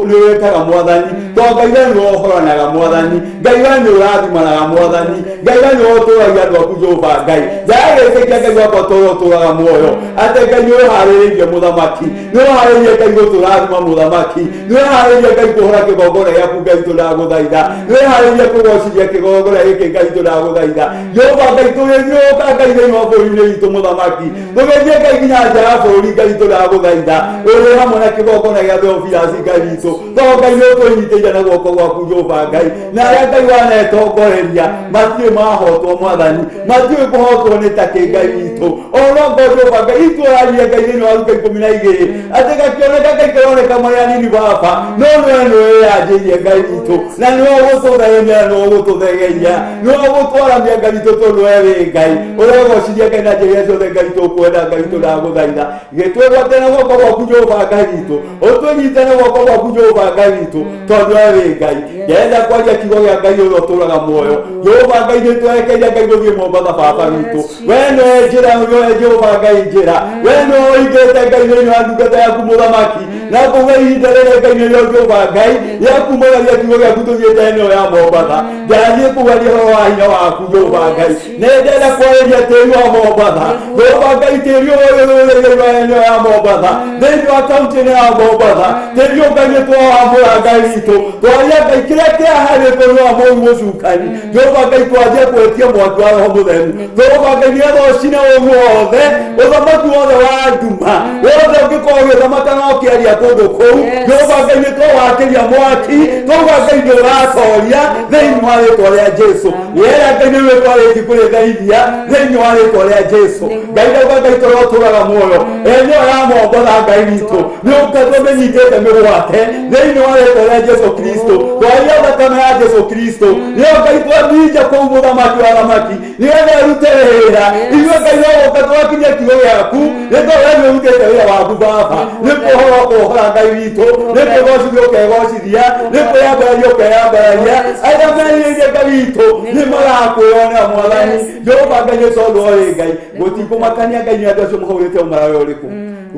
nĩwĩkaga mwathani, tondũ Ngai we nĩwe ũhoranaga mwathani, Ngai we nĩ ũrathimanaga mwathani, Ngai we nĩwe ũtũũragia andũ aku Jehova Ngai, ndagĩtĩkia Ngai wakwa tondũ ũtũũraga muoyo, atĩ Ngai nĩwĩharĩrĩirie mũthamaki, nĩwĩharĩirie Ngai gũtũrathima mũthamaki, nĩwĩharĩirie Ngai kũhũra kĩgongona gĩaku Ngai tũragũthaitha, nĩwĩharĩirie kũgocithia kĩgongona gĩkĩ Ngai tũragũthaitha, Jehova Ngai tũgĩthiũrũrũka Ngai thĩinĩ wa bũrũri-inĩ witũ mũthamaki, tũgĩthiĩ Ngai nginya nja ya bũrũri Ngai tũragũthaitha, ũrĩ hamwe na kĩgongona gĩa theobiaci Ngai witũ, tondũ Ngai nĩũtũnyitĩire na guoko gwaku Jehova Ngai, na arĩa Ngai wanetongoreria matirĩ mahotwo mwathani, matiũĩ kũhotwo nĩ takĩ Ngai witũ, onogo Jehova Ngai itũragire Ngai thĩinĩ wa Luka 12 atĩ gakĩoneka Ngai karoneka marĩ anini Baba, no nĩwe nĩwĩyanjĩirie Ngai witũ, na nĩwe ũgũtũthegeria na nĩwe ũgũtũthegeria, nĩwe ũgũtwaramia Ngai witũ tondũ we wĩ Ngai, ũregocirie Ngai na njĩra ciothe Ngai tũkwenda Ngai tũragũthaitha, gĩtwĩgwate na guoko gwaku Jehova Ngai witũ, ũtũnyite na guoko gwaku Jehova Ngai witũ, tondũ we wĩ Ngai, ndĩrenda kwaria kiugo gĩa Ngai ũrĩa ũtũũraga muoyo, Jehova Ngai nĩtwerekeire Ngai gũthiĩ Mombatha Baba witũ, we nĩwe njĩra, we Jehova Ngai njĩra, we nĩwe ũingĩte Ngai thĩinĩ wa ndungata yaku mũthamaki, na kuga ihinda rĩrĩ Ngai nĩrĩo Jehova Ngai rĩakumagaria kiugo gĩaku tũthiĩte ĩno ya Mombatha, ndathiĩ kũgaria ũhoro wa hinya waku Jehova Ngai, nĩndenda kwarĩria tĩri wa Mombatha, Jehova Ngai tĩri ũyũ rĩrĩ ĩno ya Mombatha, thĩinĩ wa kaũntĩ-inĩ ya Mombatha, tĩri ũyũ Ngai nĩtwawamũra Ngai witũ, twaria ngai kiria kĩaharĩtwo nĩ wa mũri mũcukani Jehova ngai twanjie kwetia mwaki wa roho mũtheru Jehova ngai nĩgetha ũcine ũguo wothe ũthamaki wothe wa nduma wothe ũngĩkorwo ũgĩthamaka no ũkĩaria kũndũ kũu Jehova ngai nĩ twawakĩria mwaki twauga ngai nĩ ũratoria thĩinĩ wa rĩtwa rĩa Jesu wĩra ngai nĩ wĩtwarĩti kũrĩthaithia thĩinĩ wa rĩtwa rĩa Jesu ngai ndauga ngai tũrĩa ũtũraga muoyo nĩyo yamongoza ngai witũ nĩ ũkatũmenyitĩte mĩgwate thĩinĩ wa rĩtwa rĩa Jesu Kristo twaria thakame ya Jesu Kristo nĩyo ngai twaminja kũu mũthamaki wa thamaki nĩgetha ĩrute wĩra ithuĩ ngai no gũka twakinyia kiugo gĩaku nĩ tondũ nĩ ũrutĩte wĩra waku Baba nĩ kũhora kũhora ngai witũ nĩ kwĩgocithia ũkegocithia nĩ kwĩyambararia ũkeyambararia arĩa merirĩirie ngai witũ nĩ marakwĩonera Mwathani Jehova ngai nĩ tondũ ũrĩ ngai gũtikũmakania ngai nĩ andũ acio mahũrĩte ũmaraya ũrĩkũ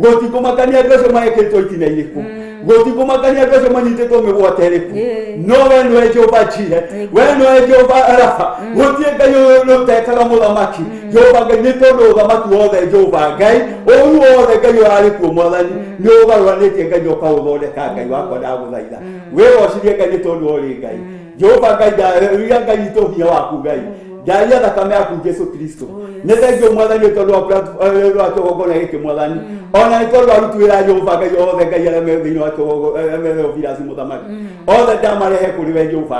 gũtikũmakania andũ acio mahĩkĩtwo itina irĩkũ gũtikũmakania andũ acio manyitĩtwo mĩgwate ĩrĩkũ no we nĩwe Jehova Jire we nĩwe Jehova Rafa gũtirĩ ngai ũtekaga mũthamaki Jehova ngai nĩ tondũ ũthamaki wothe Jehova ngai ũru wothe ngai ũrarĩ kuo Mwathani nĩ ũgarũranĩtie ngai ũkaũthondeka ngai wakwa ndagũthaitha wĩgocirie ngai nĩ tondũ ũrĩ ngai Jehova ngai ndaria ngai itũ hinya waku ngai ndaria thakame yaku Jesu Kristo nĩ thengio Mwathani tondũ wa kĩgongona gĩkĩ Mwathani ona nĩ tondũ aruti wĩra Jehova ngai othe ngai arĩa me thĩinĩ wa Theophilus mũthamaki othe ndamarehe kũrĩ we Jehova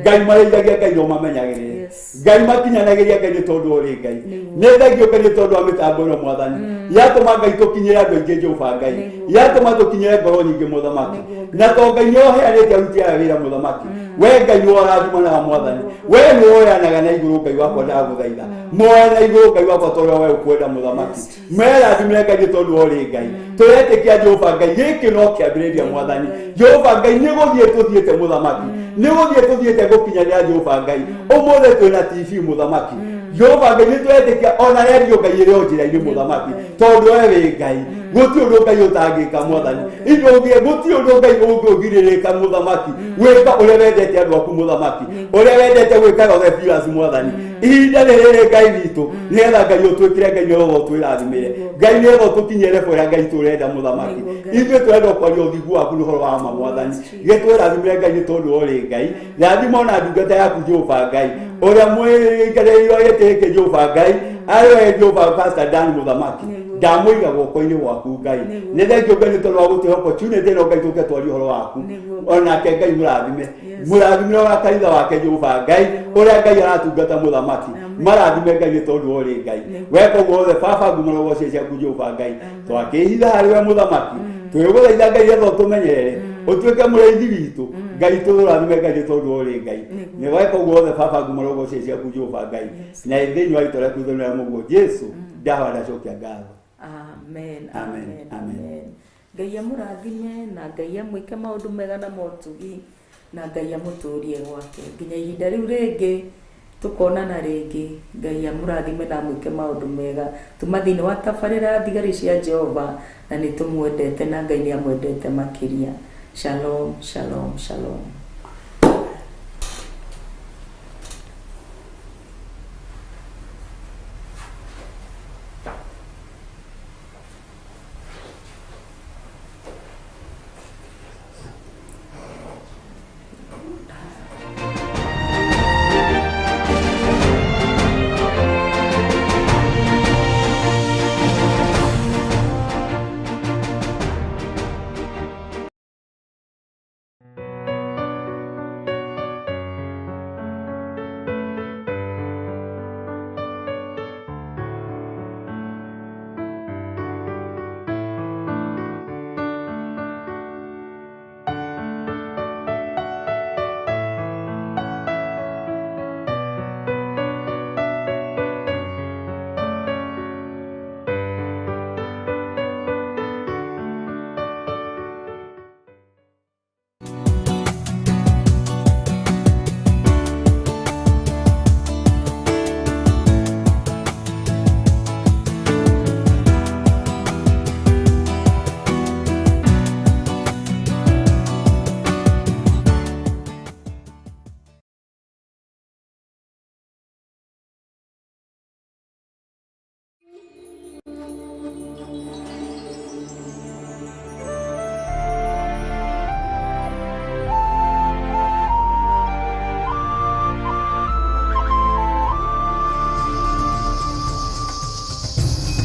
ngai marĩithagia ngai no mamenyagĩrĩre ngai makinyanagĩria ngai nĩ tondũ ũrĩ ngai nĩ thengio ngai nĩ tondũ wa mĩtambo ĩno Mwathani yatũma ngai tũkinyĩre andũ aingĩ Jehova ngai yatũma tũkinyĩre ngoro nyingĩ mũthamaki na tondũ ngai nĩ ũheanĩte aruti aya wĩra mũthamaki we ngai nĩ ũrathimanaga Mwathani we nĩ woyanaga na igũrũ ngai wakwa ndagũthaitha moya na igũrũ ngai wakwa tondũ we ũkwenda mũthamaki merathimĩre ngai nĩ tondũ ũrĩ ngai tũretĩkia Jehova ngai gĩkĩ no kĩambĩrĩria Mwathani Jehova ngai nĩ gũthiĩ tũthiĩte mũthamaki nĩ gũthiĩ tũthiĩte gũkinyanĩra Jehova ngai ũmũthĩ twĩna TV mũthamaki Jehova ngai nĩ twetĩkia ona redio ngai ĩrĩ o njĩra-inĩ mũthamaki tondũ we wĩ ngai gũtirĩ ũndũ ngai ũtangĩka Mwathani gũtirĩ ũndũ ngai ũngĩgirĩrĩka mũthamaki gwĩka ũrĩa wendete andũ aku mũthamaki ũrĩa wendete gwĩka Theophilus Mwathani ihinda rĩrĩ ngai witũ nĩgetha ngai ũtwĩkĩre ngai nĩgetha ũtwĩrathimĩre ngai nĩgetha ũtũkinyĩre level ya ngai tũrenda mũthamaki ithuĩ twenda kwaria ũthingu waku nĩ ũhoro wa ma Mwathani gĩtwĩrathimĩre ngai nĩ tondũ ũrĩ ngai rathima ona ndungata yaku Jehova ngai ũrĩa mwĩikarĩirwo gĩtĩ Jehova ngai arĩ Jehova Pastor Dan mũthamaki ndamũiga guoko-inĩ gwaku ngai nĩ thengio ngai nĩ tondũ wa gũtũhe opportunity ĩno ngai tũke twarie ũhoro waku onake ngai mũrathime wa kanitha wake Jehova ngai ũrĩa ngai aratungata mũthamaki marathime ngai nĩ tondũ ũrĩ ngai weka guothe Baba ngumana gwacio ciaku Jehova ngai twakĩhitha harĩ we mũthamaki twĩgũthaitha ngai getha ũtũmenyerere ũtuĩke mũrĩithi witũ ngai tũrathime ngai nĩ tondũ ũrĩ ngai nĩ weka guothe Baba ngumana gwacio ciaku Jehova ngai na thĩinĩ wa itũra rĩaku thĩinĩ wa mũguo Jesu ndawa ndacokia ngatho. Amen. Amen. Amen. Ngai amũrathime na ngai amwĩke maũndũ mega na motugi na ngai amũtũrie gwake nginya ihinda rĩu rĩngĩ tũkonana rĩngĩ ngai amũrathime na amwĩke maũndũ mega tuma thĩinĩ wa tabarĩra thigari cia Jehova na nĩ tũmwendete na ngai nĩ amwendete makĩria. Shalom, shalom, shalom.